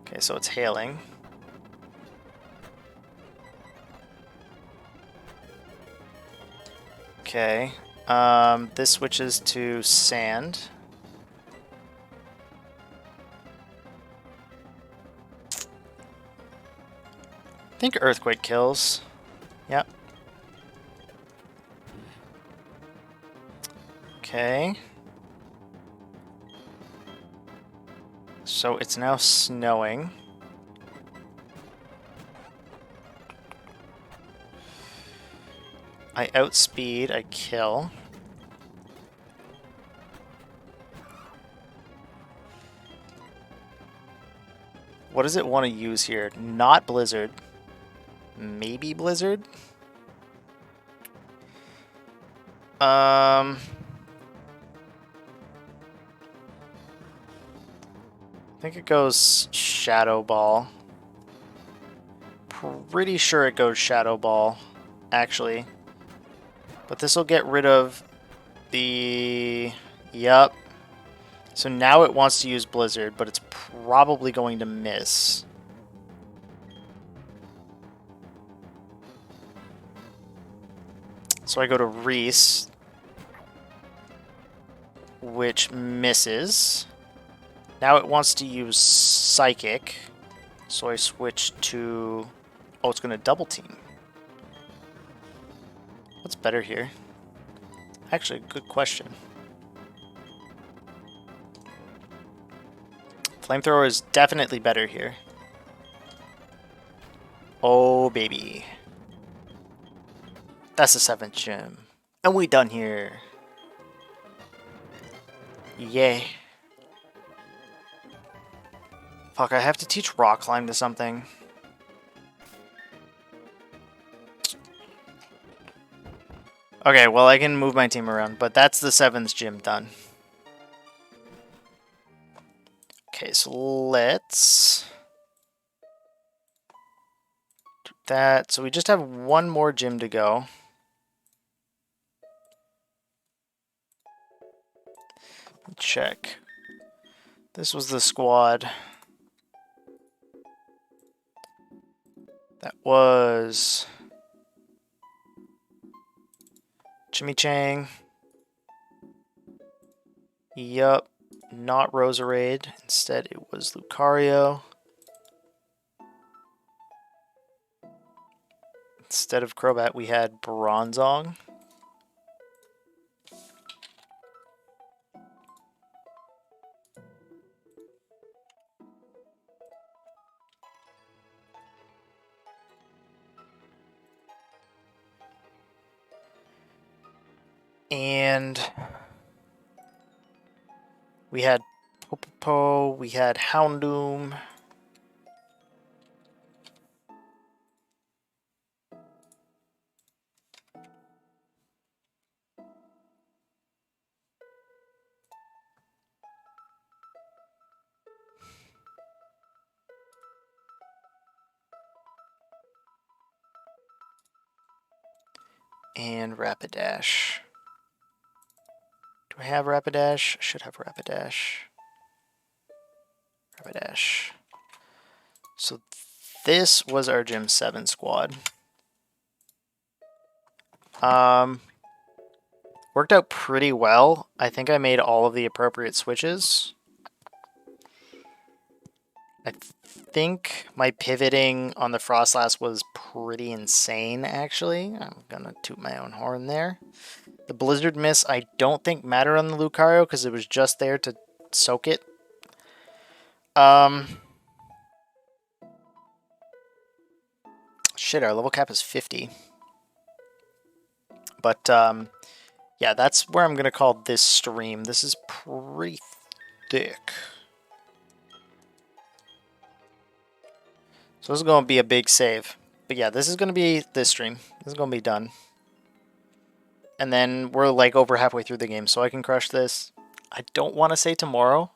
Okay, so it's hailing. Okay. This switches to sand. I think Earthquake kills. Yep. Okay. So it's now snowing. I outspeed, I kill. What does it want to use here? Not Blizzard. Maybe Blizzard? I think it goes Shadow Ball. Pretty sure it goes Shadow Ball, actually. But this will get rid of the... Yup. So now it wants to use Blizzard, but it's probably going to miss. So I go to Reese, which misses. Now it wants to use Psychic, so I switch to... Oh, it's going to double team. What's better here? Actually, good question. Flamethrower is definitely better here. Oh, baby. That's the 7th gym. And we done here. Yay. Fuck, I have to teach Rock Climb to something. Okay, well, I can move my team around, but that's the 7th gym done. Okay, so let's do that. So we just have one more gym to go. Check. This was the squad. That was Chimichang. Yup. Not Roserade. Instead, it was Lucario. Instead of Crobat, we had Bronzong. And we had Popopo, we had Houndoom. And Rapidash. Do I have Rapidash? I should have Rapidash. Rapidash. So this was our Gym 7 squad. Worked out pretty well. I think I made all of the appropriate switches. I think my pivoting on the Frostlass was pretty insane, actually. I'm gonna toot my own horn there. The Blizzard Miss I don't think mattered on the Lucario because it was just there to soak it. Shit, our level cap is 50. But, yeah, that's where I'm going to call this stream. This is pretty thick. So this is going to be a big save. But yeah, this is going to be this stream. This is going to be done. And then we're like over halfway through the game, so I can crush this. I don't want to say tomorrow.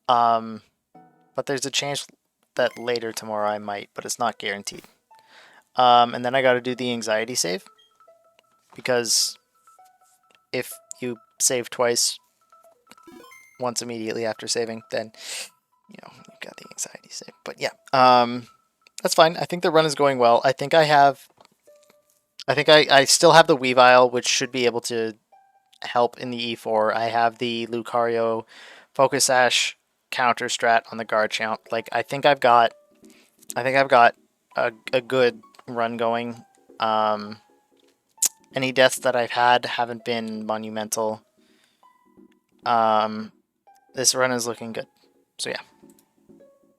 But there's a chance that later tomorrow I might, but it's not guaranteed. And then I got to do the anxiety save. Because if you save twice, once immediately after saving, then, you know, you've got the anxiety save. But yeah, that's fine. I think the run is going well. I think I still have the Weavile, which should be able to help in the E4. I have the Lucario Focus Sash counter strat on the Garchomp. Like, I think I've got a good run going. Any deaths that I've had haven't been monumental. This run is looking good. So yeah.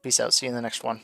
Peace out. See you in the next one.